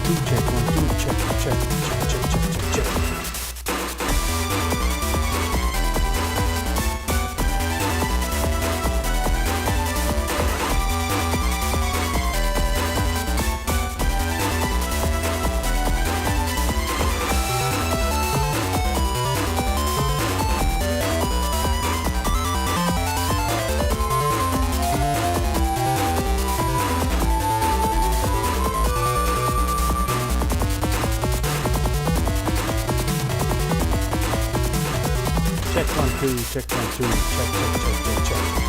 two, check one, two, check, check, check, check, check, check, check. Check one, two, check one, two, check, check, check, check, check.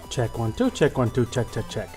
Check one, two, check one, two, check, check, check.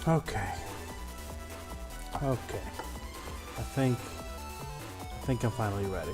Okay. Okay. I think I'm finally ready.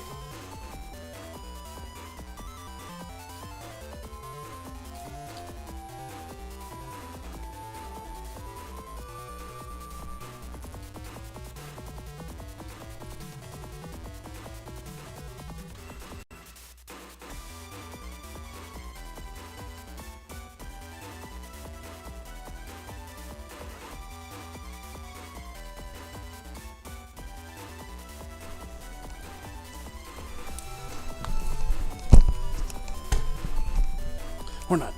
Or not.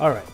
All right.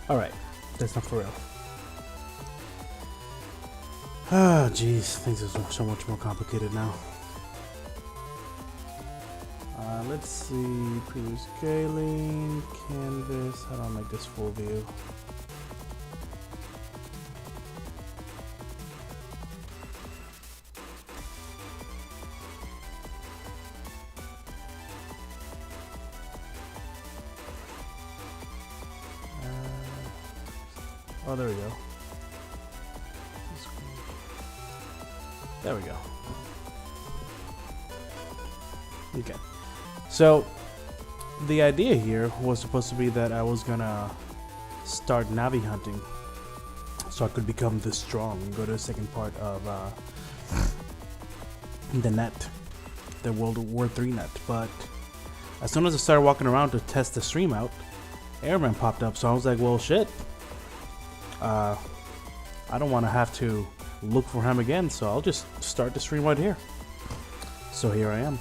All right, that's not for real. Ah, jeez, things are so much more complicated now. Let's see, preview scaling, canvas. How do I make this full view? Oh, there we go. There we go. Okay. So, the idea here was supposed to be that I was gonna start Navi hunting so I could become this strong and go to the second part of the net, the World War III net. But as soon as I started walking around to test the stream out, Airman popped up, so I was like, well, shit. I don't want to have to look for him again, so I'll just start the stream right here. So here I am.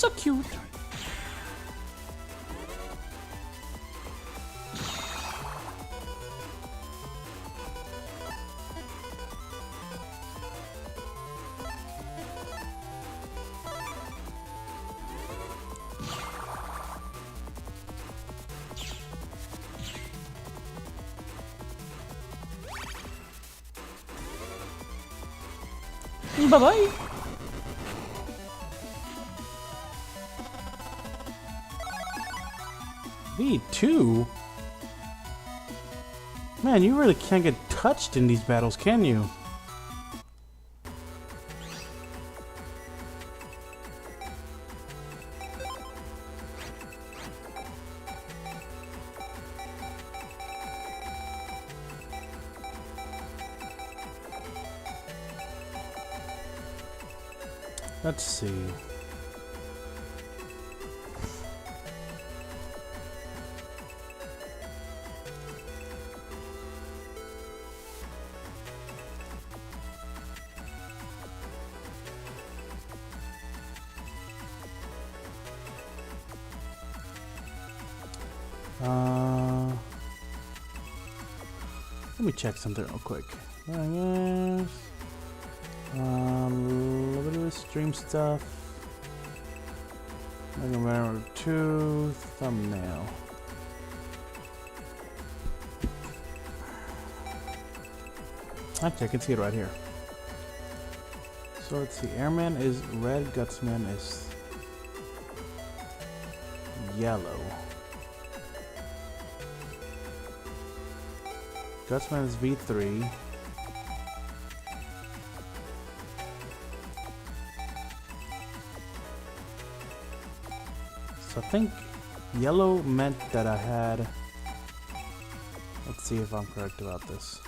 so cute. Bye-bye. V2? Man, you really can't get touched in these battles, can you? Let's see. Let me check something real quick. I guess. A little bit of stream stuff. Megaman 2 thumbnail. Actually, I can see it right here. So let's see. Airman is red, Gutsman is yellow. Gutsman is V3. So I think yellow meant that I had... Let's see if I'm correct about this.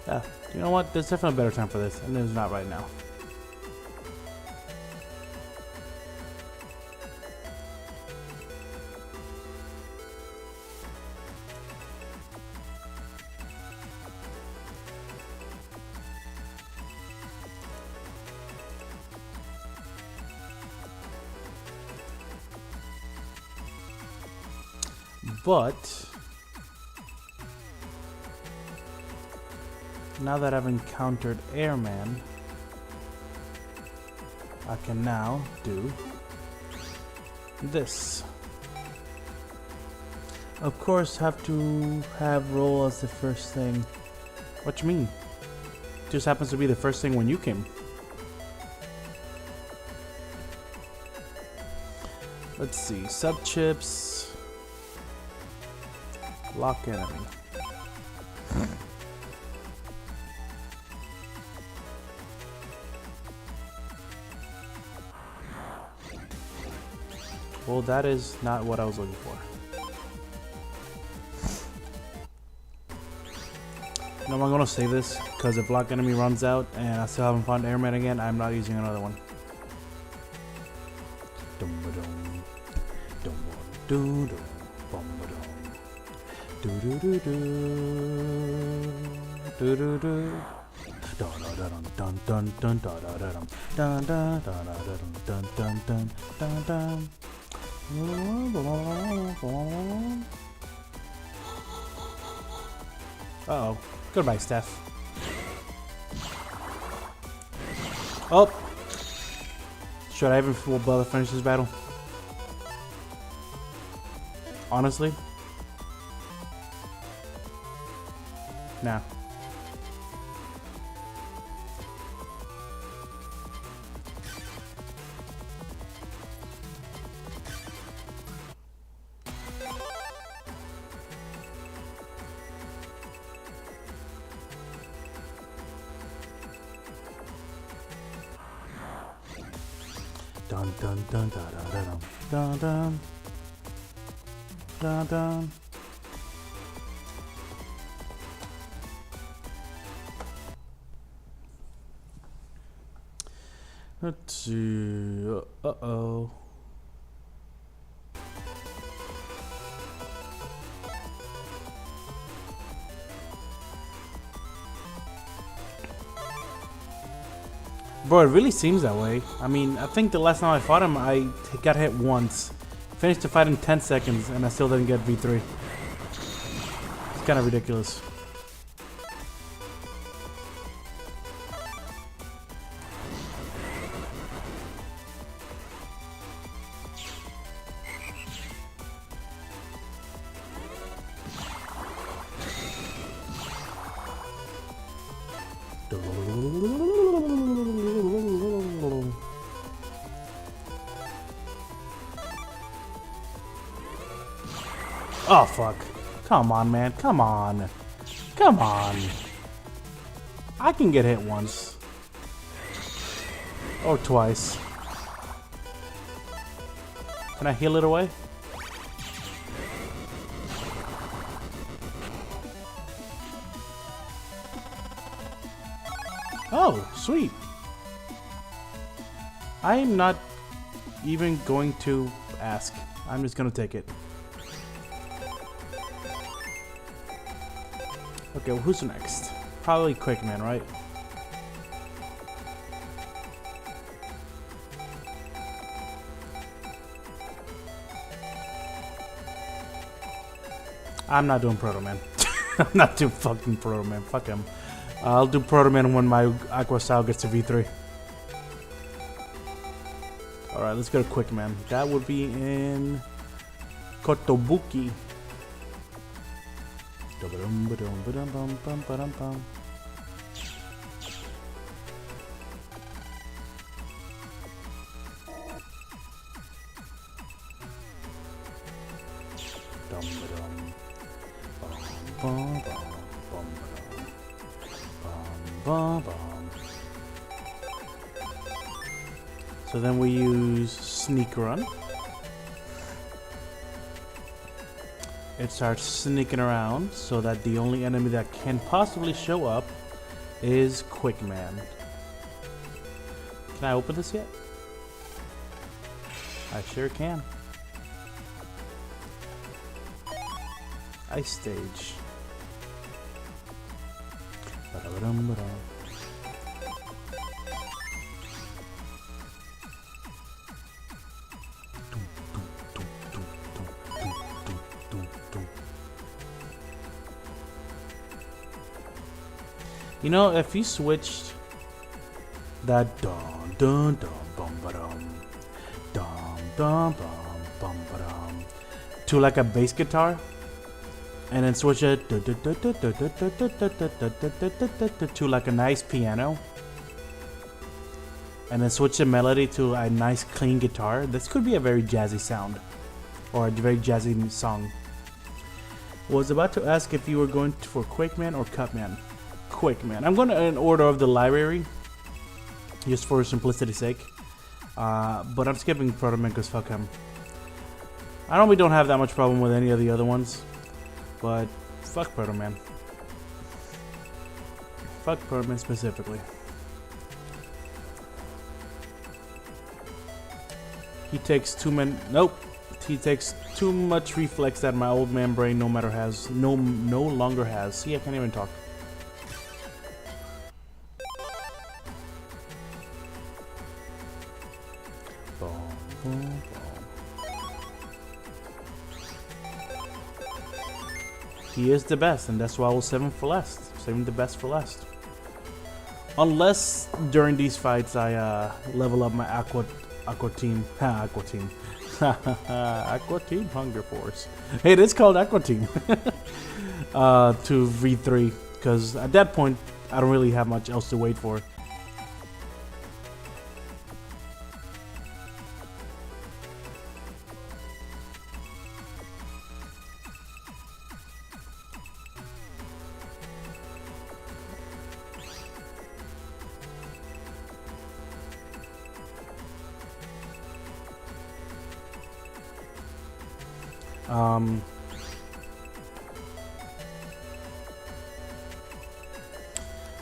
Yeah, you know what? There's definitely a better time for this, and there's not right now. But now that I've encountered Airman, I can now do this. Of course, have to have roll as the first thing. What you mean? Just happens to be the first thing when you came. Let's see. Sub chips. Lock enemy. Well, that is not what I was looking for. No, I'm gonna save this because if Lock Enemy runs out and I still haven't found Airman again, I'm not using another one. Uh-oh. Goodbye, Steph. Oh! Should I even bother finish this battle? Honestly? Nah. Dun dun dun dun dun dun dun dun dun. Let's see. Uh-oh. Bro, it really seems that way. I mean, I think the last time I fought him, I got hit once. Finished the fight in 10 seconds, and I still didn't get V3. It's kind of ridiculous. Oh, fuck. Come on, man. Come on. Come on. I can get hit once. Or twice. Can I heal it away? Oh, sweet. I am not even going to ask. I'm just gonna take it. Okay, well, who's next? Probably Quickman, right? I'm not doing Proto Man. I'm not doing fucking Proto Man. Fuck him. I'll do Proto Man when my Aqua Style gets to V3. Alright, let's go to Quickman. That would be in Kotobuki. So then we use Sneak Run. It starts sneaking around so that the only enemy that can possibly show up is Quickman. Can I open this yet? I sure can. Ice Stage. You know, if you switched that dun dun dun bum ba dum dum dum bum ba dum to like a bass guitar, and then switch it to like a nice piano, and then switch the melody to a nice clean guitar, this could be a very jazzy sound, or a very jazzy song. Was about to ask if you were going for Quickman or Cutman. Quickman. I'm going to in order of the library, just for simplicity's sake. But I'm skipping Proto Man because fuck him. I normally don't have that much problem with any of the other ones, but fuck Proto Man. Fuck Proto Man specifically. He takes too many. Nope. He takes too much reflex that my old man brain no longer has. See, I can't even talk. He is the best, and that's why I will save him for last. Saving the best for last. Unless during these fights I level up my Aqua Team. Aqua Team. Aqua Team Hunger Force. Hey, it is called Aqua Team. To V3, because at that point I don't really have much else to wait for.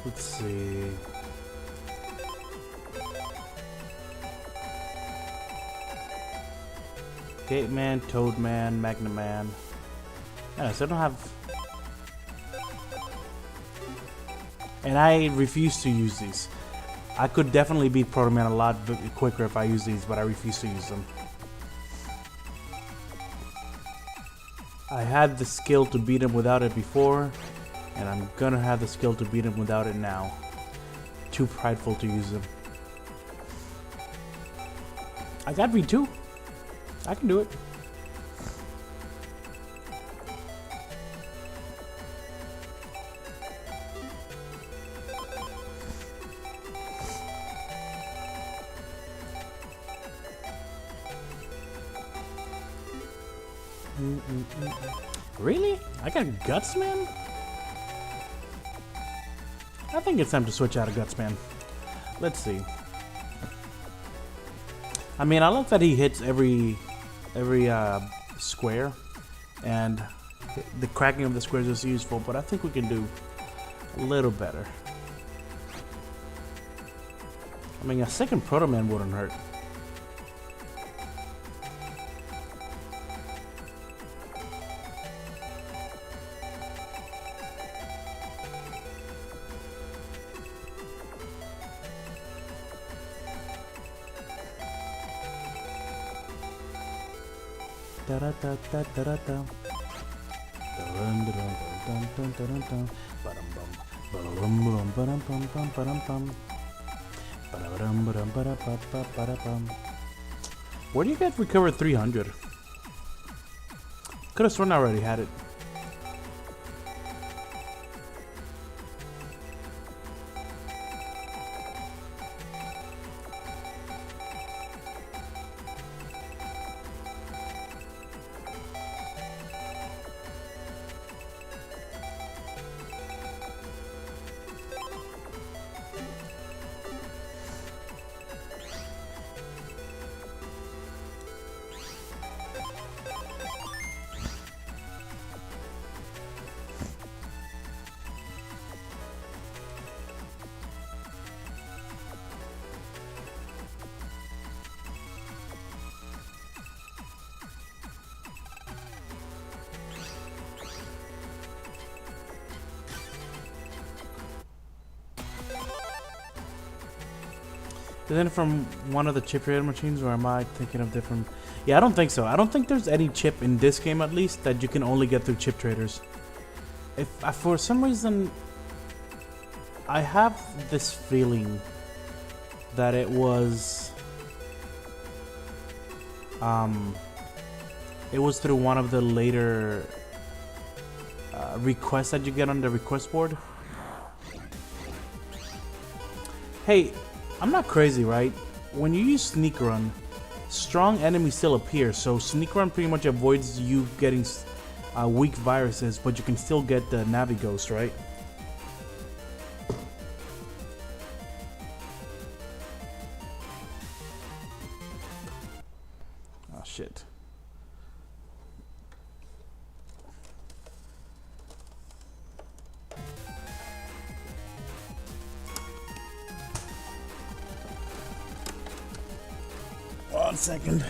Let's see. Skate Man, Toad Man, Magna Man. Yeah, so I don't have... And I refuse to use these. I could definitely beat Proto Man a lot quicker if I use these, but I refuse to use them. I had the skill to beat him without it before, and I'm gonna have the skill to beat him without it now. Too prideful to use them. I got V2. I can do it. Really? I got Guts Man? I think it's time to switch out of Guts Man. Let's see. I mean, I love that he hits every square, and the cracking of the squares is useful, but I think we can do a little better. I mean, a second Proto Man wouldn't hurt. Where do you get recover 300? Could have sworn I already had it. Is it from one of the chip trader machines, or am I thinking of different? Yeah, I don't think so. I don't think there's any chip in this game, at least, that you can only get through chip traders. If for some reason, I have this feeling that it was through one of the later requests that you get on the request board. Hey, I'm not crazy, right? When you use Sneak Run, strong enemies still appear, so Sneak Run pretty much avoids you getting weak viruses, but you can still get the Navi Ghost, right? Oh shit. One second.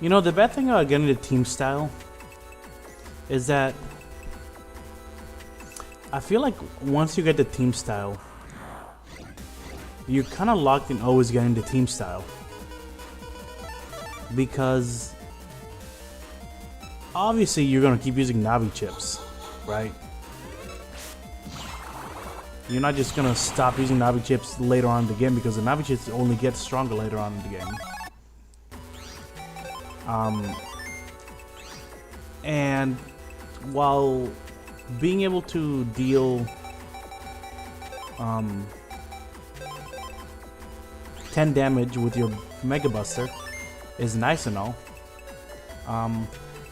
You know, the bad thing about getting the team style is that I feel like once you get the team style, you're kind of locked in always getting the team style. Because obviously you're going to keep using Navi chips, right? You're not just going to stop using Navi chips later on in the game because the Navi chips only get stronger later on in the game. And while being able to deal 10 damage with your Mega Buster is nice and all,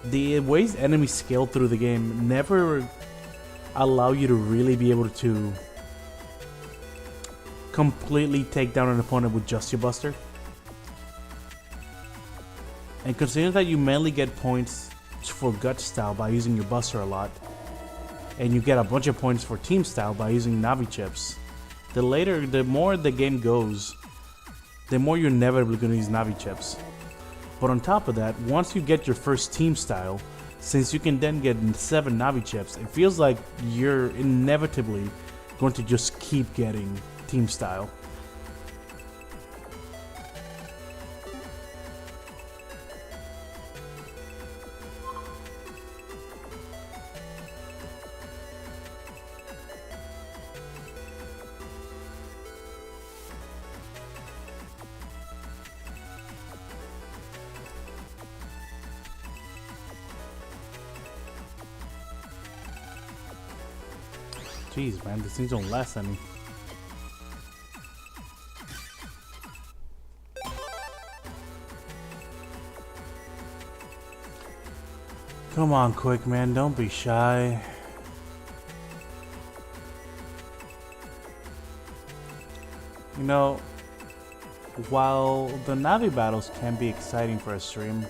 the ways enemies scale through the game never allow you to really be able to completely take down an opponent with just your Buster. And considering that you mainly get points for Gut style by using your Buster a lot, and you get a bunch of points for Team style by using Navi chips, the more the game goes, the more you're inevitably going to use Navi chips. But on top of that, once you get your first Team style, since you can then get 7 Navi chips, it feels like you're inevitably going to just keep getting Team style. Jeez, man, these things don't last any. Come on, quick, man, don't be shy. You know, while the Navi battles can be exciting for a stream,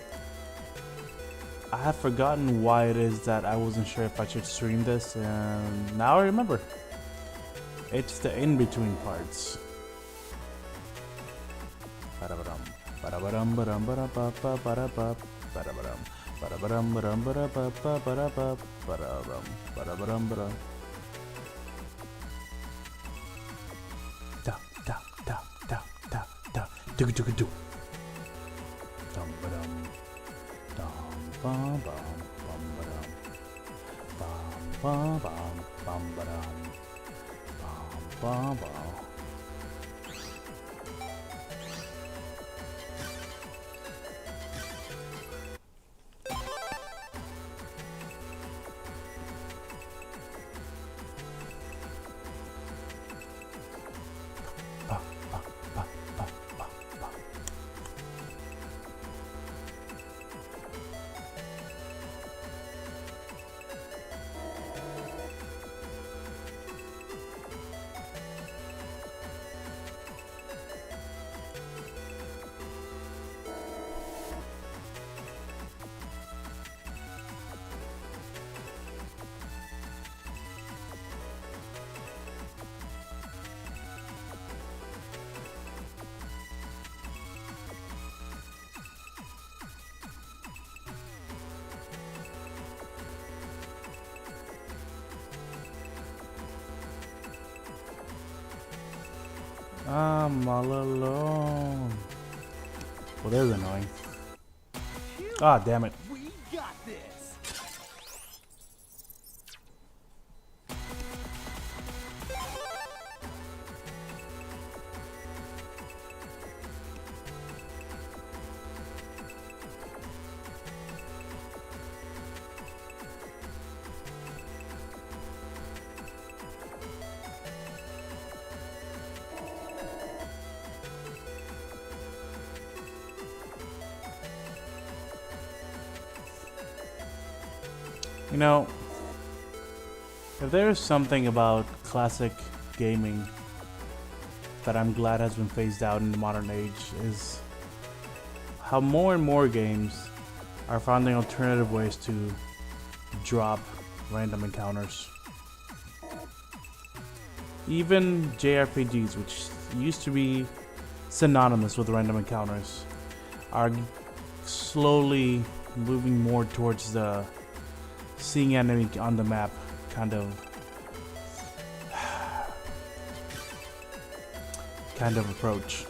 I have forgotten why it is that I wasn't sure if I should stream this, and now I remember. It's the in-between parts. Bum bum bum ba-dum. Bum bum bum ba-dum. Bum bum. I'm all alone. Well, there's annoying. Ah, damn it. We got this. You know, if there's something about classic gaming that I'm glad has been phased out in the modern age, is how more and more games are finding alternative ways to drop random encounters. Even JRPGs, which used to be synonymous with random encounters, are slowly moving more towards the seeing enemy on the map kind of approach.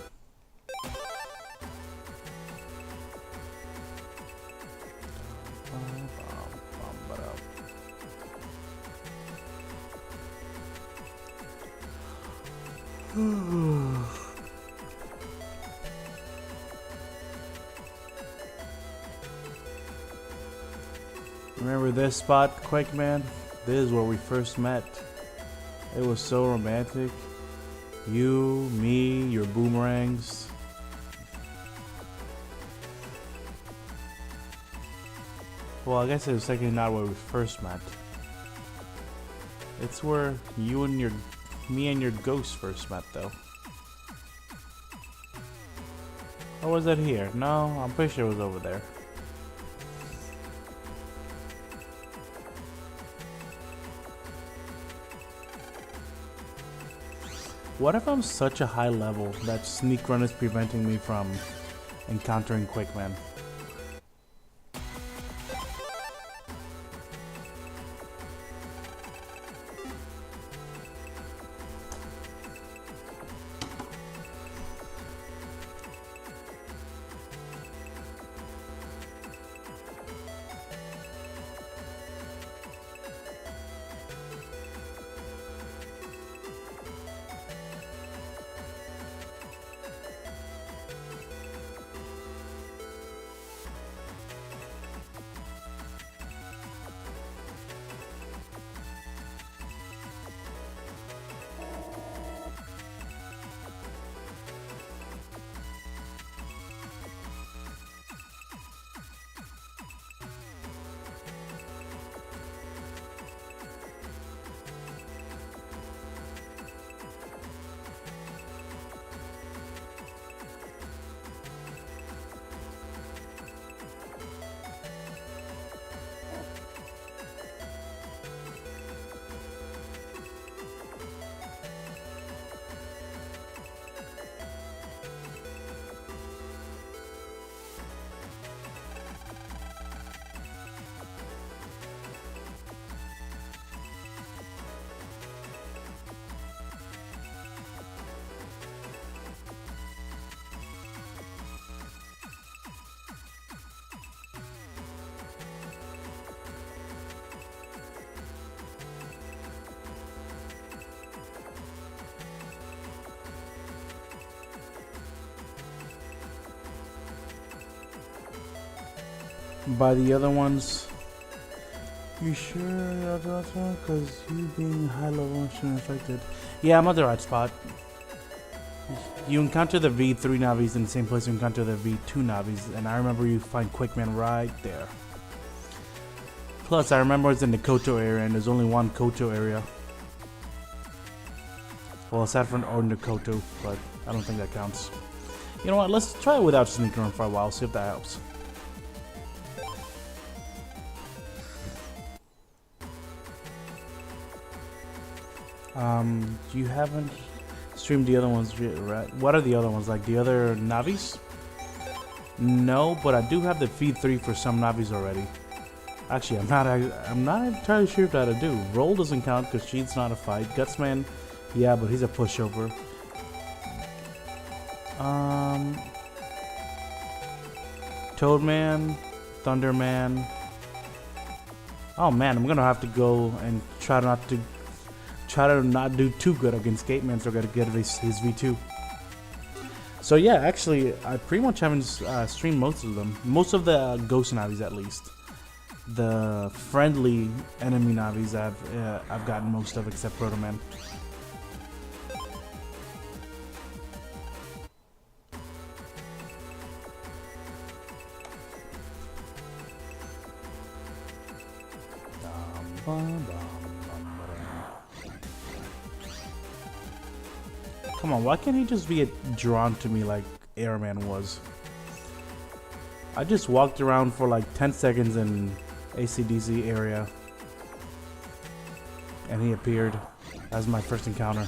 Remember this spot, Quake Man? This is where we first met. It was so romantic. You, me, your boomerangs. Well, I guess it was technically not where we first met. It's where you and me and your ghost first met, though. Or was that here? No, I'm pretty sure it was over there. What if I'm such a high level that sneak run is preventing me from encountering Quake Man? By the other ones, you sure? Because you being high level shouldn't affect it. Yeah, I'm at the right spot. You encounter the V3 Navis in the same place you encounter the V2 Navis, and I remember you find Quake Man right there. Plus, I remember it's in the Koto area, and there's only one Koto area. Well, aside from Ordinary Koto, but I don't think that counts. You know what? Let's try it without sneaking around for a while, see if that helps. You haven't streamed the other ones, right? What are the other ones? Like the other Navis? No, but I do have the feed 3 for some Navis already. Actually, I'm not entirely sure if that I do. Roll doesn't count because she's not a fight. Gutsman, yeah, but he's a pushover. Toadman, Thunderman. Oh man, I'm gonna have to go and try to not do too good against Gateman, so I gotta get his V2. So yeah, actually, I pretty much haven't streamed most of them. Most of the Ghost Navis, at least. The friendly enemy Navis I've gotten most of, except Proto Man. Come on, why can't he just be drawn to me like Airman was? I just walked around for like 10 seconds in ACDC area, and he appeared. That was my first encounter.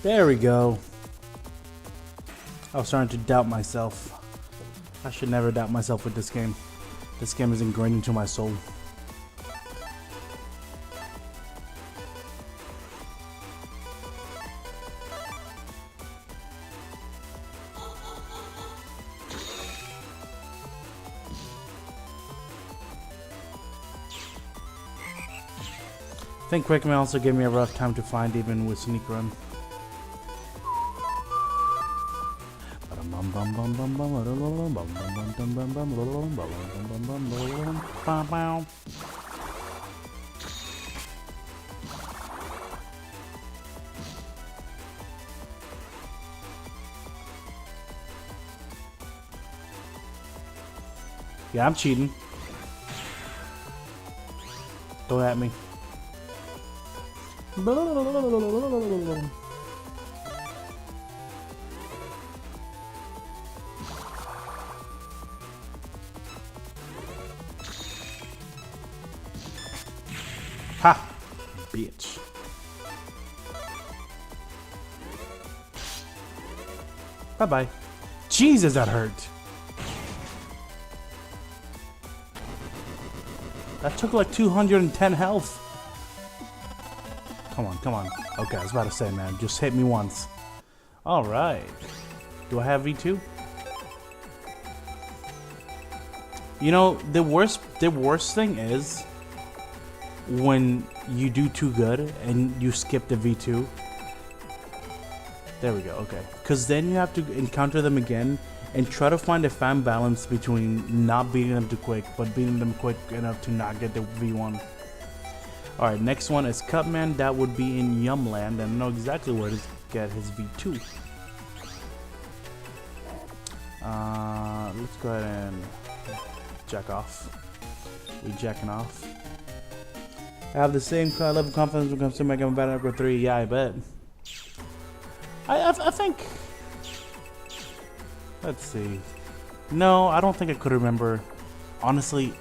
There we go. I was starting to doubt myself. I should never doubt myself with this game. This game is ingrained into my soul. I think Quickman also gave me a rough time to find even with Sneak Run. Yeah, I'm cheating. Don't at me. Ha! Bitch. Bye-bye. Jesus, that hurt. That took like 210 health. Come on, come on. Okay, I was about to say, man, just hit me once. Alright. Do I have V2? You know, the worst thing is when you do too good and you skip the V2. There we go, okay. Because then you have to encounter them again and try to find a fine balance between not beating them too quick, but beating them quick enough to not get the V1. Alright, next one is Cutman. That would be in Yumland, and I know exactly where to get his V2. Let's go ahead and jack off. We jacking off. I have the same level of confidence when it comes to Megaman Battle Network 3. Yeah, I bet. I think. Let's see. No, I don't think I could remember. Honestly,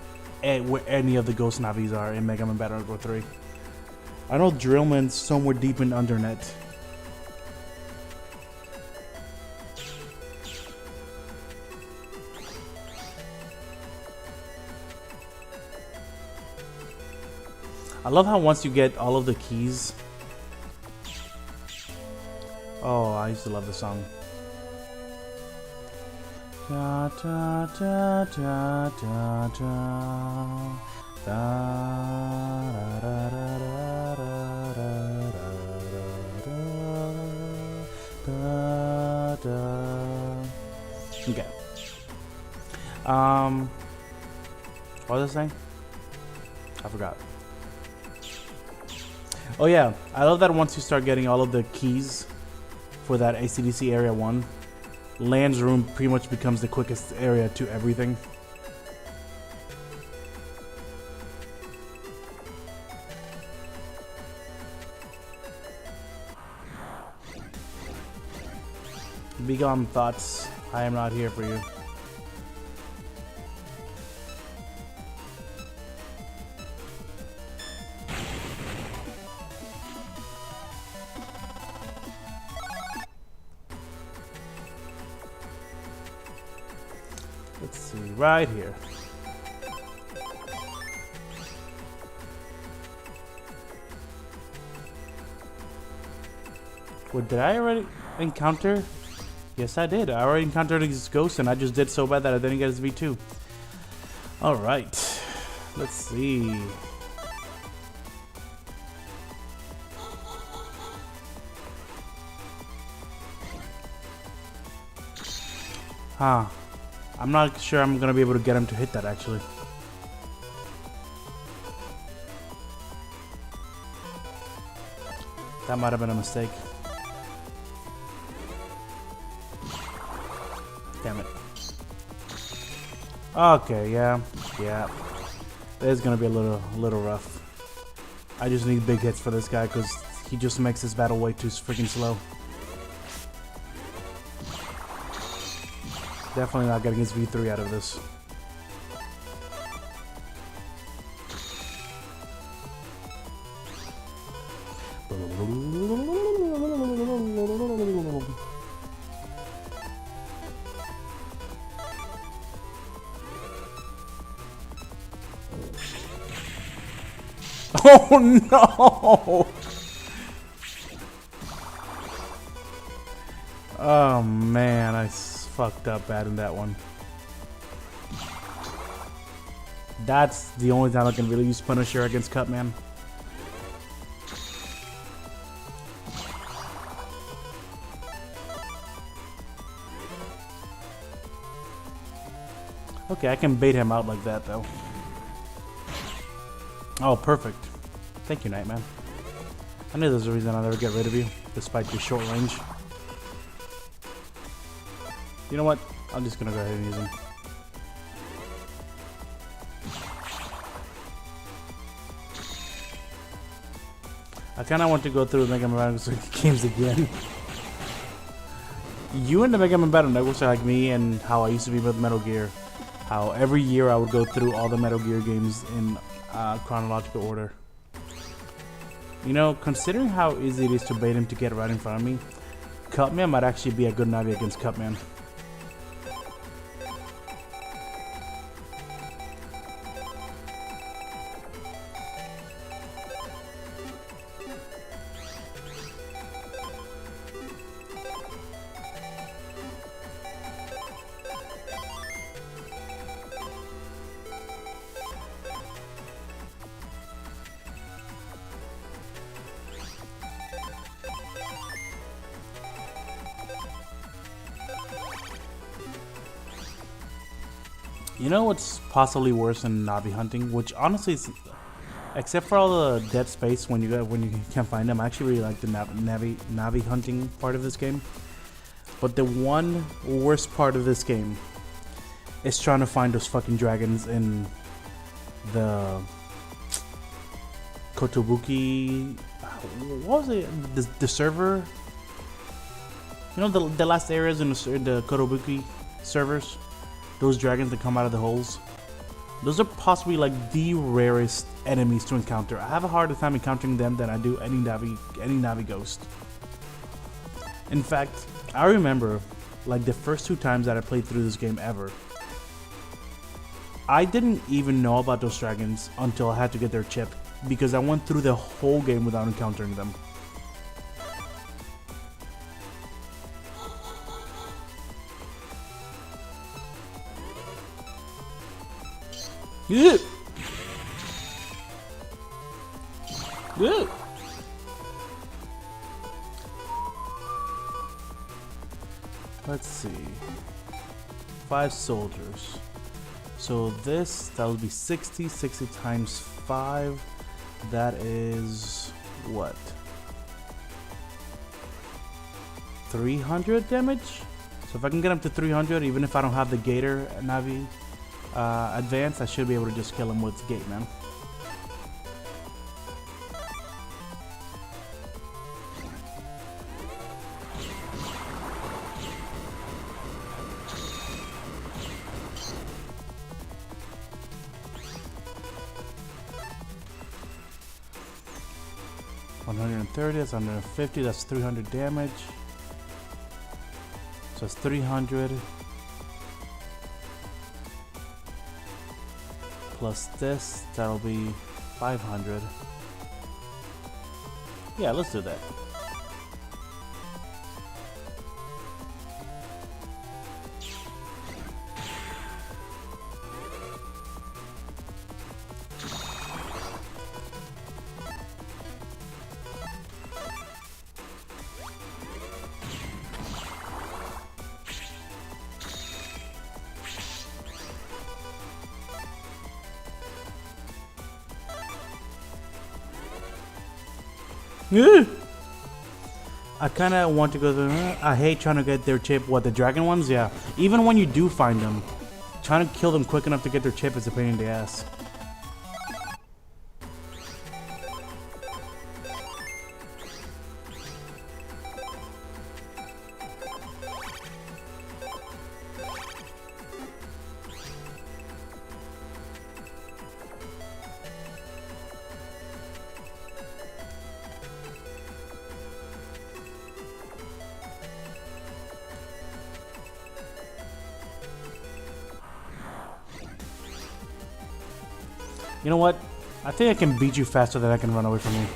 where any of the Ghost Navis are in Megaman Battle Network 3. I know Drillman's somewhere deep in Undernet. I love how once you get all of the keys. Oh, I used to love the song. Da, da, da, da, da, da. Da, da, da, da, da, da. Okay. What was I saying? I forgot. Oh yeah, I love that once you start getting all of the keys for that AC/DC Area 1, Land's room pretty much becomes the quickest area to everything. Be gone, thoughts. I am not here for you. Let's see, right here. What did I already encounter? Yes, I did. I already encountered his ghost, and I just did so bad that I didn't get his V2. Alright. Let's see. Huh. I'm not sure I'm gonna be able to get him to hit that, actually. That might have been a mistake. Damn it. Okay, yeah. It's gonna be a little rough. I just need big hits for this guy because he just makes this battle way too freaking slow. Definitely not getting his V3 out of this. Oh no! Oh man, I fucked up bad in that one. That's the only time I can really use Punisher against Cutman. Okay, I can bait him out like that though. Oh, perfect. Thank you, Nightman. I knew there's a reason I'll never get rid of you, despite your short range. You know what? I'm just gonna go ahead and use him. I kinda want to go through the Megaman Battle games again. You and the Megaman Battle Networks are like me and how I used to be with Metal Gear. How every year I would go through all the Metal Gear games in chronological order. You know, considering how easy it is to bait him to get right in front of me, Cutman might actually be a good Navi against Cutman. You know what's possibly worse than Navi hunting? Which honestly is, except for all the dead space when you can't find them, I actually really like the Navi hunting part of this game. But the one worst part of this game is trying to find those fucking dragons in the Kotobuki. What was it? The server? You know the last areas in the Kotobuki servers? Those dragons that come out of the holes. Those are possibly like the rarest enemies to encounter. I have a harder time encountering them than I do any Navi ghost. In fact, I remember like the first 2 times that I played through this game ever, I didn't even know about those dragons until I had to get their chip, because I went through the whole game without encountering them. Yeah. Yeah. Let's see. 5 soldiers. So that would be 60. 60 times 5. That is what? 300 damage? So if I can get up to 300, even if I don't have the Gator Navi advance, I should be able to just kill him with Gate Man. $130, that's 150, that's 300 damage. So it's 300 plus this, that'll be 500. Yeah, let's do that. I kind of want to go through. I hate trying to get their chip. What, the dragon ones? Yeah. Even when you do find them, trying to kill them quick enough to get their chip is a pain in the ass. You know what? I think I can beat you faster than I can run away from you.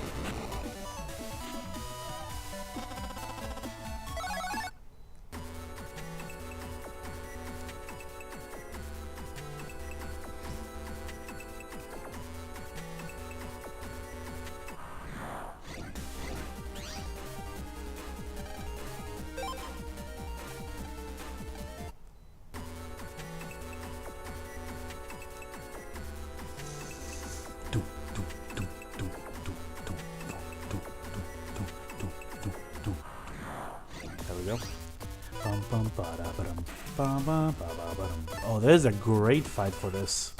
Oh, there's a great fight for this.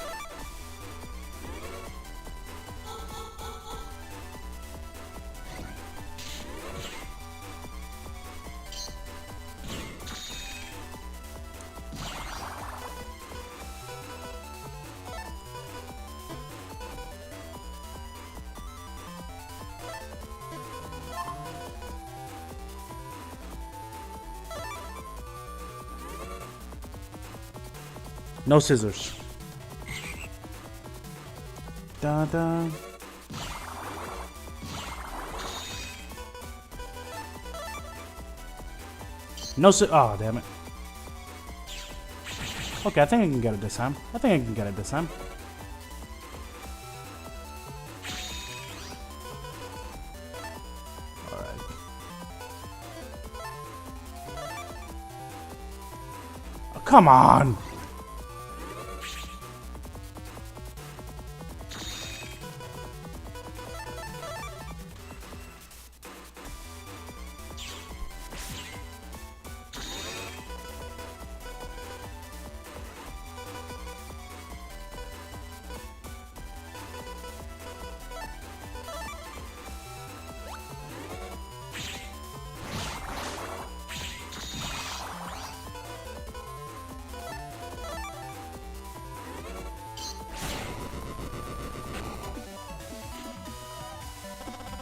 No scissors. Da da. No scissors. Oh, damn it. Okay, I think I can get it this time. Alright. Oh, come on!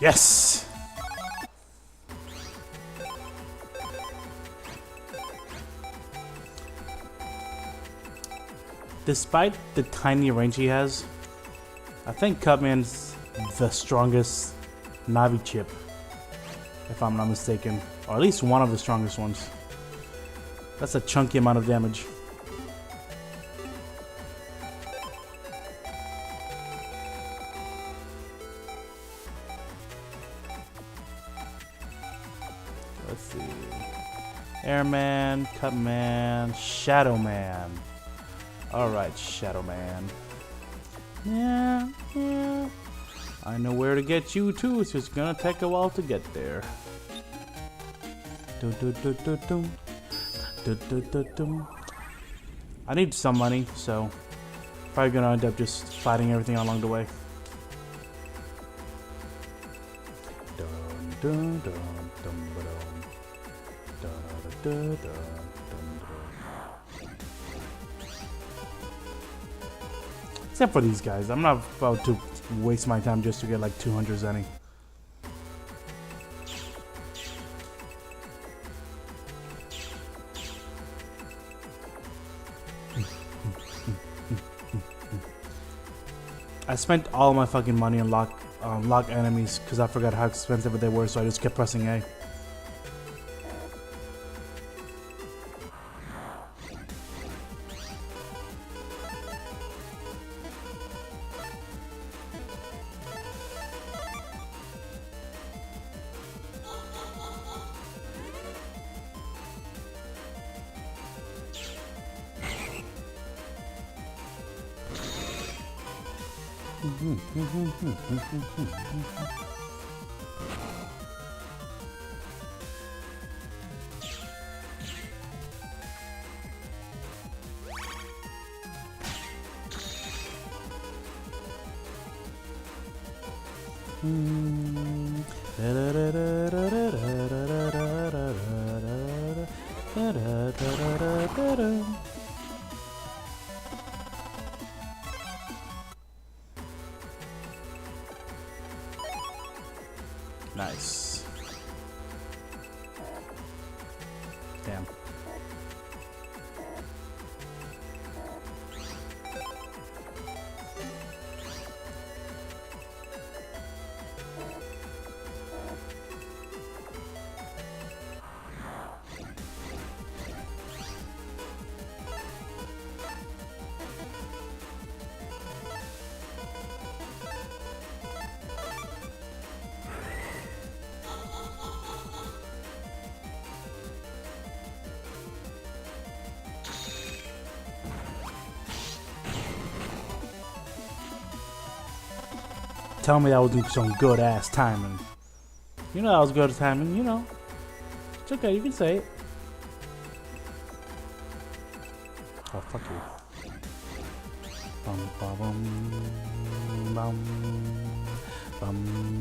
Yes! Despite the tiny range he has, I think Cutman's the strongest Navi chip, if I'm not mistaken. Or at least one of the strongest ones. That's a chunky amount of damage. Let's see. Airman, Cutman, Shadow Man. Alright, Shadow Man. Yeah. I know where to get you too. It's just gonna take a while to get there. I need some money, so probably gonna end up just fighting everything along the way. Except for these guys. I'm not about to waste my time just to get like 200 zenny. I spent all my fucking money on lock enemies because I forgot how expensive they were, so I just kept pressing A. Nice. Damn. Tell me that was some good ass timing. You know that was good timing, you know. It's okay, you can say it. Oh, fuck you. Bum, bum, bum, bum, bum, bum,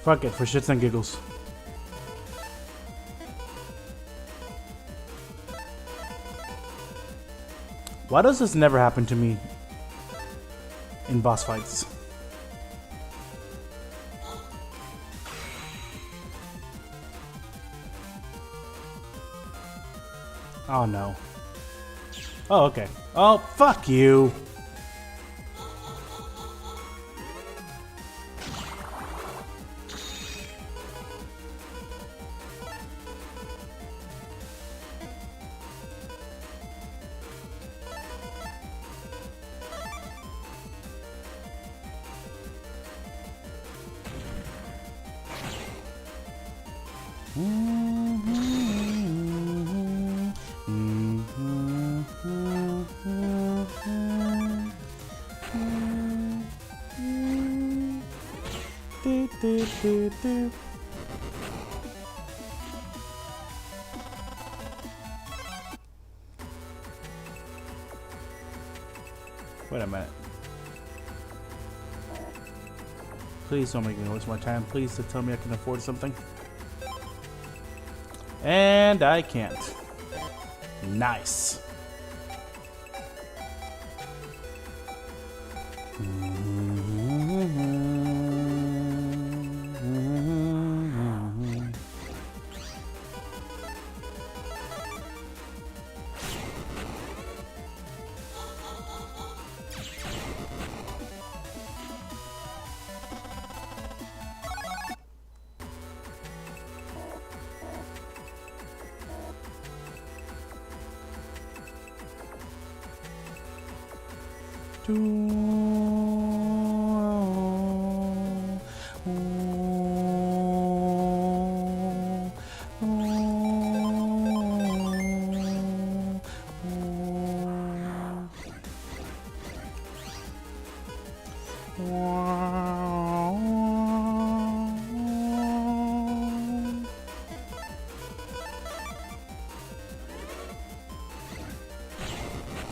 Fuck it, for shits and giggles. Why does this never happen to me in boss fights? Oh no. Oh, okay. Oh, fuck you. Wait a minute. Please don't make me waste my time. Please tell me I can afford something. And I can't. Nice.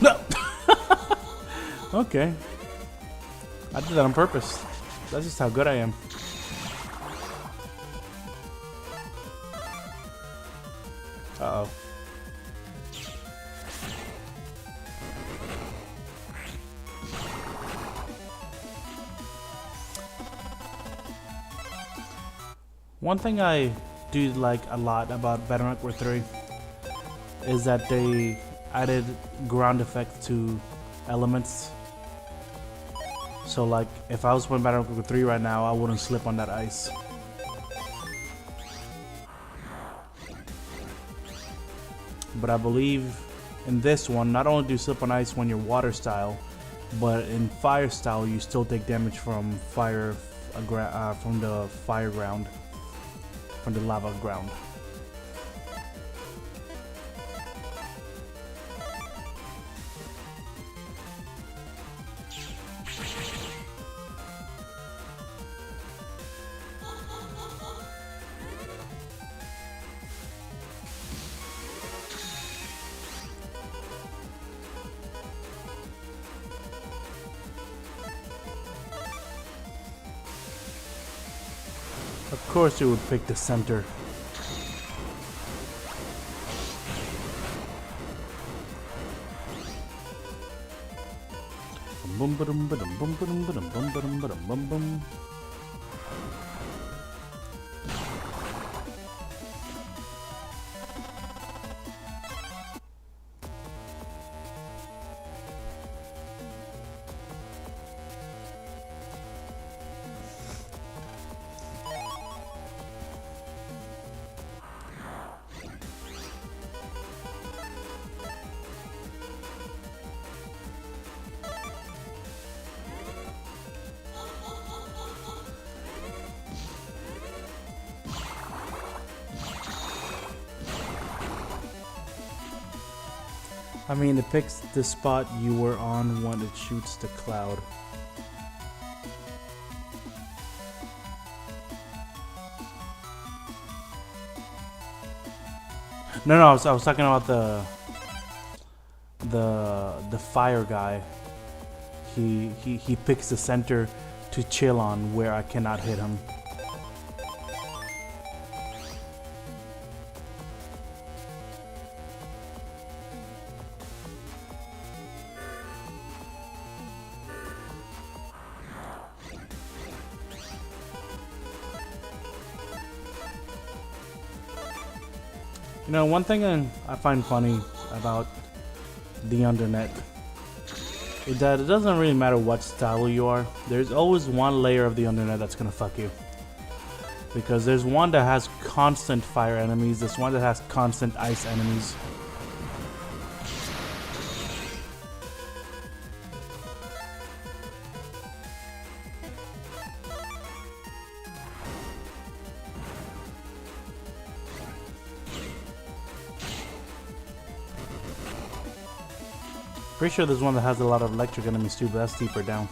No. Okay. I did that on purpose. That's just how good I am. Uh-oh. One thing I do like a lot about Battle Network 3 is that they added ground effects to elements. So like, if I was playing Battle Network 3 right now, I wouldn't slip on that ice. But I believe in this one, not only do you slip on ice when you're water style, but in fire style, you still take damage from fire, from the fire ground, from the lava ground. Of course you would pick the center. Bum bum bum bum bum bum bum bum bum bum bum. I mean, it picks the spot you were on when it shoots the cloud. No, I was talking about the fire guy. He picks the center to chill on where I cannot hit him. You know, one thing I find funny about the Undernet is that it doesn't really matter what style you are. There's always one layer of the Undernet that's gonna fuck you. Because there's one that has constant fire enemies, there's one that has constant ice enemies. Pretty sure there's one that has a lot of electric enemies too, but that's deeper down.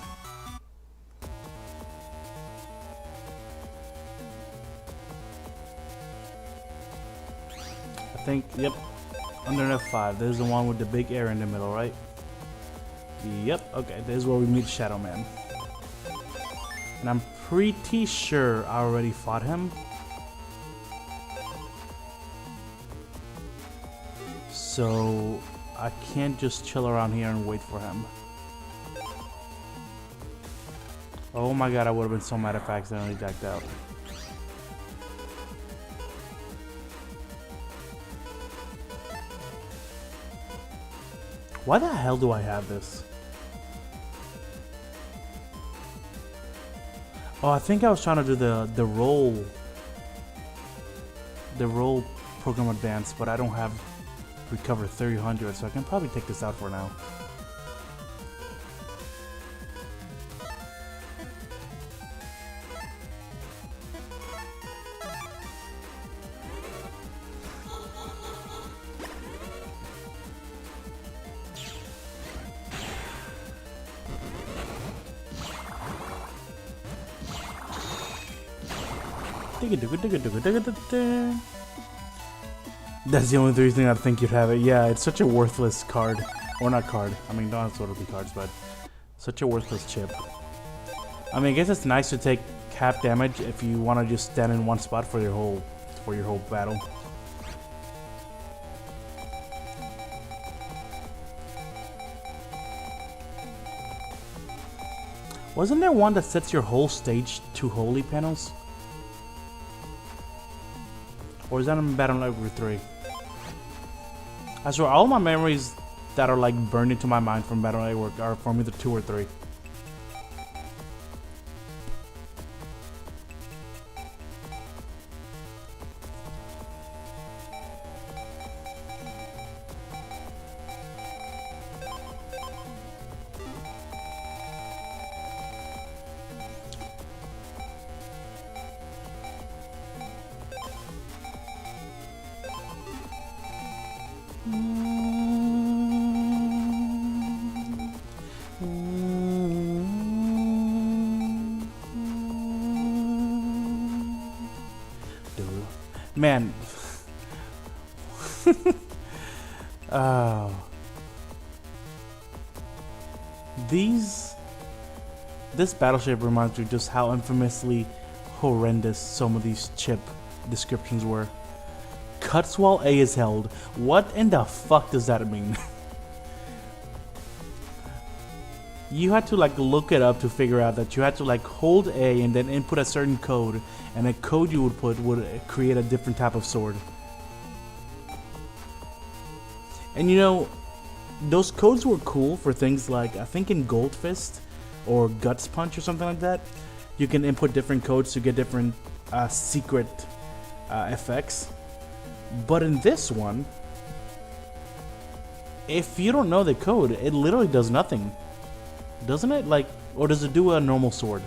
I think, yep, under F5. There's the one with the big air in the middle, right? Yep, okay, this is where we meet Shadow Man. And I'm pretty sure I already fought him. So I can't just chill around here and wait for him. Oh my god, I would have been so mad if I accidentally decked out. Why the hell do I have this? Oh, I think I was trying to do the roll program advance, but I don't have recover 300, so I can probably take this out for now. That's the only reason I think you'd have it. Yeah, it's such a worthless card. Or not card. I mean, don't sort of be cards, but such a worthless chip. I mean, I guess it's nice to take half damage if you want to just stand in one spot for your whole battle. Wasn't there one that sets your whole stage to holy panels? Or is that in Battle Network 3? I swear, all my memories that are like burned into my mind from Battle Network are from either 2 or 3. Man. Oh. This battleship reminds me just how infamously horrendous some of these chip descriptions were. Cuts while A is held. What in the fuck does that mean? You had to like look it up to figure out that you had to like hold A and then input a certain code, and a code you would put would create a different type of sword. And you know, those codes were cool for things like, I think in Gold Fist or Guts Punch or something like that, you can input different codes to get different secret effects. But in this one, if you don't know the code, it literally does nothing. Doesn't it? Like, or does it do a normal sword?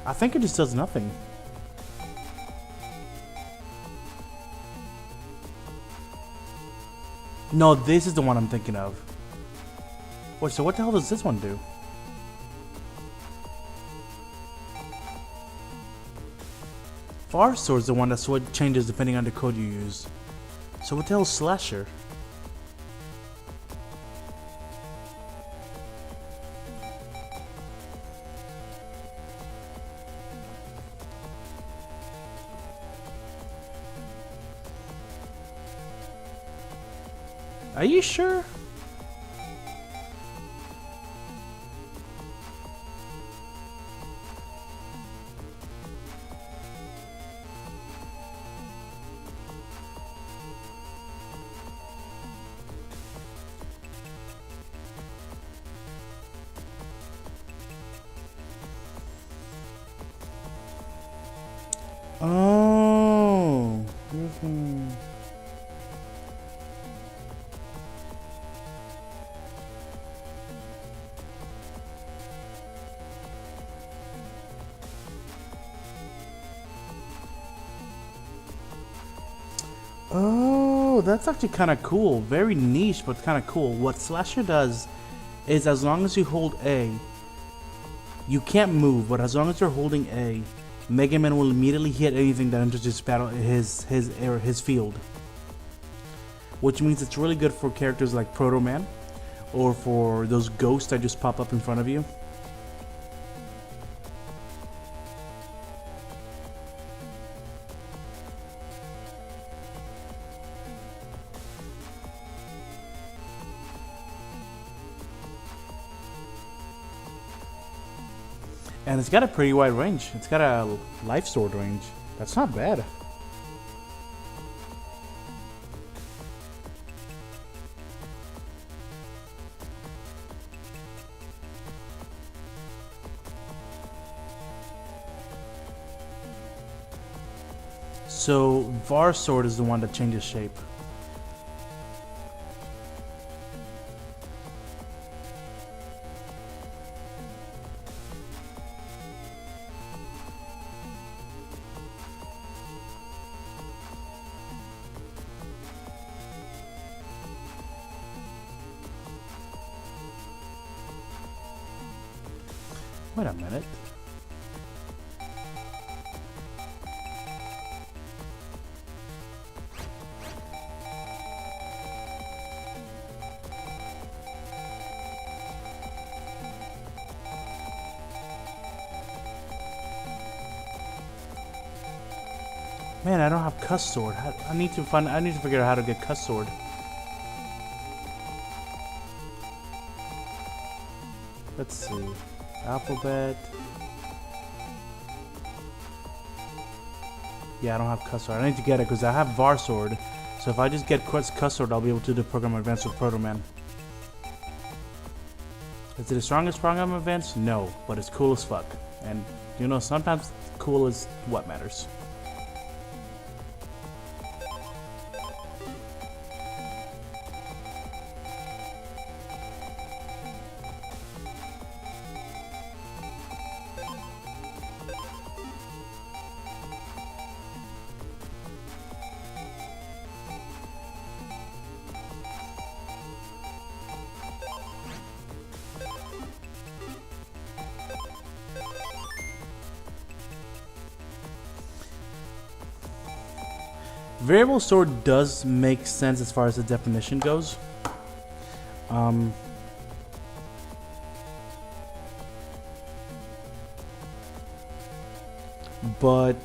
I think it just does nothing. No, this is the one I'm thinking of. Wait, so what the hell does this one do? Var Sword is the one that's what changes depending on the code you use. So what the hell is Slasher? Are you sure? Oh. Oh, that's actually kind of cool. Very niche, but kind of cool. What Slasher does is as long as you hold A, you can't move, but as long as you're holding A, Megaman will immediately hit anything that enters his field. Which means it's really good for characters like Proto Man, or for those ghosts that just pop up in front of you. And it's got a pretty wide range. It's got a life sword range. That's not bad. So Var Sword is the one that changes shape. Wait a minute. Man, I don't have Cuss Sword. I need to figure out how to get Cuss Sword. Let's see. Alphabet. Yeah, I don't have Cuss Sword. I need to get it because I have Var Sword. So if I just get Cuss Sword, I'll be able to do Program Advance with Proto Man. Is it the strongest Program Advance? No, but it's cool as fuck. And you know, sometimes cool is what matters. Variable sword does make sense as far as the definition goes. But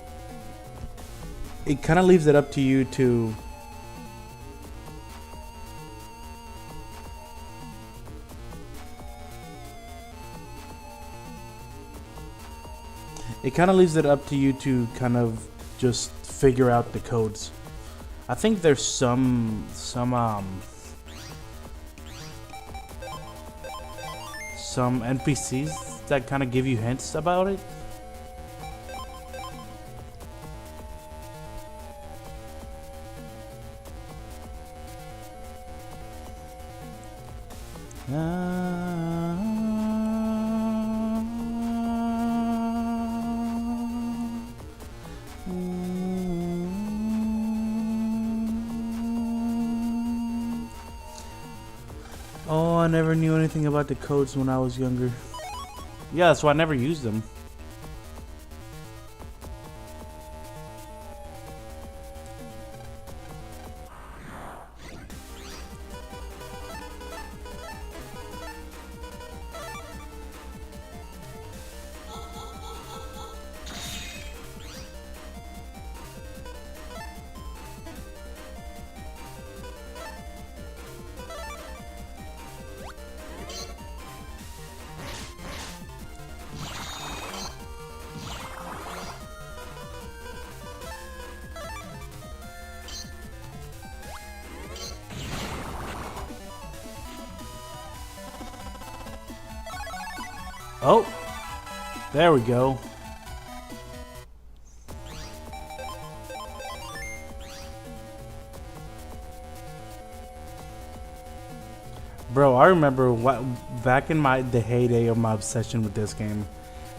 it kind of leaves it up to you to kind of just figure out the codes. I think there's some NPCs that kind of give you hints about it. Oh, I never knew anything about the codes when I was younger. Yeah, that's why I never used them. Oh, there we go. Bro, I remember back in the heyday of my obsession with this game,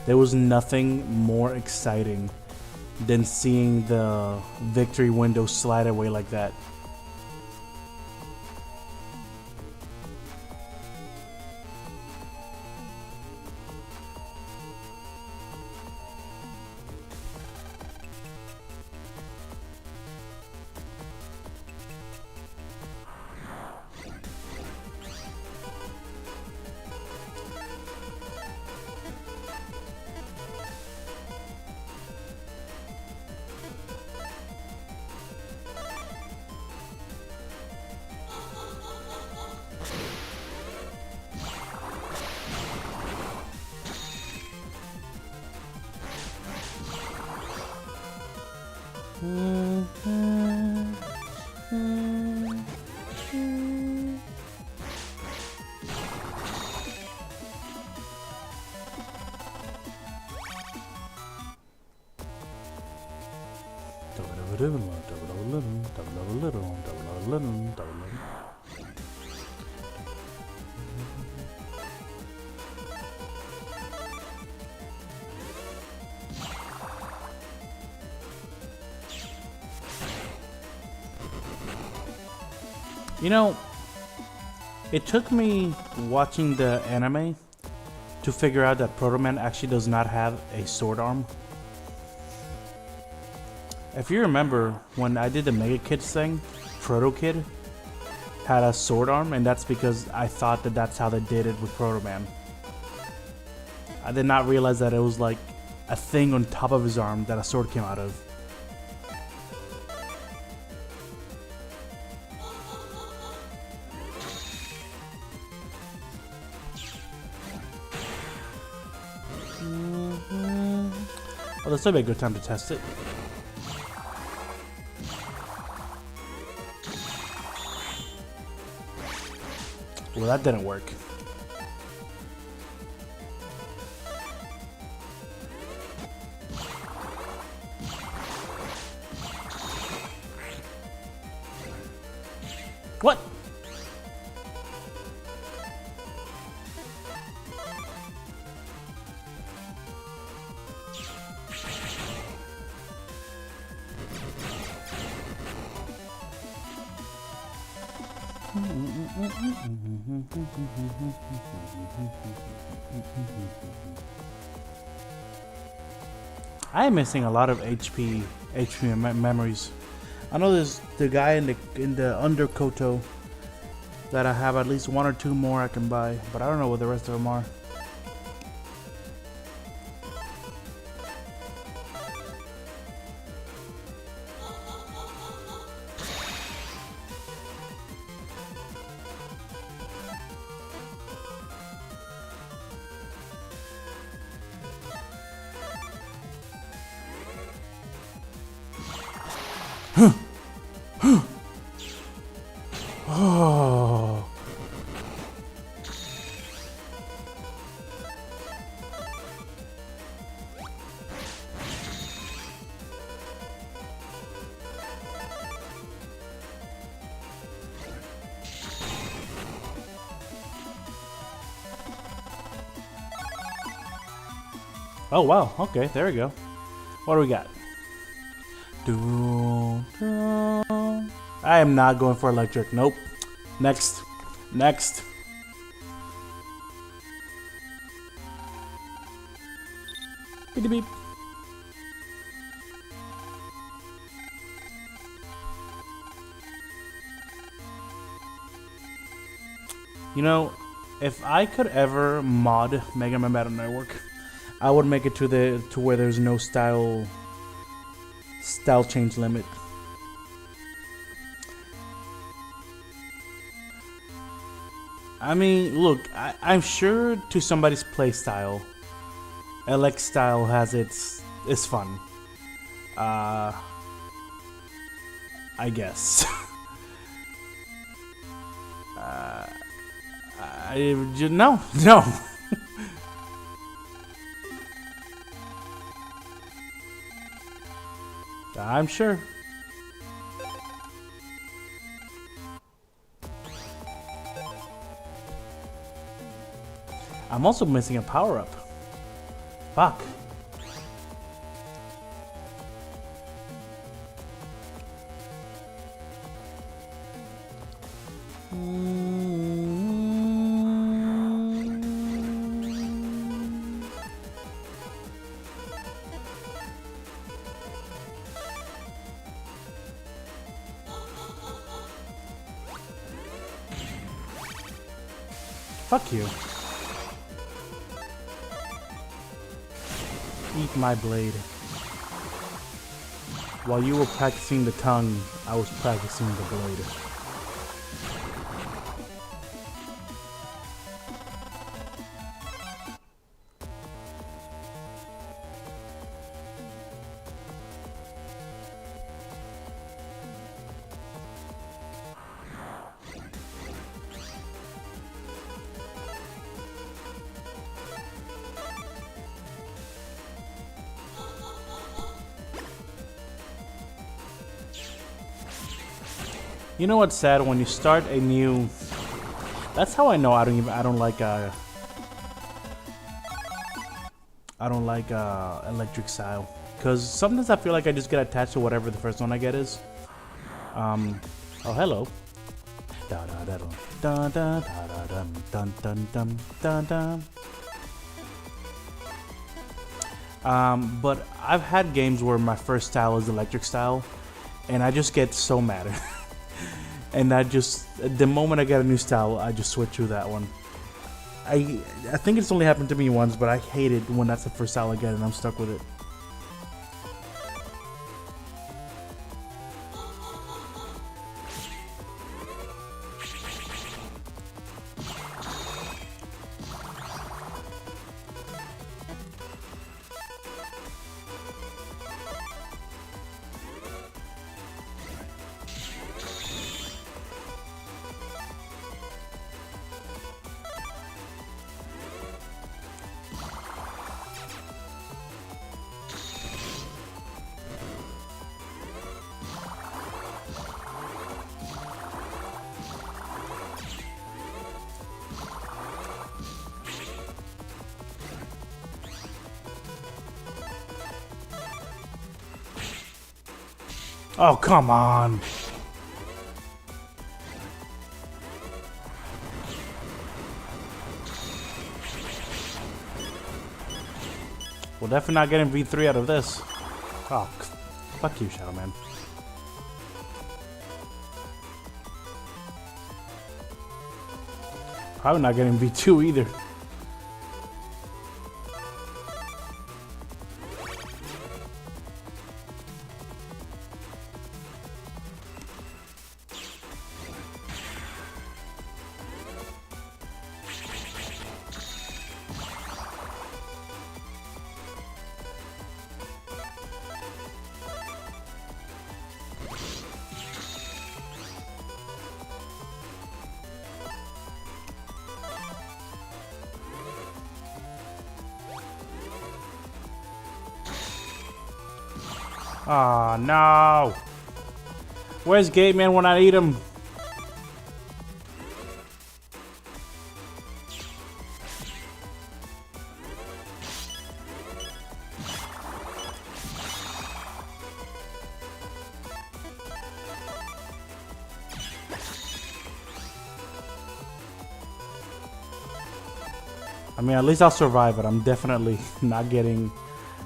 there was nothing more exciting than seeing the victory window slide away like that. You know, it took me watching the anime to figure out that Proto Man actually does not have a sword arm. If you remember, when I did the Mega Kids thing, Proto Kid had a sword arm, and that's because I thought that that's how they did it with Proto Man. I did not realize that it was like a thing on top of his arm that a sword came out of. Well, this will be a good time to test it. Well, that didn't work. What? I am missing a lot of HP memories. I know there's the guy in the under Koto that I have at least one or two more I can buy, but I don't know what the rest of them are. Oh. Oh wow, okay, there we go. What do we got? I am not going for electric. Nope. Next. Next. Beep beep. You know, if I could ever mod Mega Man Battle Network, I would make it to where there's no style change limit. I mean, look, I'm sure to somebody's play style, LX style has its fun. I guess. No. I'm sure. I'm also missing a power-up. Fuck. Fuck you. Eat my blade. While you were practicing the tongue, I was practicing the blade. You know what's sad? When you start a new... That's how I know I don't like electric style. Because sometimes I feel like I just get attached to whatever the first one I get is. Oh, hello. Da da da da da da da dun dun dun dun dun. But I've had games where my first style is electric style, and I just get so mad. And the moment I get a new style, I just switch to that one. I think it's only happened to me once, but I hate it when that's the first style I get and I'm stuck with it. Oh, come on. We're definitely not getting V3 out of this. Oh, fuck you, Shadow Man. Probably not getting V2 either. Oh no! Where's Gate Man when I need him? I mean, at least I'll survive it. I'm definitely not getting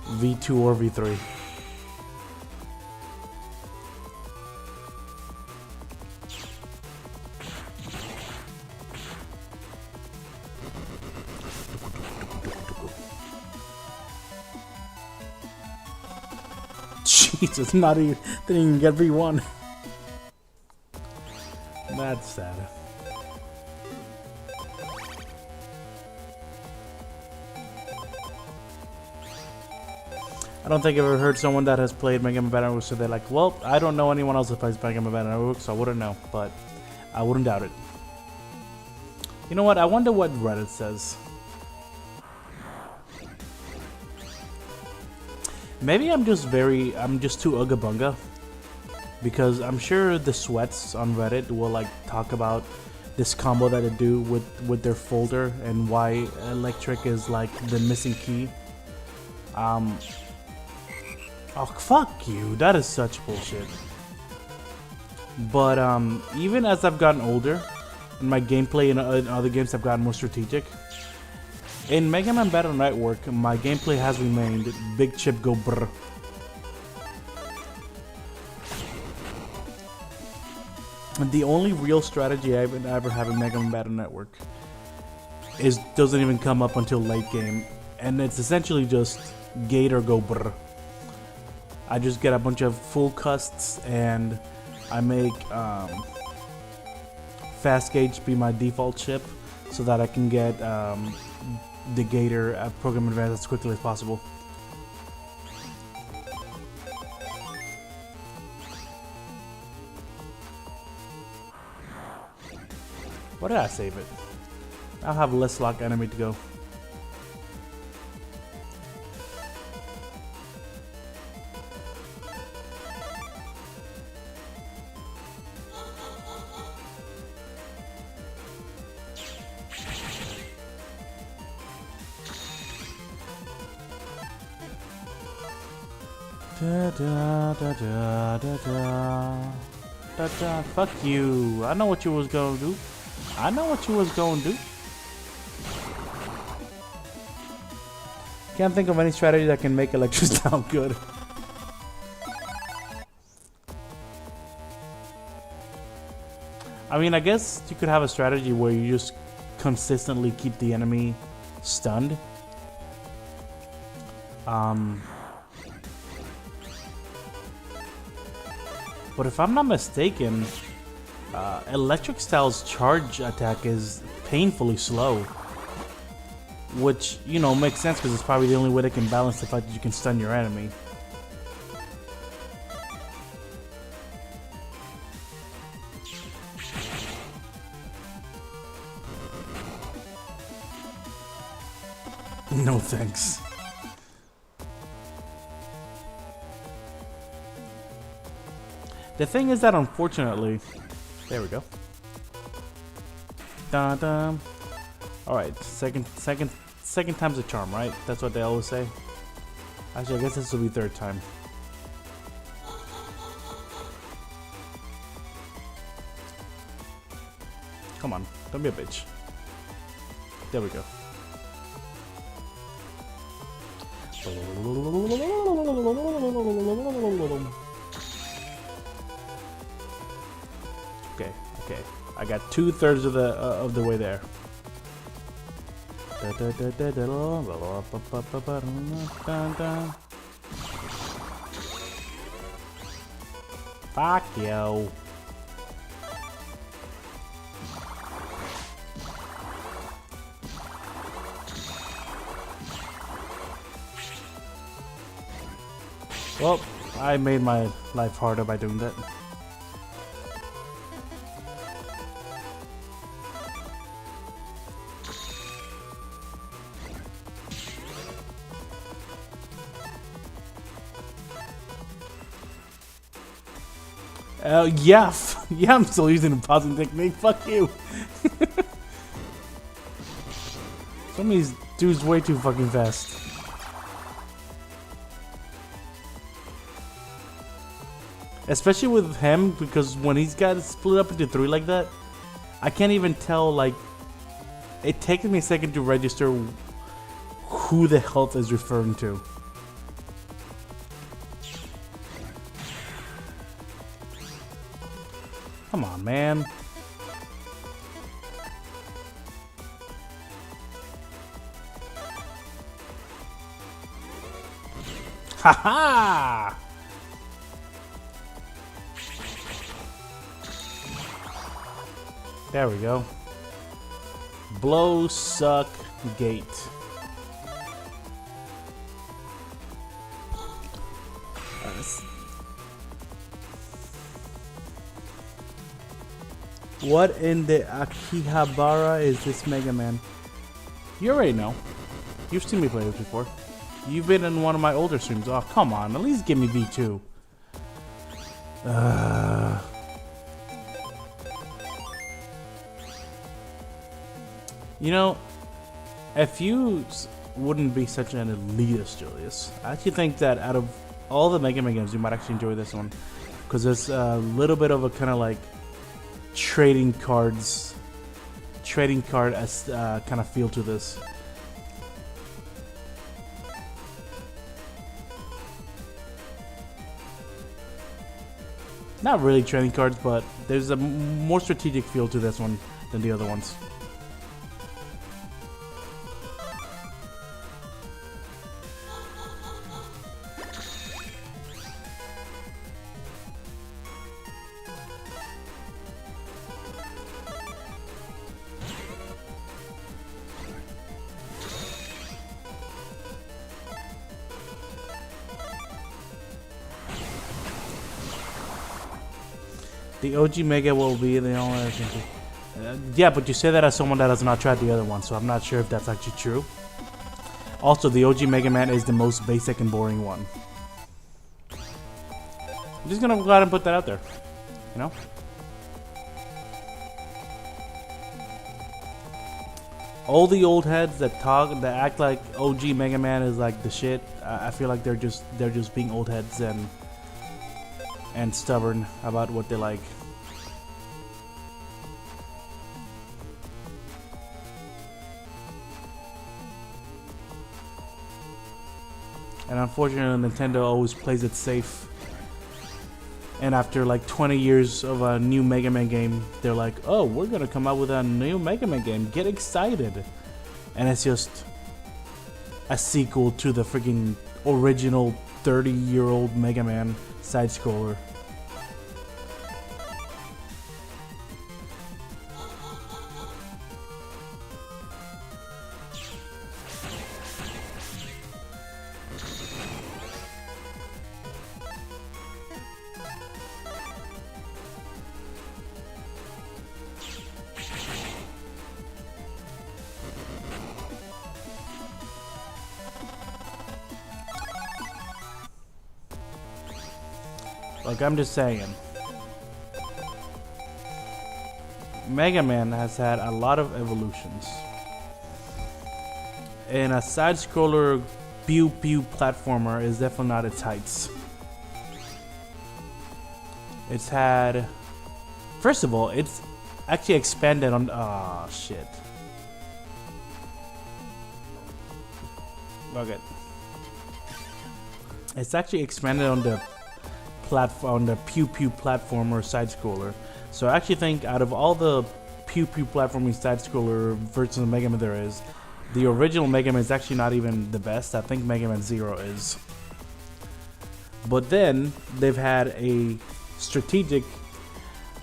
V2 or V3. Jesus, not even, didn't even get V1. That's sad. I don't think I've ever heard someone that has played Megaman Battle Network so they're like, well, I don't know anyone else that plays Megaman Battle Network, so I wouldn't know, but I wouldn't doubt it. You know what? I wonder what Reddit says. Maybe I'm just too Ugga Bunga, because I'm sure the sweats on Reddit will like talk about this combo that they do with their folder and why electric is like the missing key. Oh, fuck you. That is such bullshit. But even as I've gotten older, and my gameplay in other games have gotten more strategic, in Mega Man Battle Network, my gameplay has remained big chip go brr. And the only real strategy I ever have in Mega Man Battle Network doesn't even come up until late game, and it's essentially just gate or go brr. I just get a bunch of full custs and I make fast gauge be my default chip so that I can get the gator at program advance as quickly as possible. Why did I save it? I'll have less lock enemy to go. Da, da, da, da, da, da. Da, da. Fuck you. I know what you was gonna do. I know what you was gonna do. Can't think of any strategy that can make Electro sound good. I mean, I guess you could have a strategy where you just consistently keep the enemy stunned. But if I'm not mistaken, Electric Style's charge attack is painfully slow. Which, you know, makes sense because it's probably the only way they can balance the fact that you can stun your enemy. No thanks. The thing is that unfortunately, there we go. Dun dun. All right, second time's a charm, right? That's what they always say. Actually, I guess this will be third time. Come on, don't be a bitch. There we go. Okay. I got 2/3 of the way there. Fuck you. Well, I made my life harder by doing that. Yeah, yeah, I'm still using the pausing technique. Fuck you. Some of these dudes way too fucking fast. Especially with him, because when he's got it split up into 3 like that, I can't even tell, like, it takes me a second to register who the health is referring to. Come on, man. Ha-ha! There we go. Blow, suck, gate. What in the Akihabara is this Mega Man? You already know. You've seen me play this before. You've been in one of my older streams. Oh, come on. At least give me V2. You know, if you wouldn't be such an elitist, Julius, I actually think that out of all the Mega Man games, you might actually enjoy this one. Because there's a little bit of a kind of like trading card as kind of feel to this. Not really trading cards, but there's a more strategic feel to this one than the other ones. The OG Mega will be the only yeah, but you say that as someone that has not tried the other one, so I'm not sure if that's actually true. Also, the OG Mega Man is the most basic and boring one. I'm just gonna go ahead and put that out there, you know? All the old heads that act like OG Mega Man is like the shit. I feel like they're just being old heads and stubborn about what they like. And unfortunately, Nintendo always plays it safe. And after like 20 years of a new Mega Man game, they're like, oh, we're gonna come out with a new Mega Man game. Get excited. And it's just a sequel to the freaking original 30-year-old Mega Man side-scroller. Like, I'm just saying, Mega Man has had a lot of evolutions. And a side-scroller pew-pew platformer is definitely not its heights. It's had... First of all, it's actually expanded on... Ah, shit. Okay. It's actually expanded on the Pew Pew platformer side scroller. So I actually think out of all the Pew Pew platforming side scroller versions of Mega Man there is, the original Mega Man is actually not even the best. I think Mega Man 0 is. But then they've had a strategic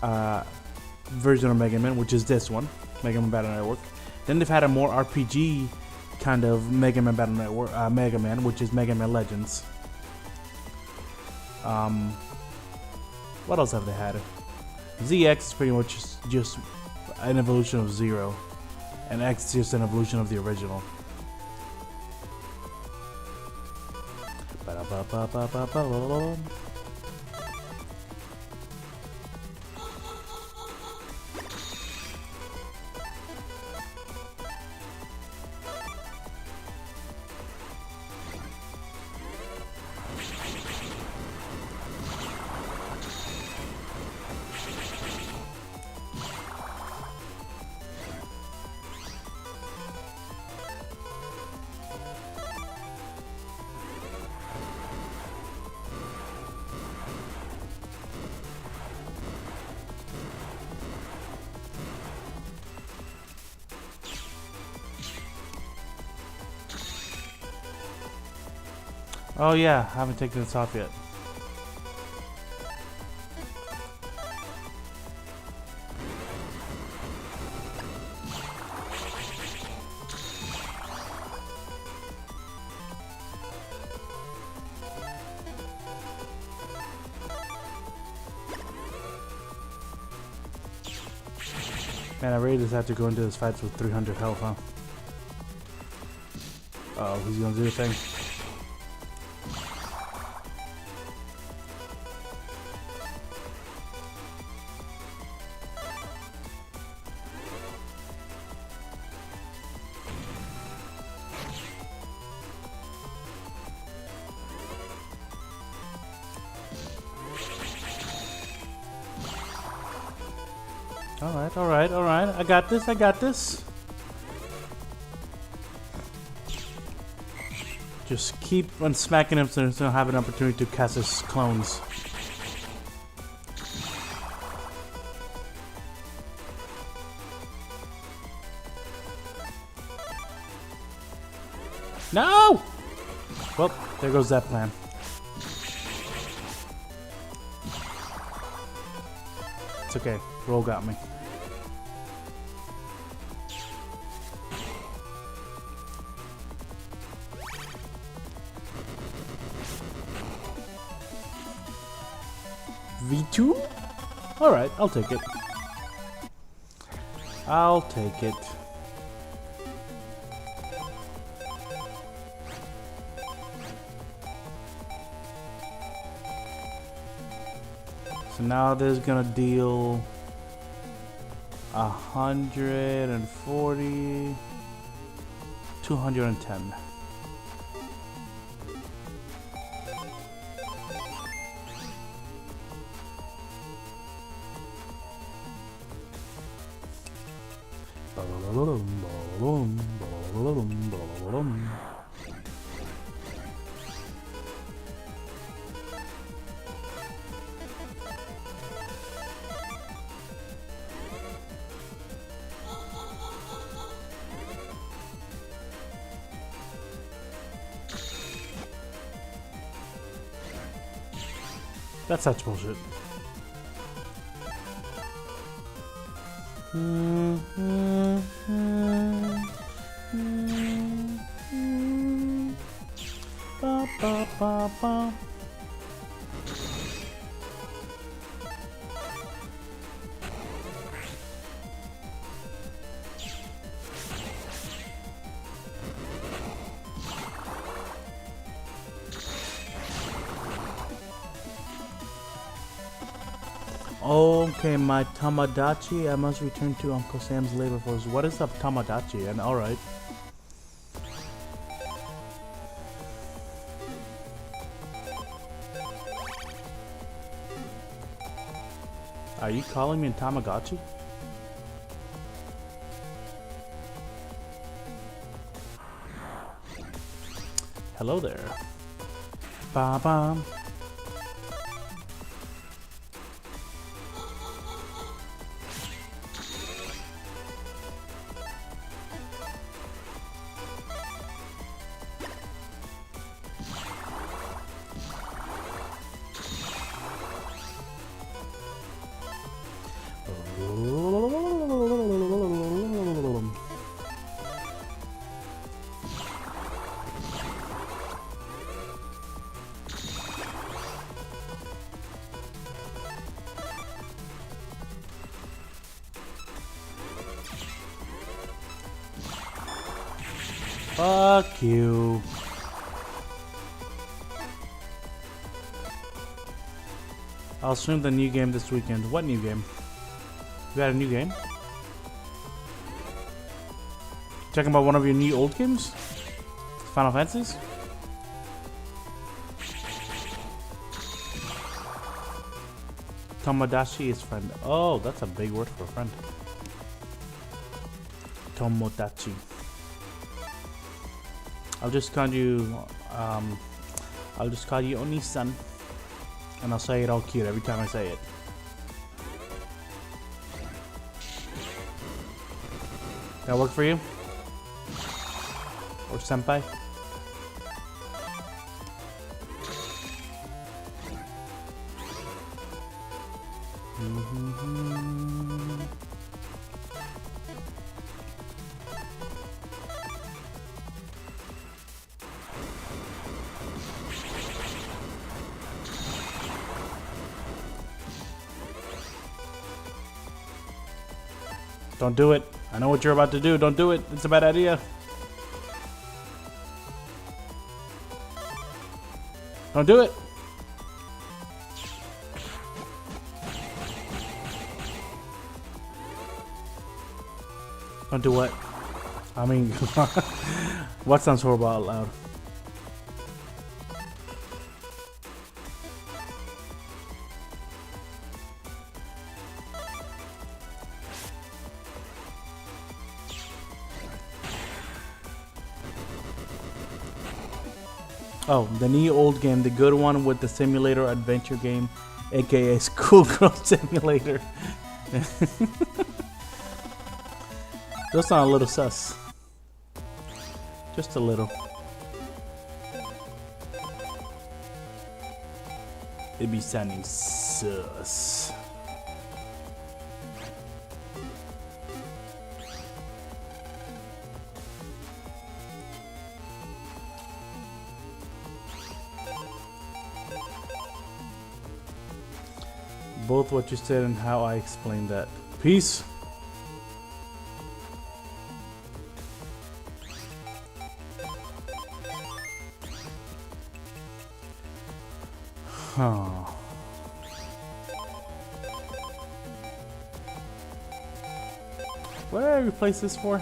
version of Mega Man, which is this one, Mega Man Battle Network. Then they've had a more RPG kind of Mega Man Battle Network, Mega Man, which is Mega Man Legends. What else have they had? ZX is pretty much just an evolution of Zero, and X is just an evolution of the original. Oh yeah, I haven't taken this off yet. Man, I really just have to go into this fight with 300 health, huh? Uh oh, he's gonna do the thing. Alright, alright, alright. I got this, I got this. Just keep on smacking him so he'll have an opportunity to cast his clones. No! Well, there goes that plan. It's okay. Roll got me. V2? Alright, I'll take it. I'll take it. So now this is gonna deal 140, 210. That's such bullshit. Ba, ba, ba, ba. Okay, my Tamagotchi. I must return to Uncle Sam's labor force. What is a Tamagotchi? And alright. Are you calling me a Tamagotchi? Hello there. Ba-ba. Fuck you. I'll stream the new game this weekend. What new game? You got a new game? Talking about one of your new old games? Final Fantasies? Tomodachi is friend. Oh, that's a big word for a friend. Tomodachi. I'll just call you Oni-san, and I'll say it all cute every time I say it. That work for you? Or senpai? Don't do it. I know what you're about to do. Don't do it. It's a bad idea. Don't do it. Don't do what? I mean, what sounds horrible out loud? Oh, the new old game, the good one with the simulator adventure game, aka Schoolgirl Simulator. Those sound a little sus. Just a little. It'd be sounding sus. Both what you said and how I explained that. Peace. Huh. What did I replace this for?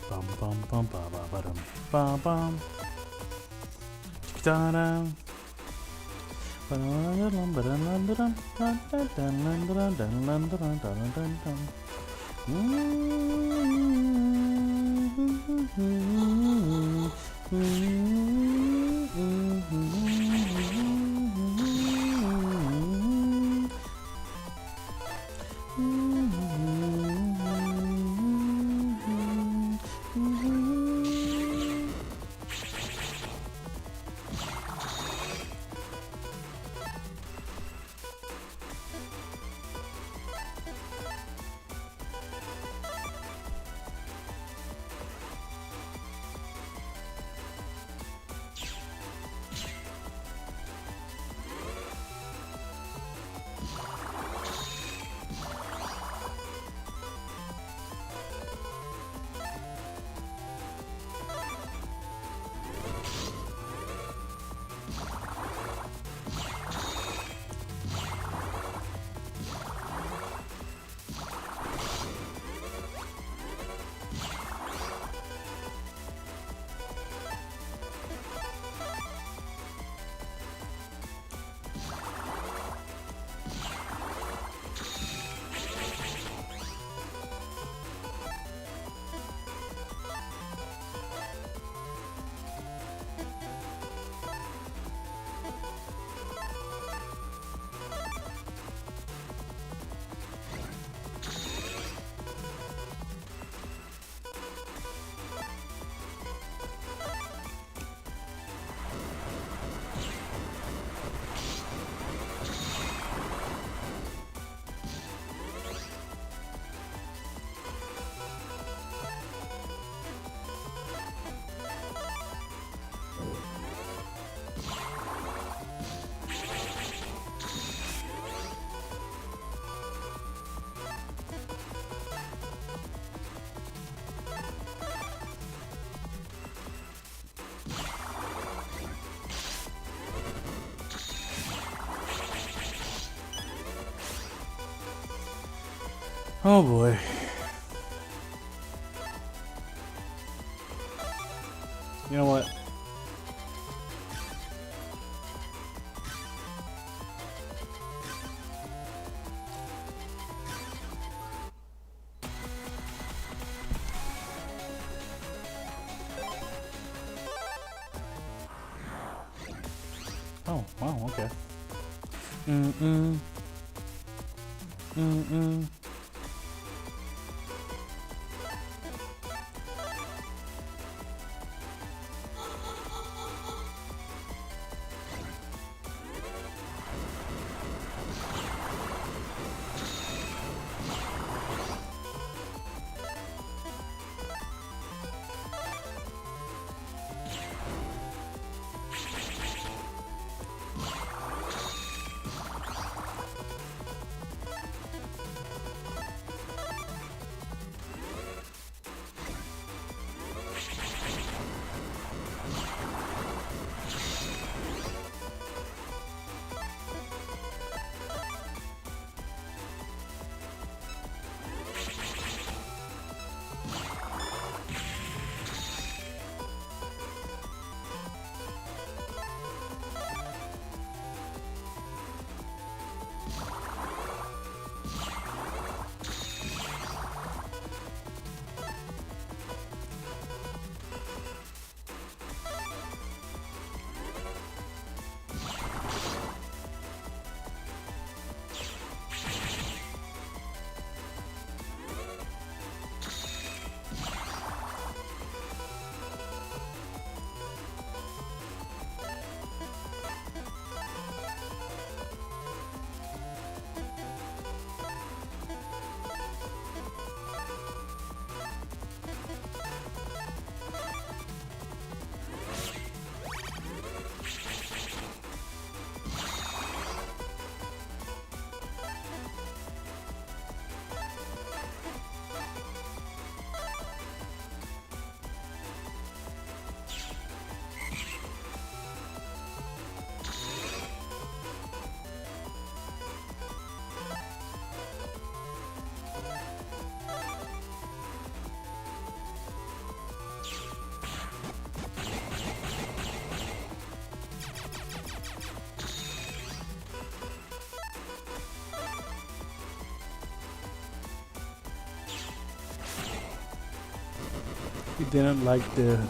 Bum bum bum ba ba ba dum ba bum. Da da. Oh boy. You know what? Oh, wow, okay. Mm-mm. Mm-mm. He didn't like the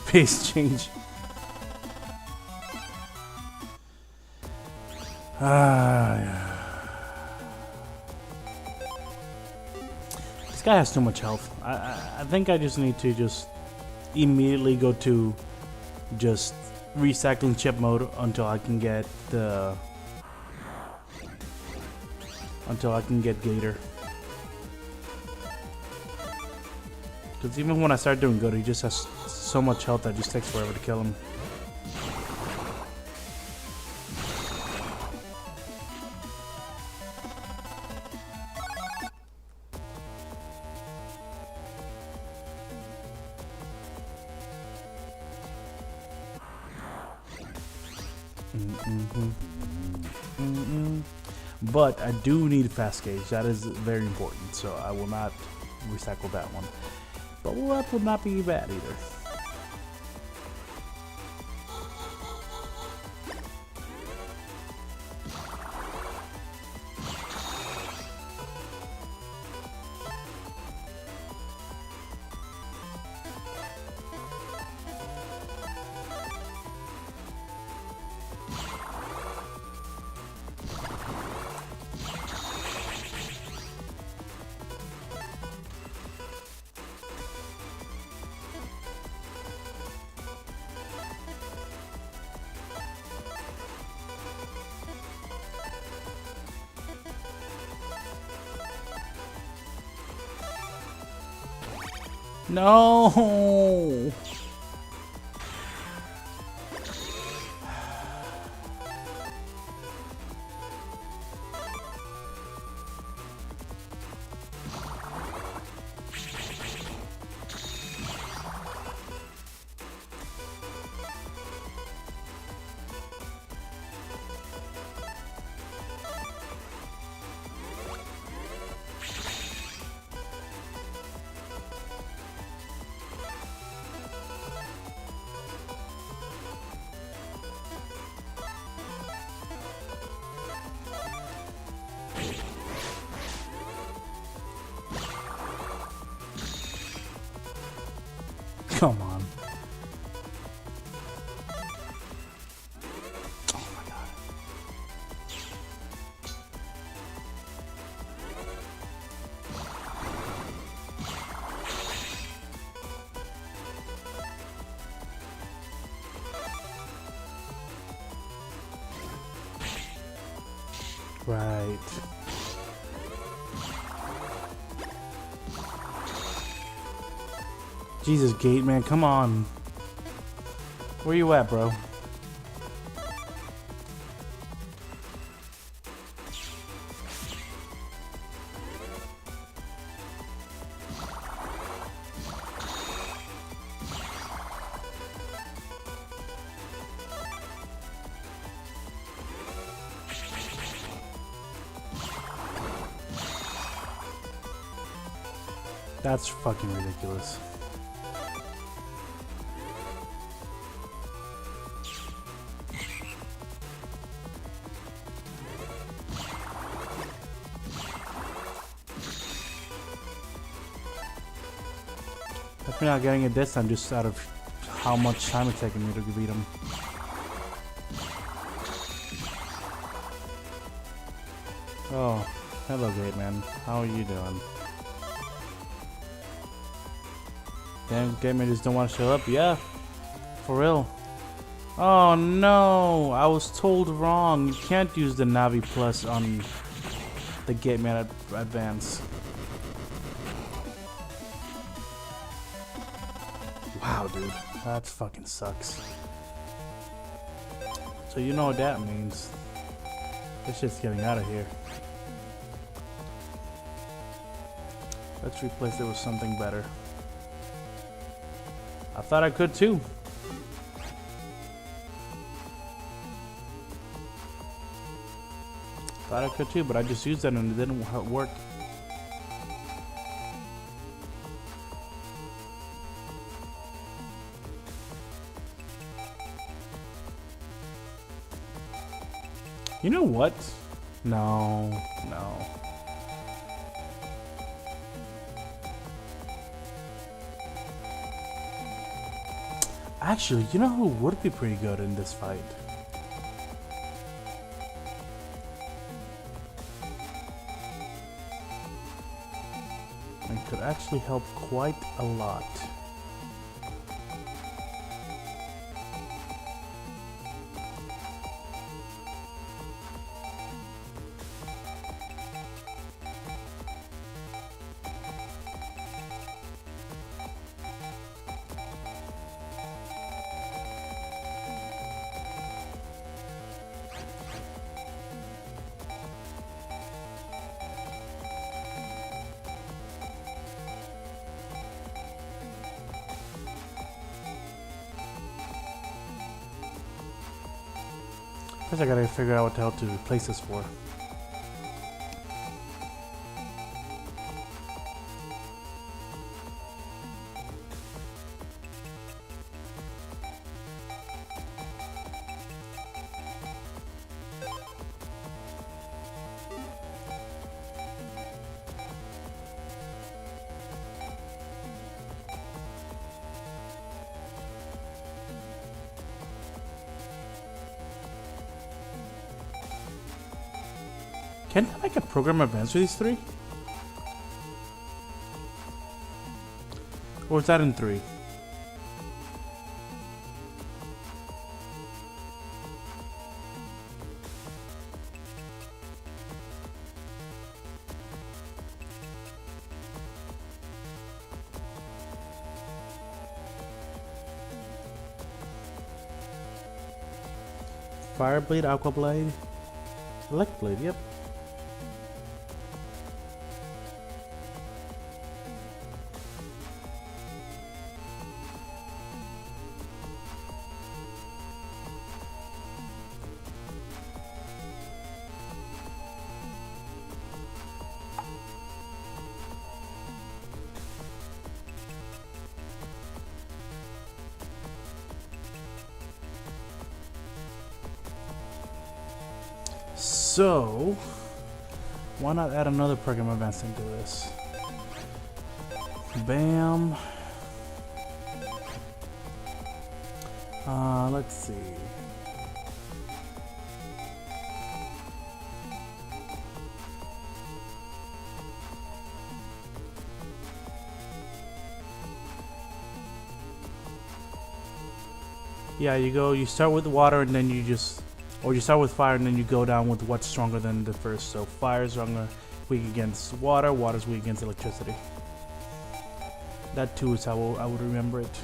pace change. Yeah. This guy has too much health. I think I just need to just immediately go to just recycling chip mode until I can get the Gator. Because even when I start doing good, he just has so much health that it just takes forever to kill him. But I do need fast gauge. That is very important. So I will not recycle that one. Bubble wrap would not be bad either. No. Right. Jesus, Gate Man, come on. Where you at, bro? That's fucking ridiculous. If you're not getting it this time, just out of how much time it's taking me to beat him. Oh, hello, Gate Man. How are you doing? Damn, Gate Man just don't want to show up. Yeah, for real. Oh no, I was told wrong. You can't use the Navi Plus on the Gate Man Advance. Wow, dude, that fucking sucks. So you know what that means. This shit's getting out of here. Let's replace it with something better. I thought I could too. Thought I could too, but I just used that and it didn't work. You know what? No, no. Actually, you know who would be pretty good in this fight? And could actually help quite a lot. First I gotta figure out what the hell to replace this for. Can I make a program advance with these three? Or is that in 3? Fire Blade, Aqua Blade, Elect Blade, yep. So, why not add another program advance into this? Bam. Let's see. Yeah, you start with the water and then you just Or you start with fire and then you go down with what's stronger than the first. So fire is stronger, weak against water, water's weak against electricity. That too is how I would remember it.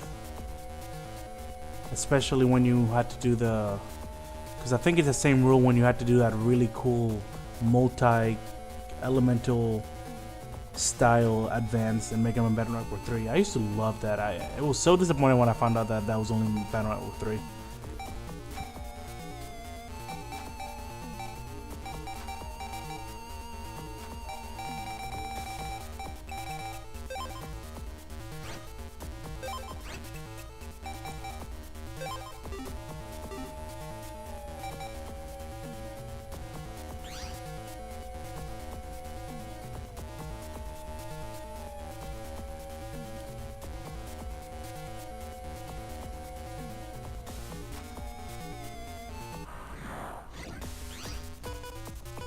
Especially when you had to do the... Because I think it's the same rule when you had to do that really cool multi-elemental style advance in Megaman Battle Network 3. I used to love that. It was so disappointing when I found out that that was only in Battle Network 3.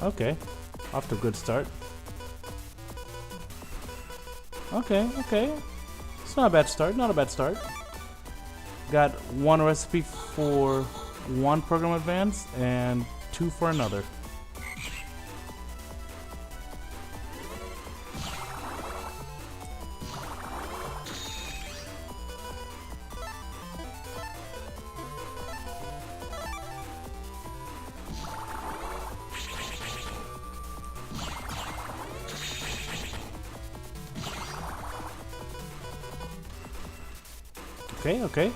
Okay, off to a good start. Okay, it's not a bad start, not a bad start. Got one recipe for one program advance and 2 for another. Okay.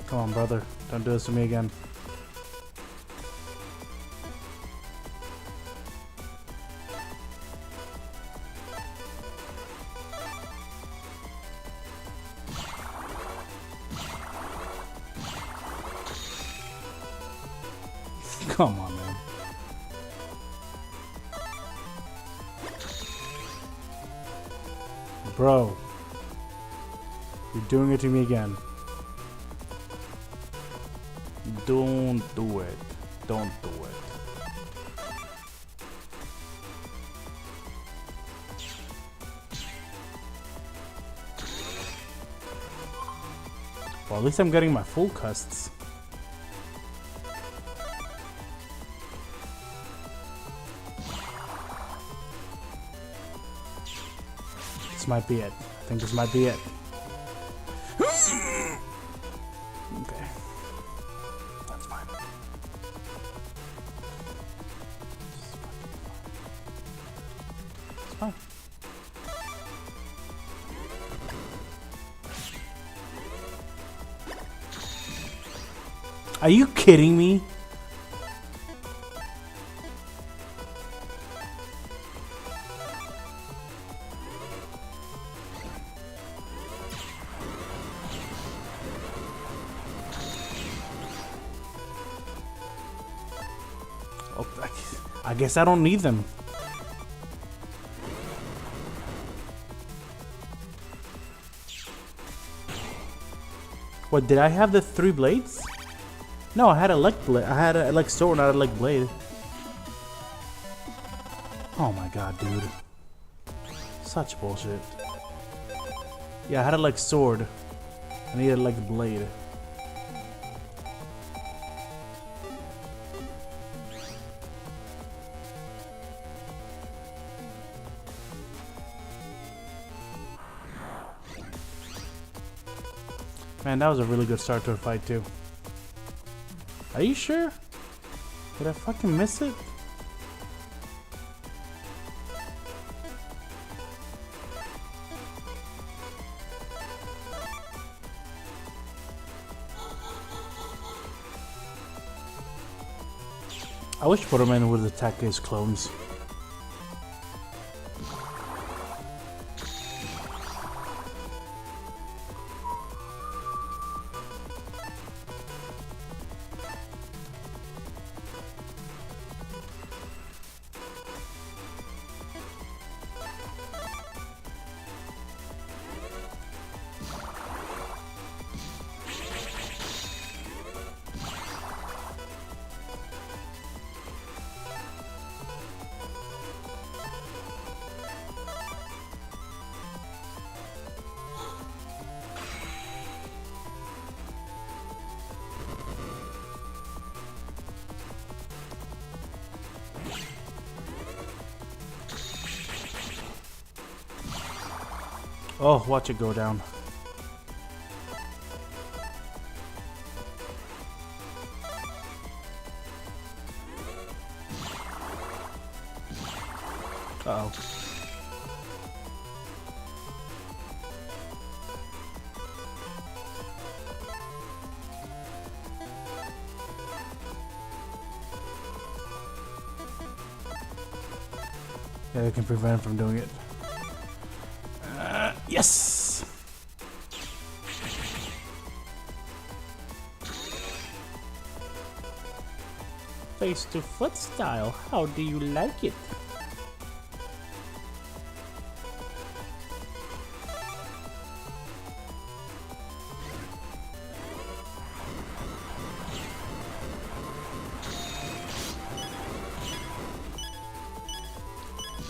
Come on, brother. Don't do this to me again. Come on, man. Bro. You're doing it to me again. Don't do it. Don't do it. Well, at least I'm getting my full custs. This might be it. I think this might be it. Okay. That's fine. It's fine. Are you kidding me? Oh, I guess I don't need them. What, did I have the 3 blades? No, I had a elect blade. I had a elect sword, not a elect blade. Oh my god, dude. Such bullshit. Yeah, I had a elect sword. I needed a elect blade. Man, that was a really good start to a fight too. Are you sure? Did I fucking miss it? I wish Protoman would attack his clones. Oh, watch it go down. Uh-oh. Yeah, I can prevent him from doing it. Yes! Face to foot style, how do you like it?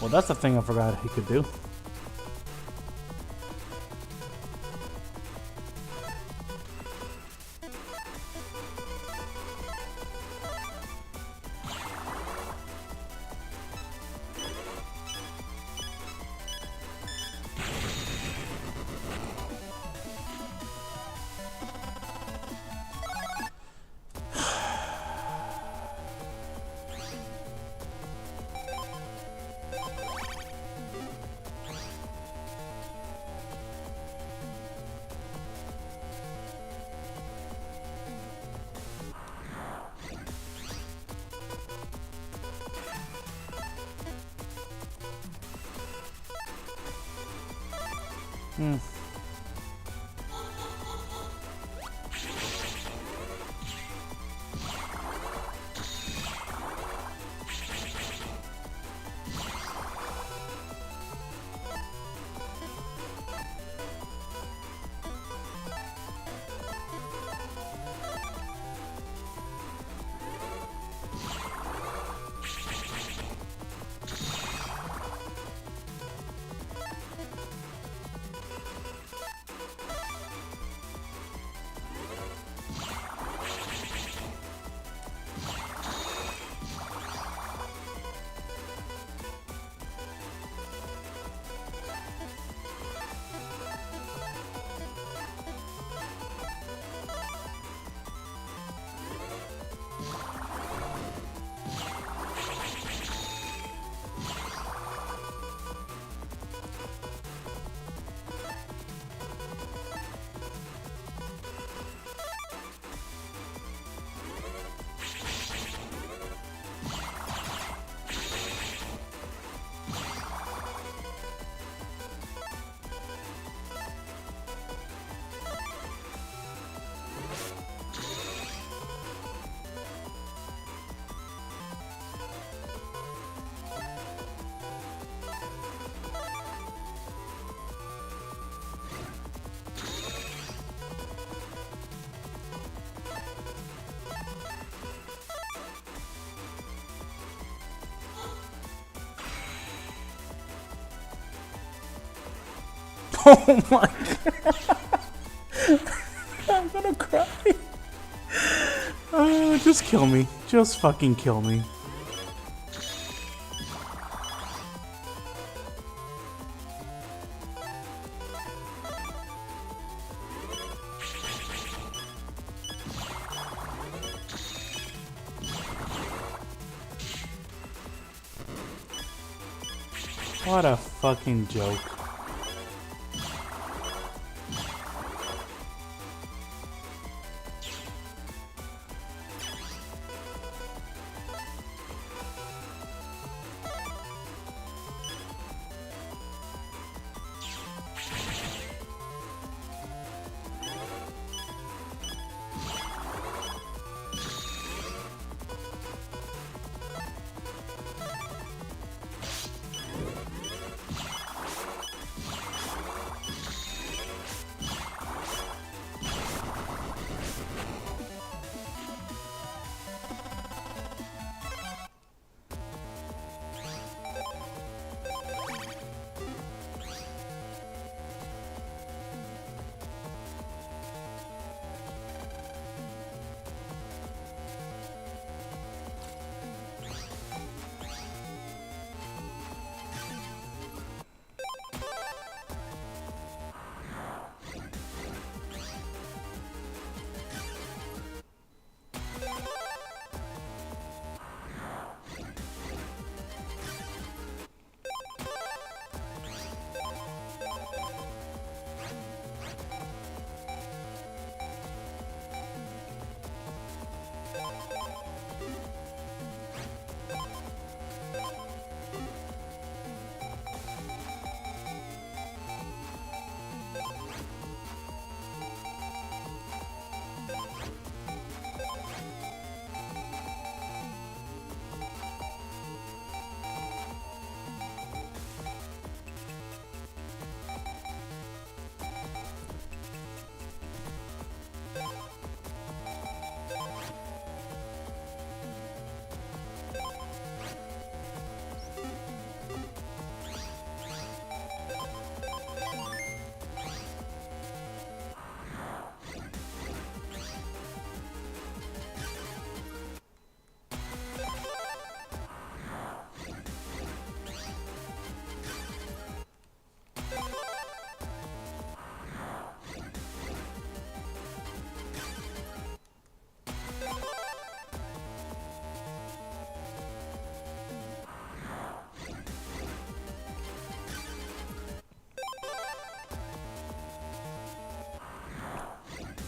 Well, that's the thing I forgot he could do. Hmm. Oh my god. I'm gonna cry. Just kill me. Just fucking kill me. What a fucking joke.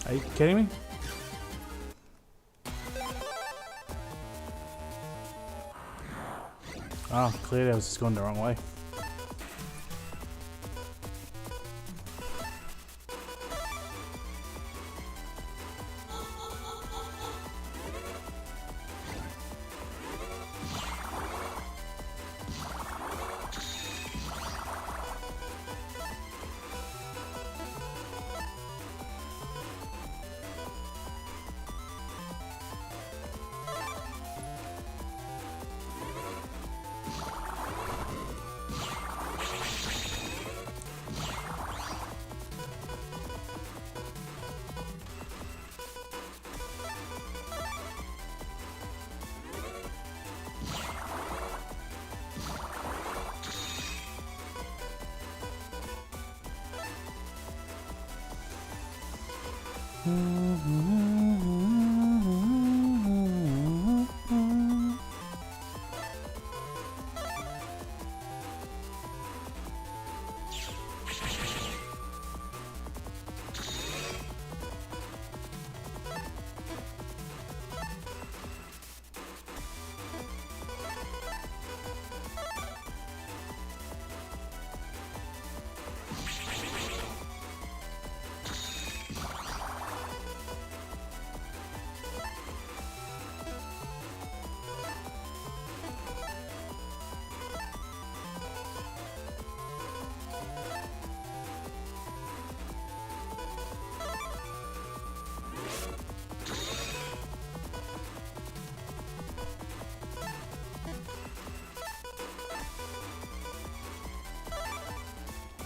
Are you kidding me? Oh, clearly I was just going the wrong way.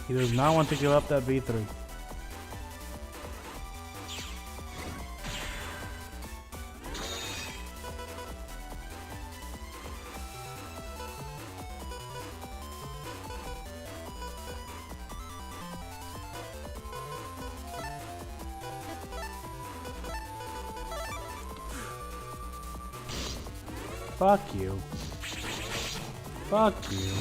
He does not want to give up that V3. Fuck you. Fuck you.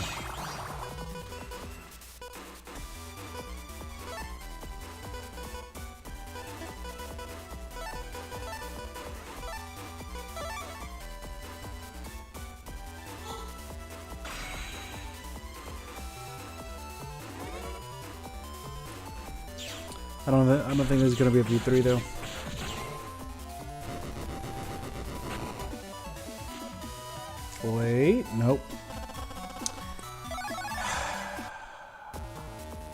I don't think there's gonna be a V3 though. Wait, nope.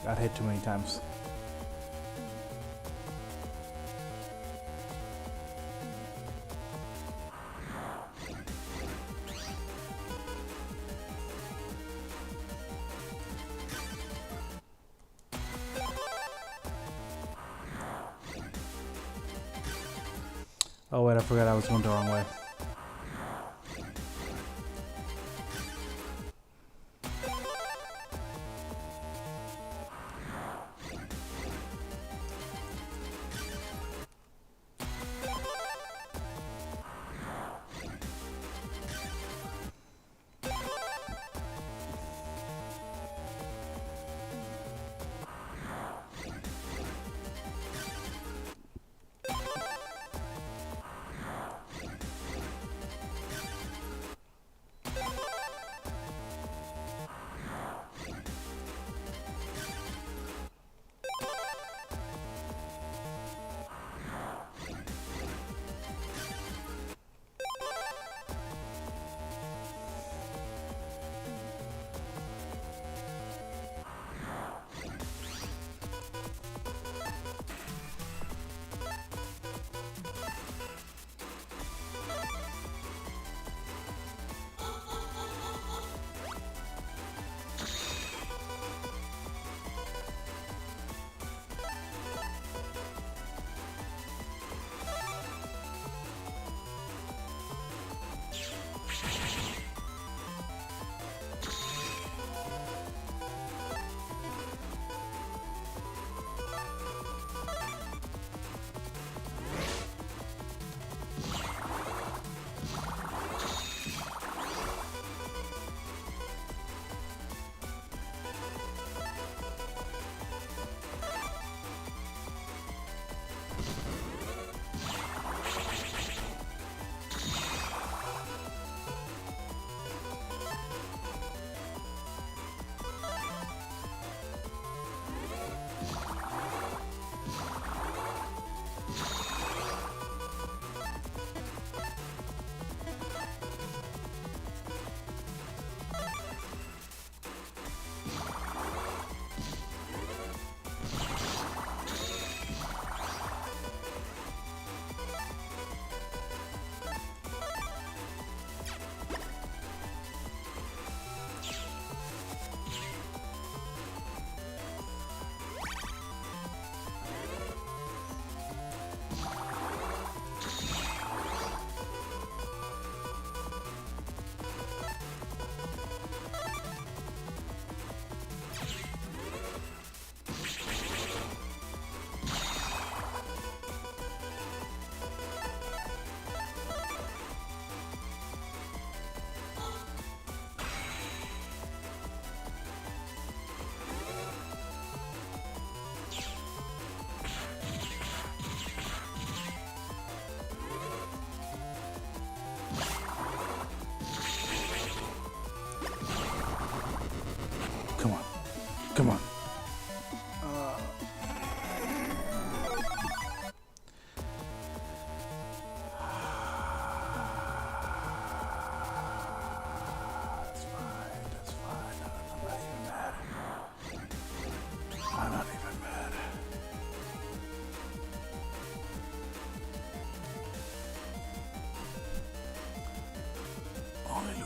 Got hit too many times. Oh wait, I forgot I was going the wrong way.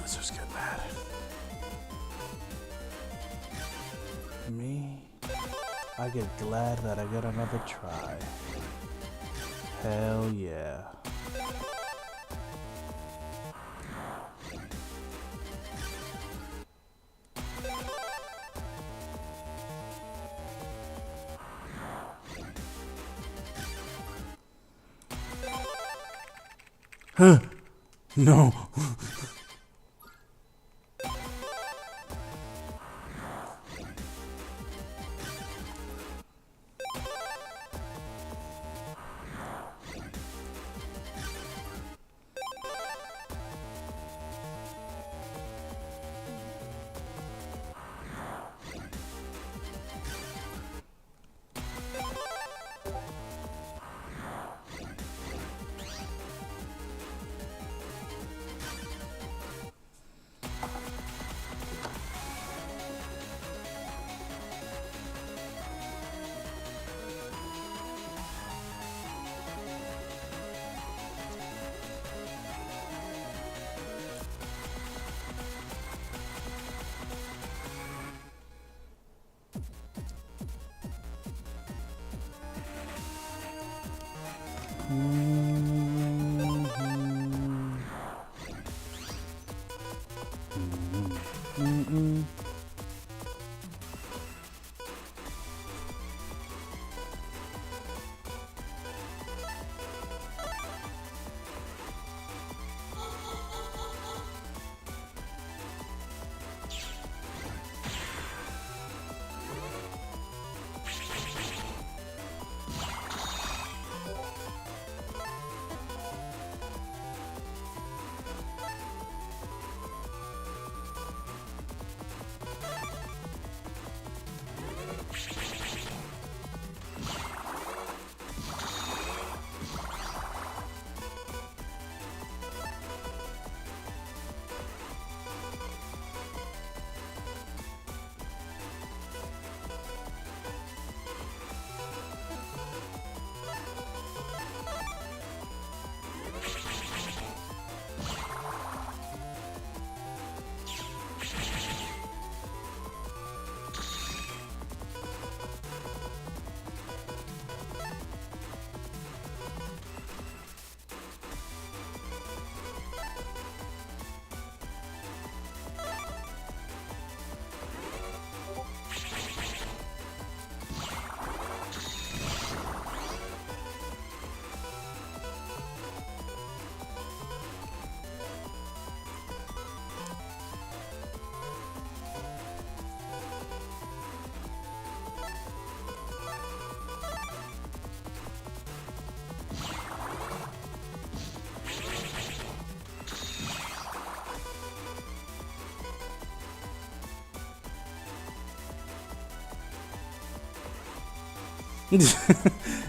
Let's just get mad. Me, I get glad that I get another try. Hell yeah. Huh. No.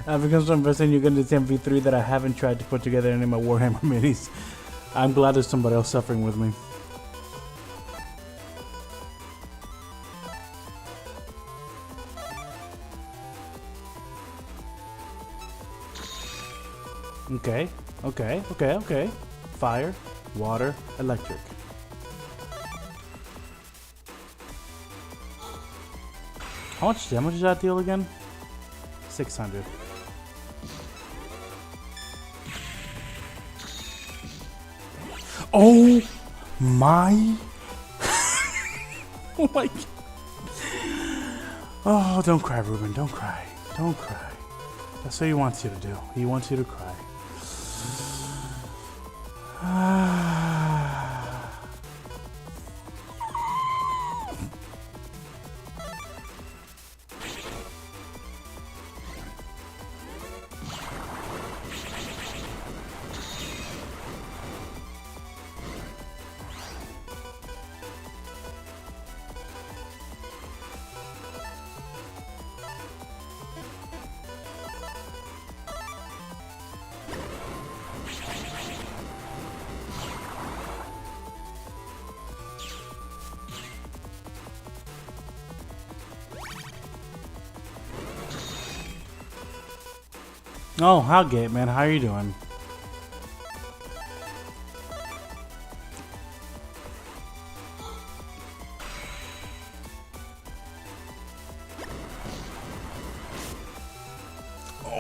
I've become so invested in you getting this MP3 that I haven't tried to put together any of my Warhammer minis. I'm glad there's somebody else suffering with me. Okay, okay. Fire, water, electric. How much damage does that deal again? 600. Oh my. Oh my God. Oh, don't cry, Ruben. Don't cry. Don't cry. That's what he wants you to do. He wants you to cry. Oh, Howgate, man. How are you doing?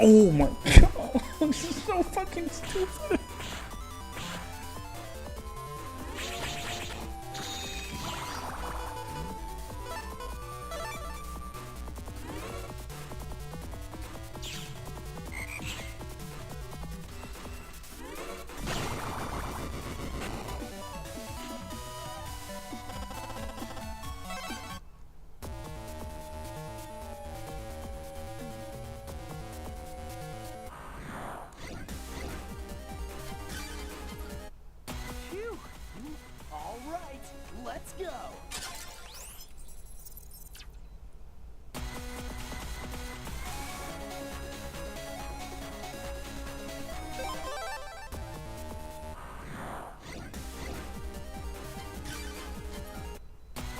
Oh my god, this is so fucking stupid. All right, let's go.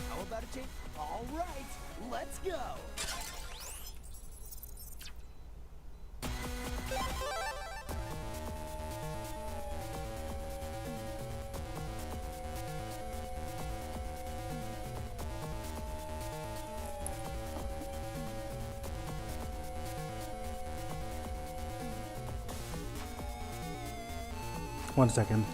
How about a change? All right, let's go. One second.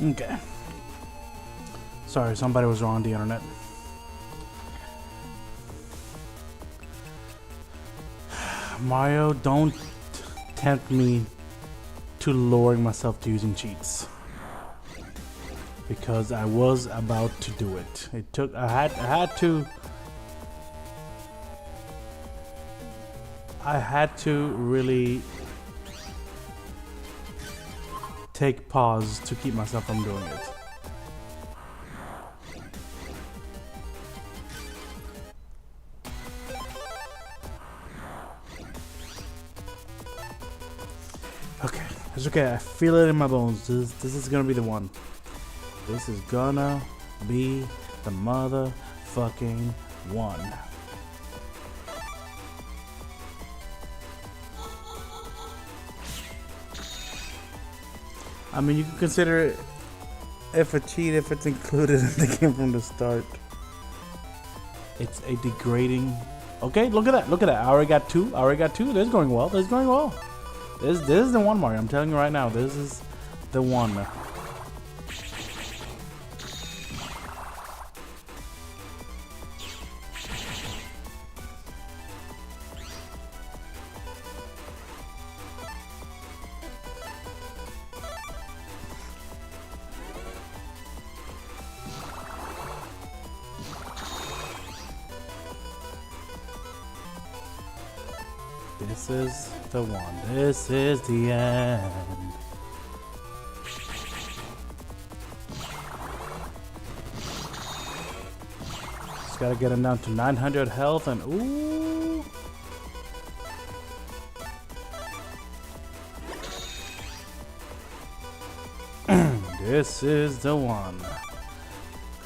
Okay. Sorry, somebody was wrong on the internet. Mario, don't tempt me to lowering myself to using cheats. Because I was about to do it. I had to really take pause to keep myself from doing it. Okay, it's okay. I feel it in my bones. This is gonna be the one. This is gonna be the motherfucking one. I mean, you can consider it if a cheat if it's included in the game from the start. It's a degrading. Okay, look at that. Look at that. I already got two. This is going well. This is going well. This is the one, Mario. I'm telling you right now. This is the one. This is the one. This is the end. Just gotta get him down to 900 health and ooh. This is the one.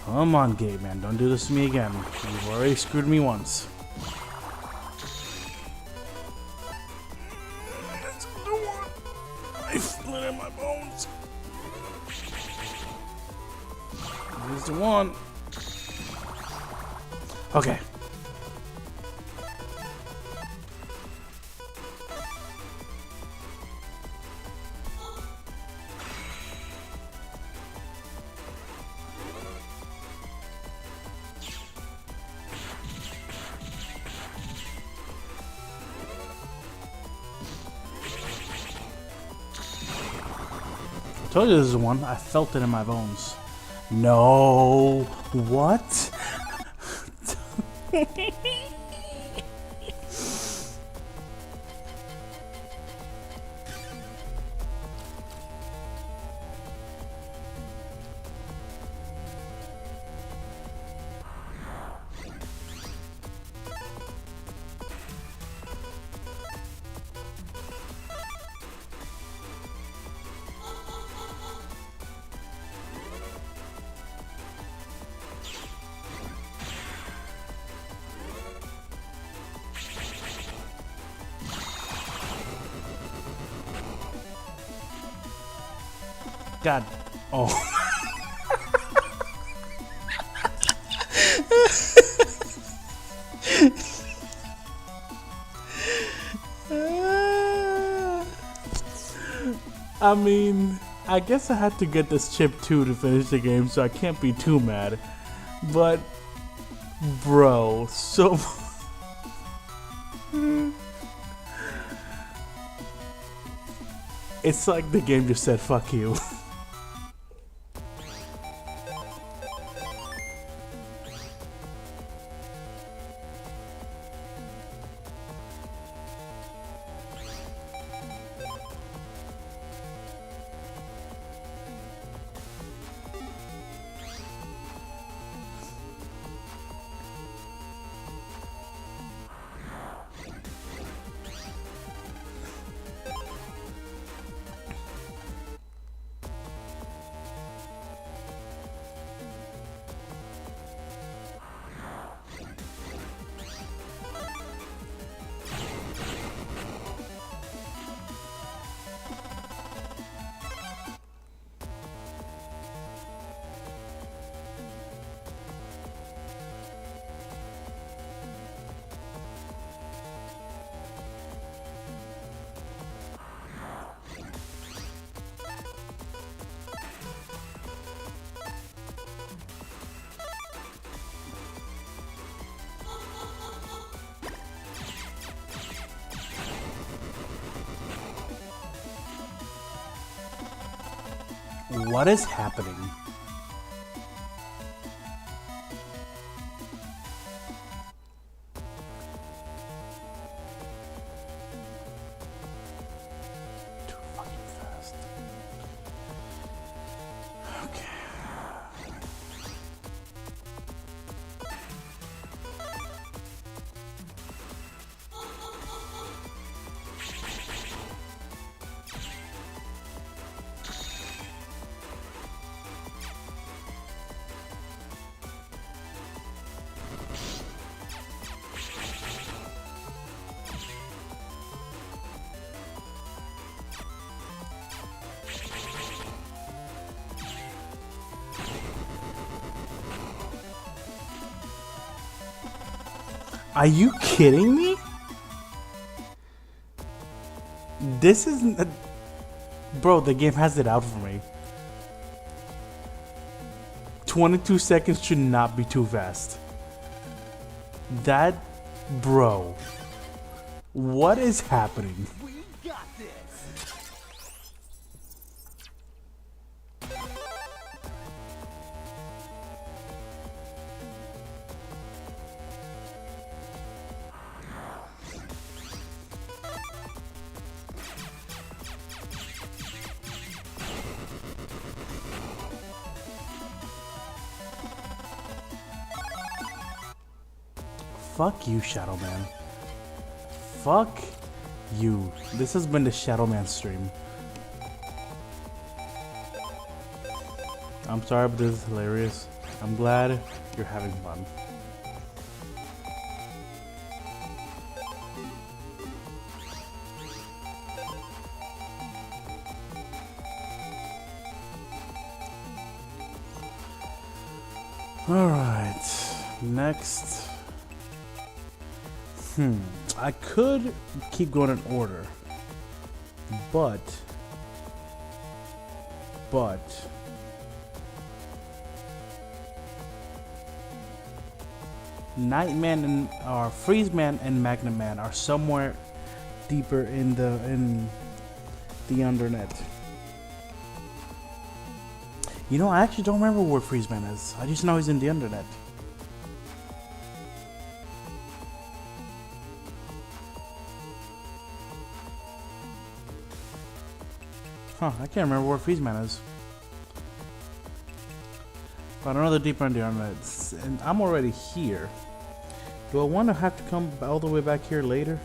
Come on, Gabe, man. Don't do this to me again. You've already screwed me once. I feel it in my bones. Here's the one. Okay. I told you this is the one. I felt it in my bones. No. What? God. Oh. I mean, I guess I had to get this chip too to finish the game, so I can't be too mad. But, bro, so... It's like the game just said, fuck you. What is happening? Too fucking fast. Okay. Are you kidding me? This is... Bro, the game has it out for me. 22 seconds should not be too fast. That... Bro. What is happening? We got this. Fuck you, Shadow Man. Fuck you. This has been the Shadow Man stream. I'm sorry, but this is hilarious. I'm glad you're having fun. Alright. Next. I could keep going in order. But Nightman and Freeze Man and Magnet Man are somewhere deeper in the undernet. You know, I actually don't remember where Freeze Man is. I just know he's in the undernet. Huh, I can't remember where Freeze Man is. But I know they're deeper in the undernet. And I'm already here. Do I want to have to come all the way back here later?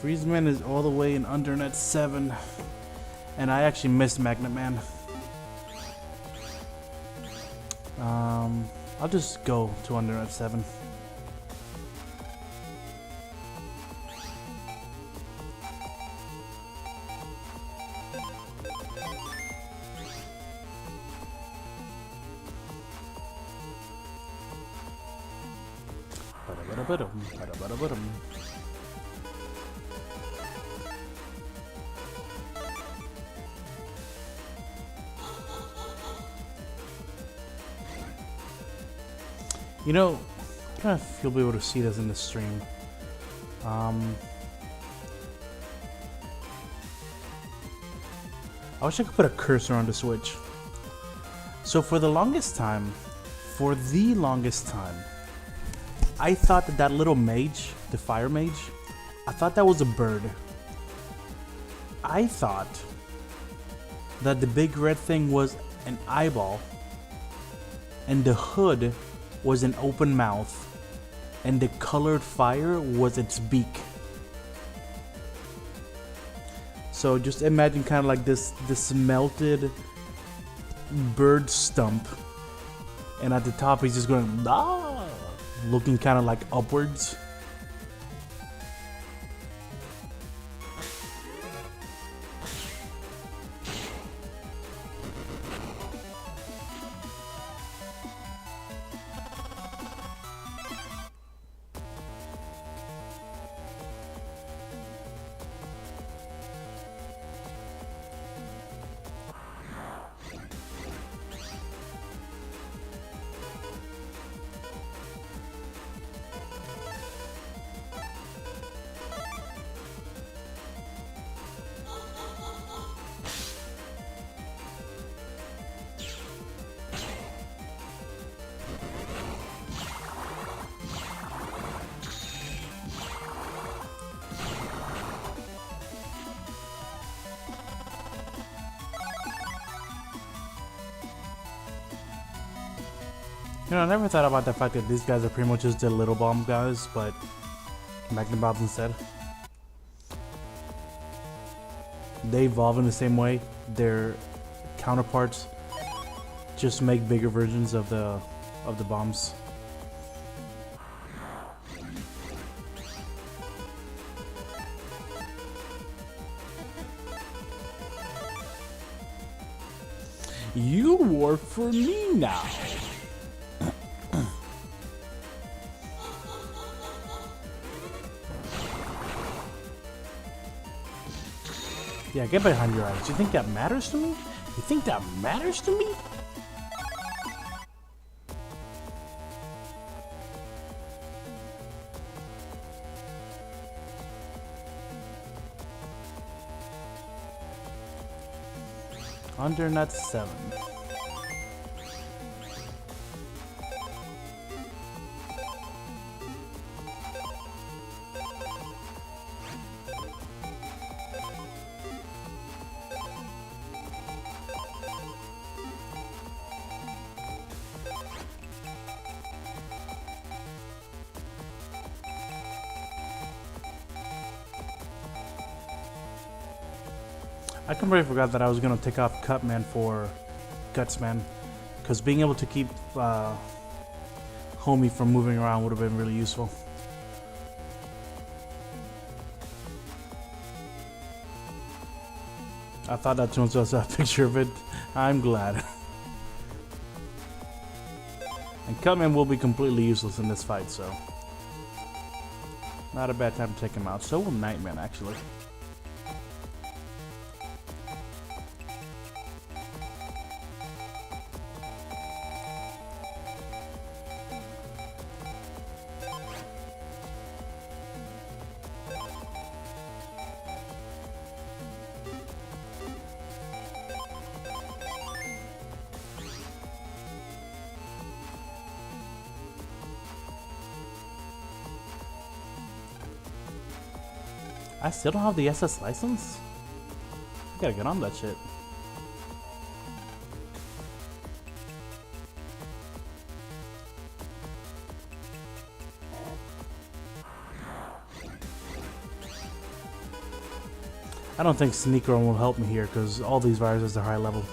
Freezeman is all the way in Undernet 7. And I actually missed Magnet Man. I'll just go to Undernet 7. You know, I don't know if you'll be able to see this in the stream. I wish I could put a cursor on the Switch. So for the longest time, I thought that little mage, the fire mage, I thought that was a bird. I thought that the big red thing was an eyeball, and the hood was an open mouth, and the colored fire was its beak. So just imagine kind of like this melted bird stump, and at the top he's just going ah, looking kind of like upwards. You know, I never thought about the fact that these guys are pretty much just the little bomb guys, but Magnum bombs instead. They evolve in the same way. Their counterparts just make bigger versions of the bombs. You work for me now. Yeah, get behind your eyes. You think that matters to me? You think that matters to me? Under net 7. I completely forgot that I was gonna take off Cutman for Gutsman, because being able to keep Homie from moving around would have been really useful. I thought that was just a picture of it. I'm glad. And Cutman will be completely useless in this fight, so not a bad time to take him out. So will Nightman, actually. I still don't have the SS license? I gotta get on that shit. I don't think Sneaker will help me here because all these viruses are high level.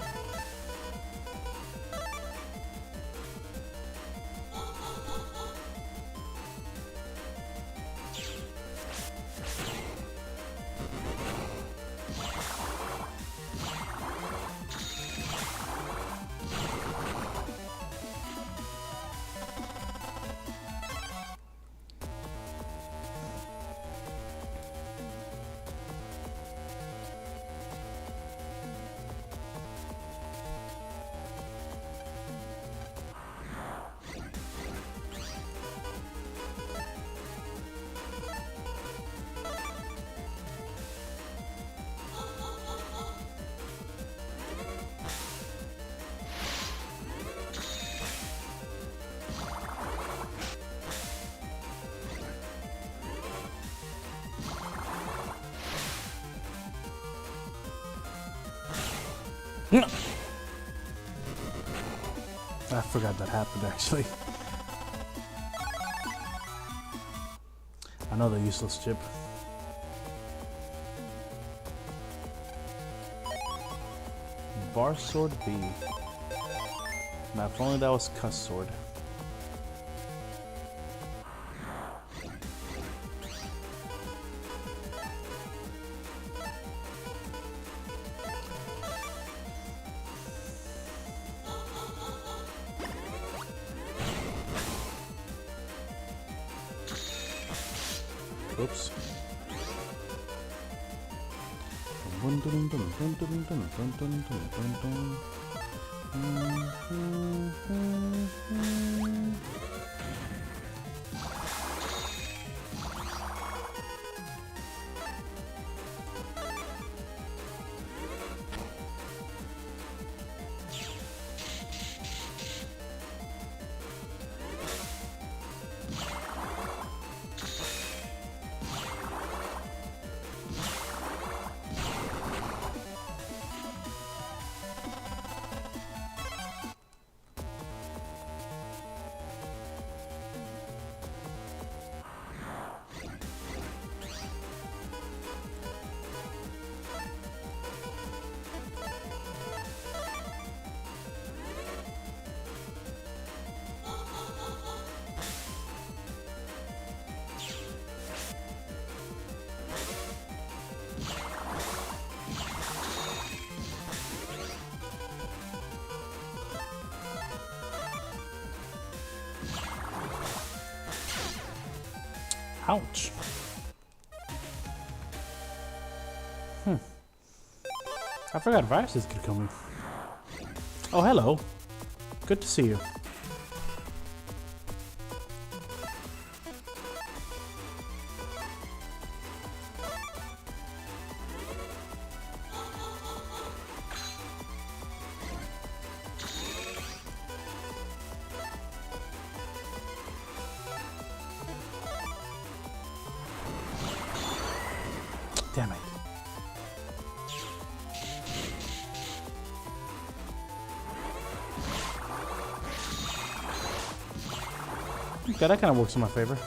I forgot that happened actually. Another useless chip. Bar Sword B. Now if only that was Cuss Sword. Oops. Ouch. I forgot viruses could come in. Oh, hello. Good to see you. Damn it. Okay, that kind of works in my favor.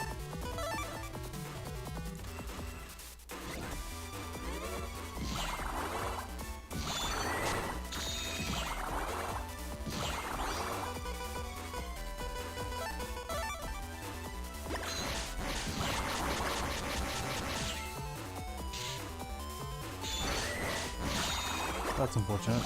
That's unfortunate.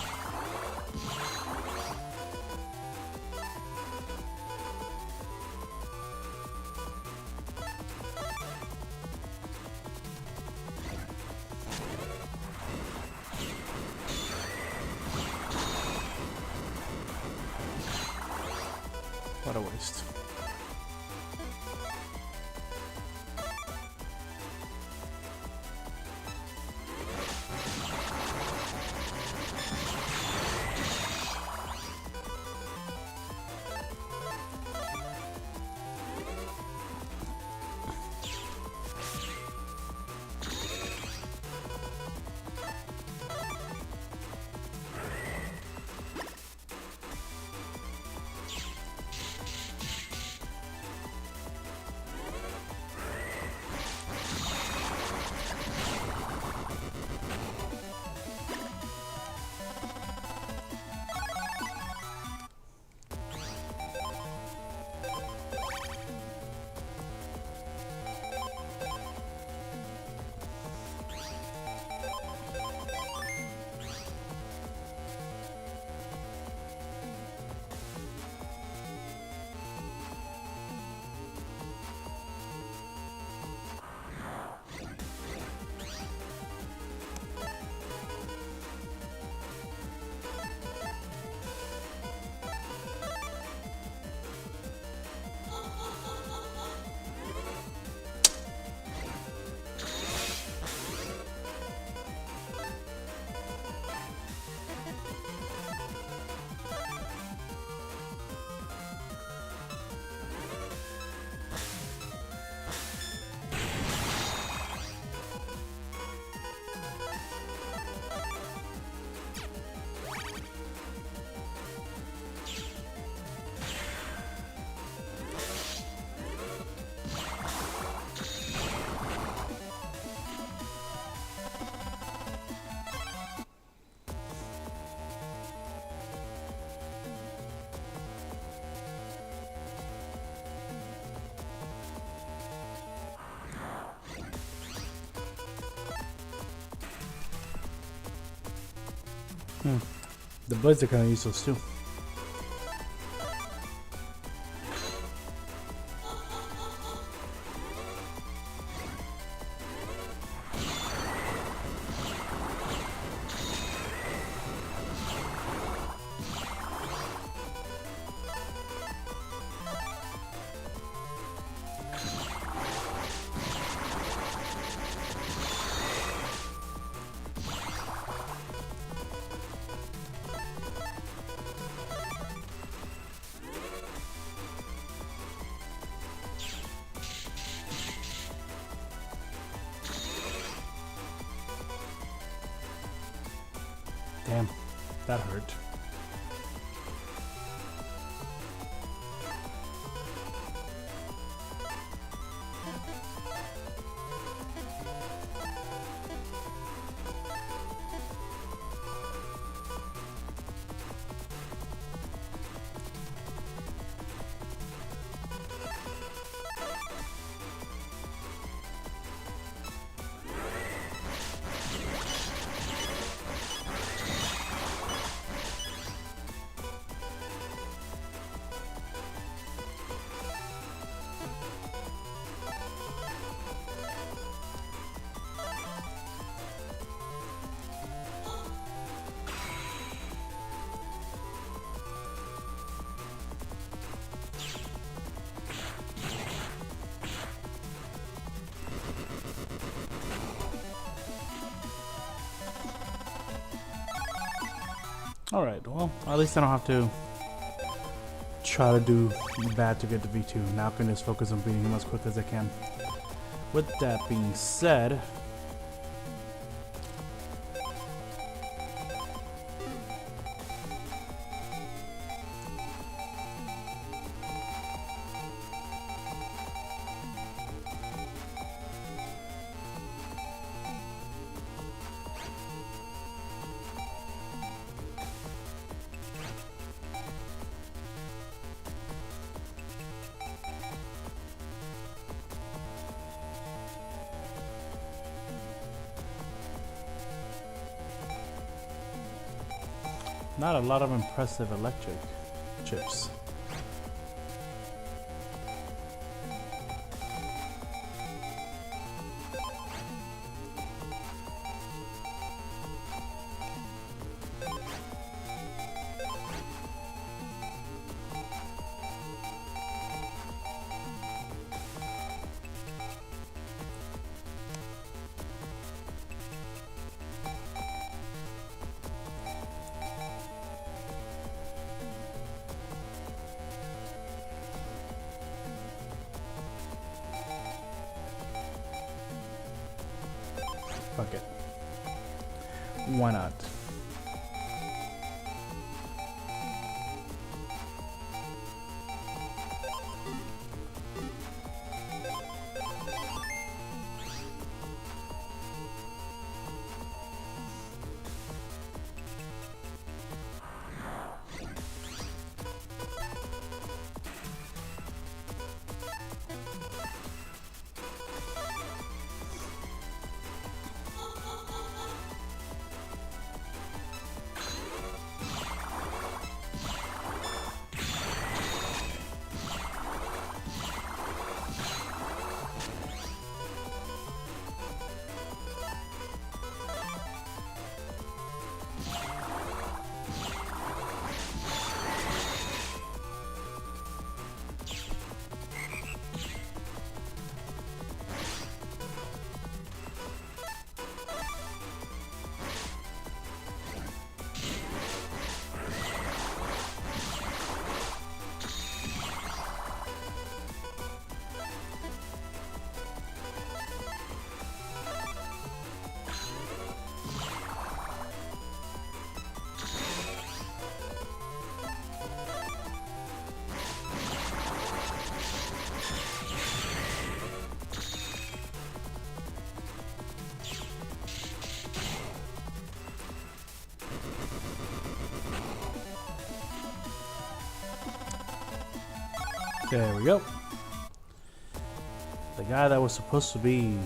What a waste. The blades are kind of useless too. Damn, that hurt. Alright, well, at least I don't have to try to do bad to get the V2. Now I can just focus on beating him as quick as I can. With that being said, not a lot of impressive electric chips. Fuck it. Why not? There we go. The guy that was supposed to be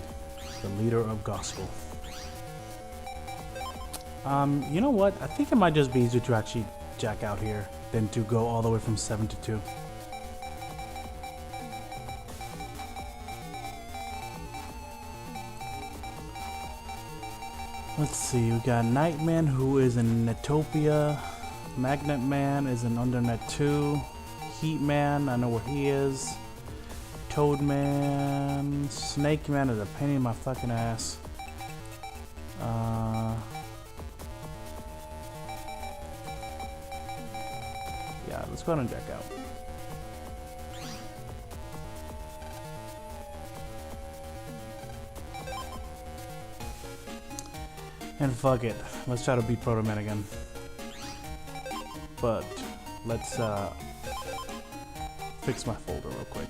the leader of gospel. You know what? I think it might just be easier to actually jack out here than to go all the way from 7 to 2. Let's see, we got Nightman, who is in Netopia. Magnet Man is in Undernet 2. Heat Man, I know where he is. Toad Man. Snake Man is a pain in my fucking ass. Yeah, let's go ahead and jack out. And fuck it, let's try to beat Proto Man again. But let's fix my folder real quick.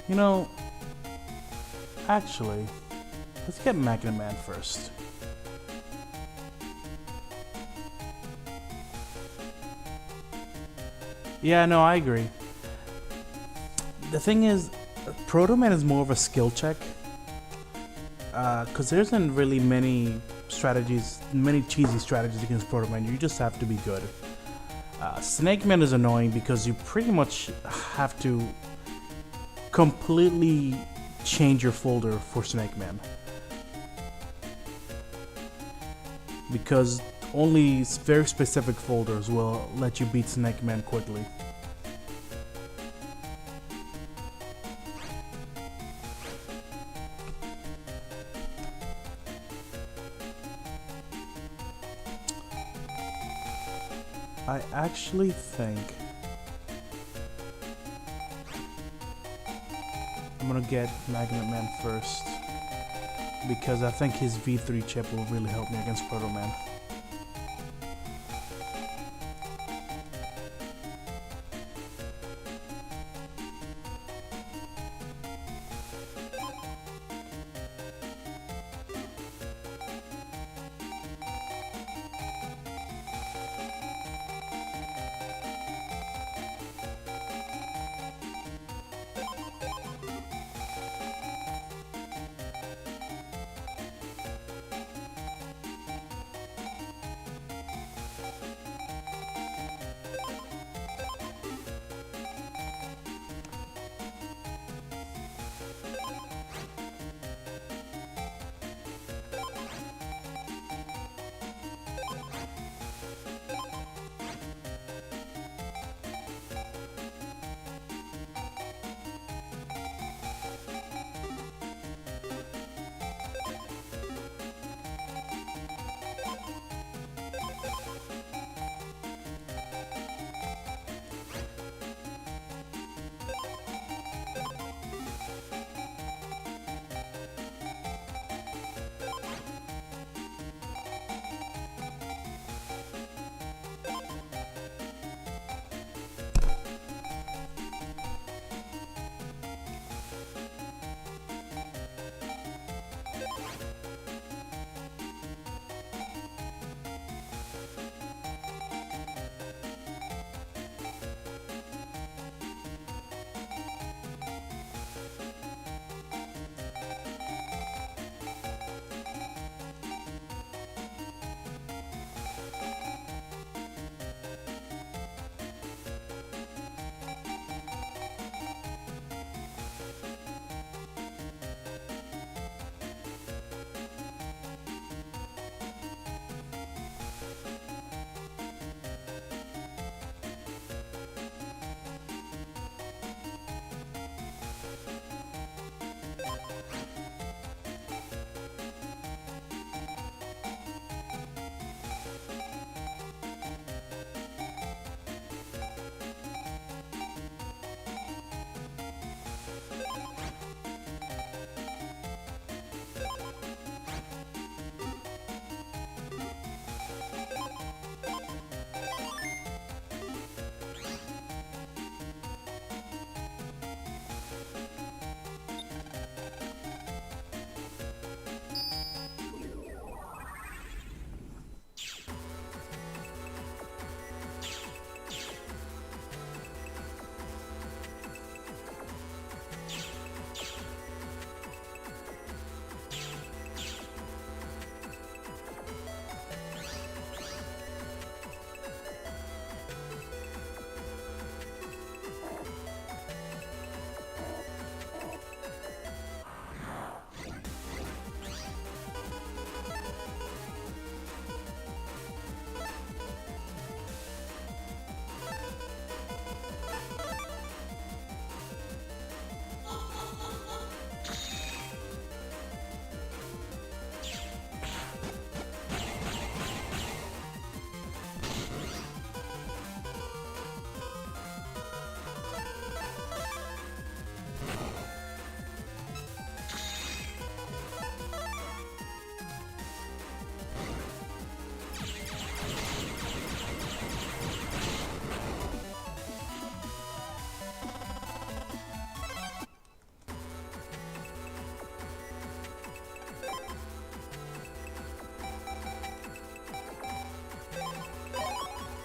You know, actually, let's get Megaman first. Yeah, no, I agree. The thing is, Proto Man is more of a skill check. Because there isn't really many strategies, many cheesy strategies against Proto Man. You just have to be good. Snake Man is annoying because you pretty much have to completely change your folder for Snake Man. Because only very specific folders will let you beat Snake Man quickly. I actually think I'm gonna get Megaman first because I think his V3 chip will really help me against Proto Man.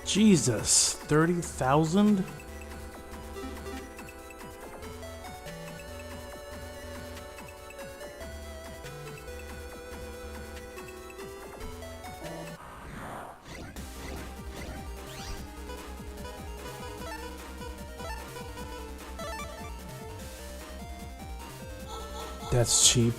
Jesus, 30,000? That's cheap.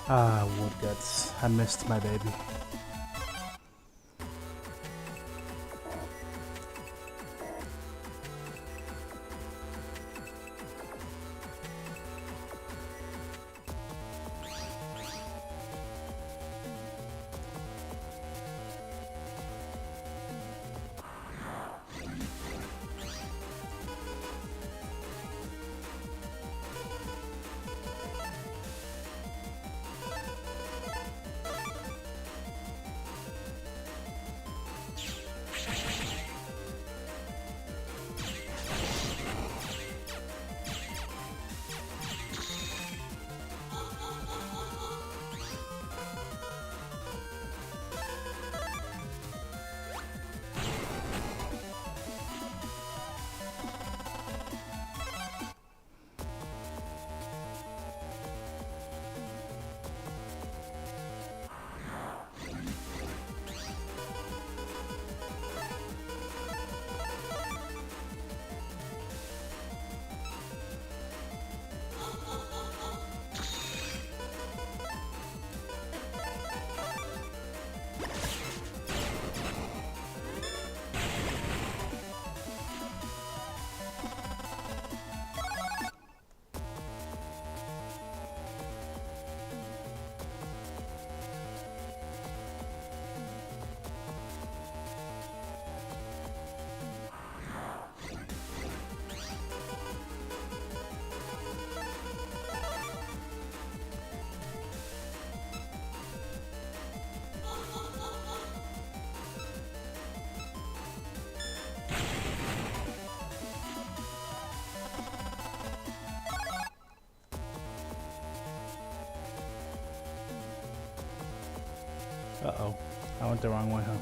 Ah, wood guts. I missed my baby. Uh-oh. I went the wrong way, huh?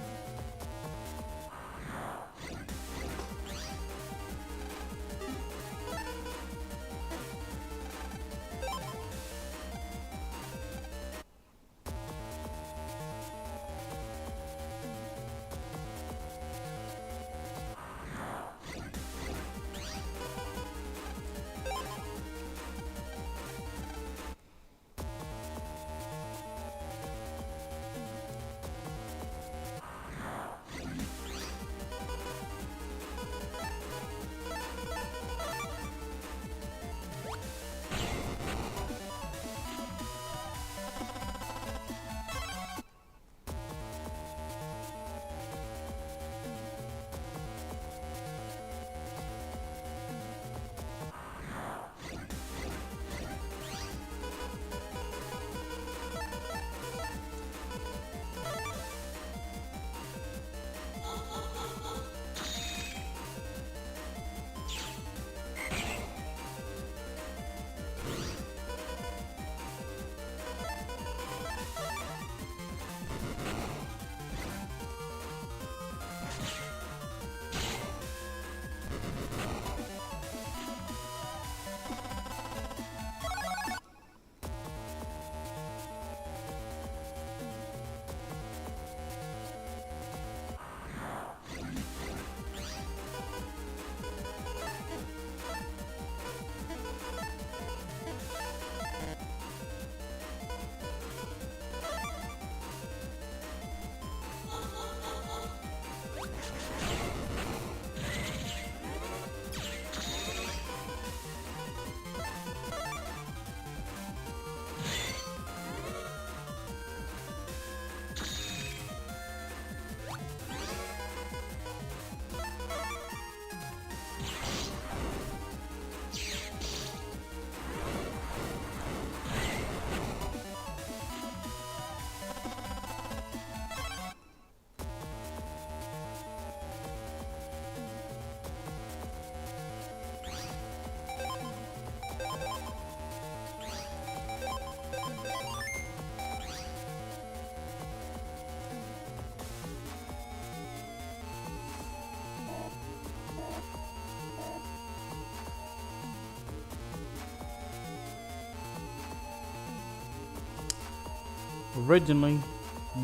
Originally,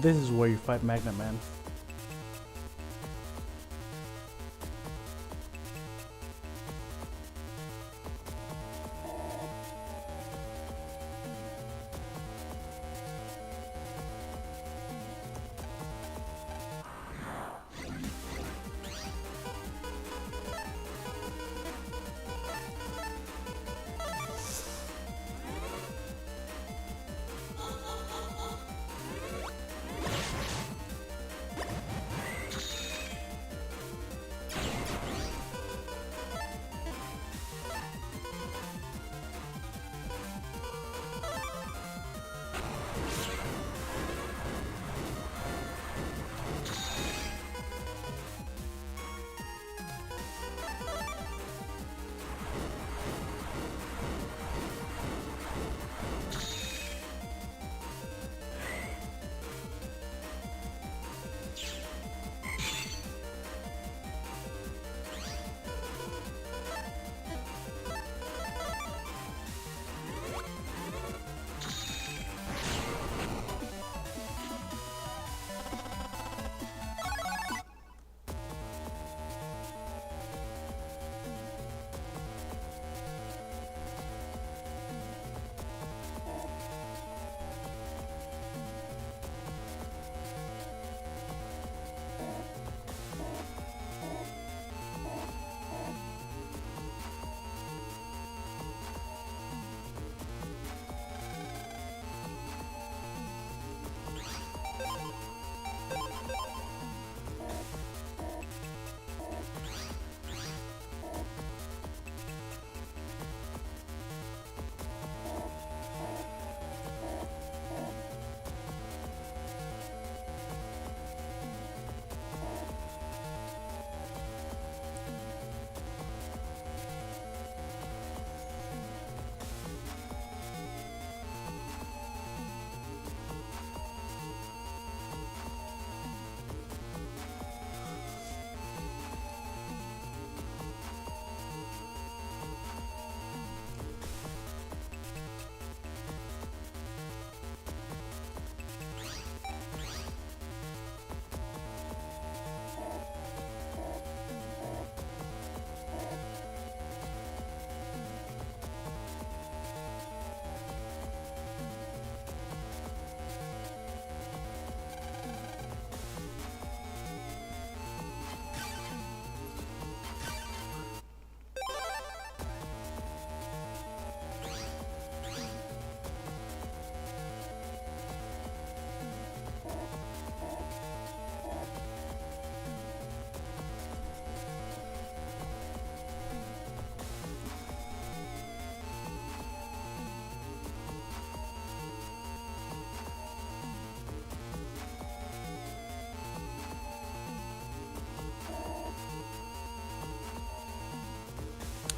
this is where you fight Megaman.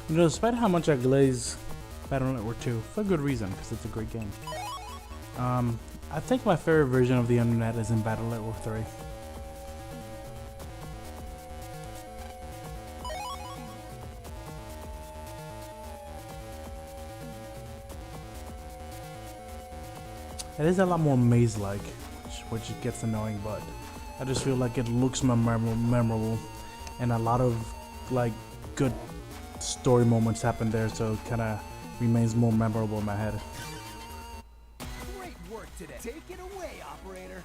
You know, despite how much I glaze Battle Network 2, for good reason, because it's a great game. I think my favorite version of the internet is in Battle Network 3. It is a lot more maze-like, which gets annoying, but I just feel like it looks memorable, and a lot of like good story moments happen there, so it kind of remains more memorable in my head. Great work today. Take it away, operator.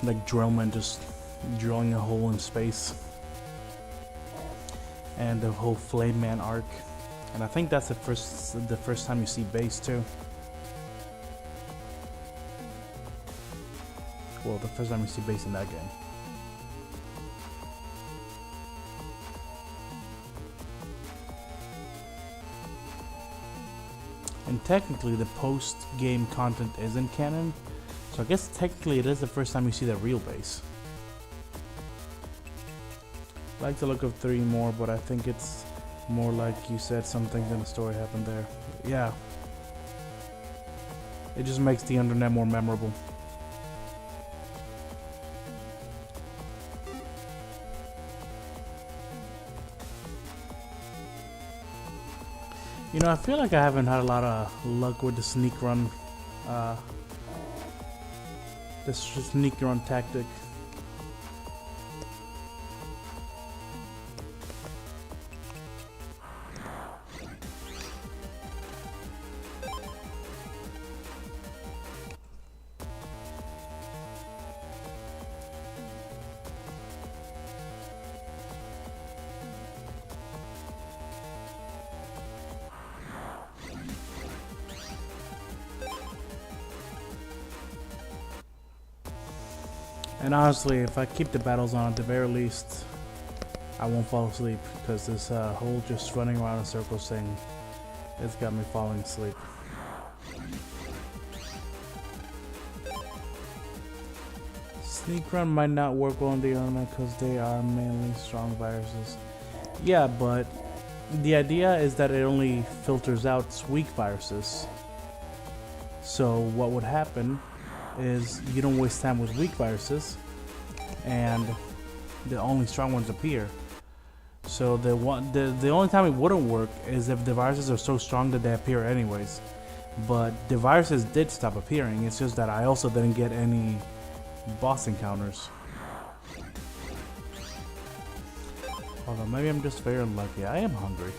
Like Drillman just drilling a hole in space, and the whole Flame Man arc, and I think that's the first time you see Base too. Well, the first time you see Base in that game. And technically the post-game content isn't canon, so I guess technically it is the first time you see the real Base. I like the look of 3 more, but I think it's more like you said, some things in the story happened there. Yeah. It just makes the internet more memorable. You know, I feel like I haven't had a lot of luck with the sneak run, uh, this sneak run tactic. And honestly, if I keep the battles on at the very least, I won't fall asleep, because this whole just running around in circles thing, it's got me falling asleep. Sneak run might not work well on the internet because they are mainly strong viruses. Yeah, but the idea is that it only filters out weak viruses. So what would happen is you don't waste time with weak viruses, and the only strong ones appear. So the only time it wouldn't work is if the viruses are so strong that they appear anyways. But the viruses did stop appearing. It's just that I also didn't get any boss encounters. Hold on, maybe I'm just very unlucky. I am hungry.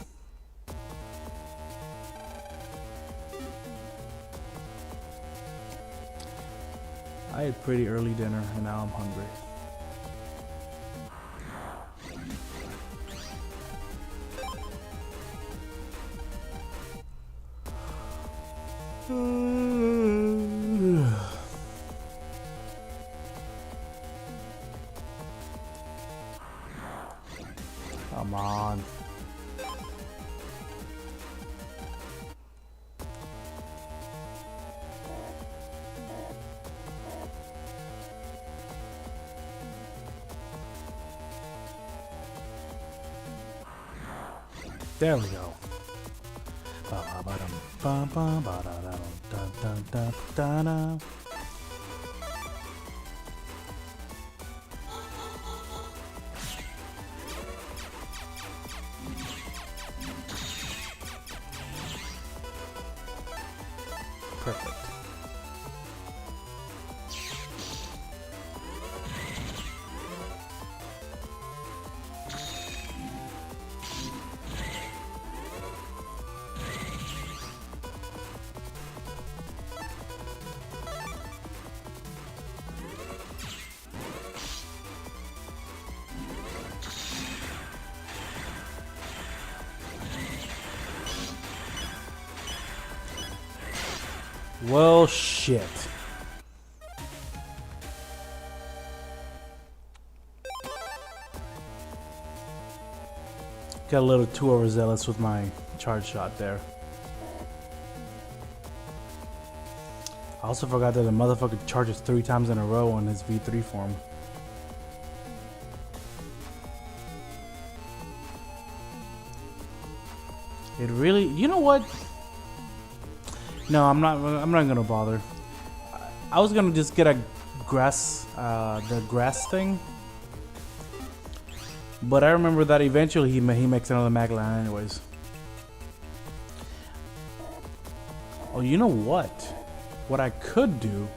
I had pretty early dinner and now I'm hungry. Come on. There we go. Perfect. Well, shit. Got a little too overzealous with my charge shot there. I also forgot that the motherfucker charges 3 times in a row on his V3 form. It really, you know what? No, I'm not gonna bother. I was gonna just get a grass, the grass thing. But I remember that eventually he makes another Megaman anyways. Oh, you know what? What I could do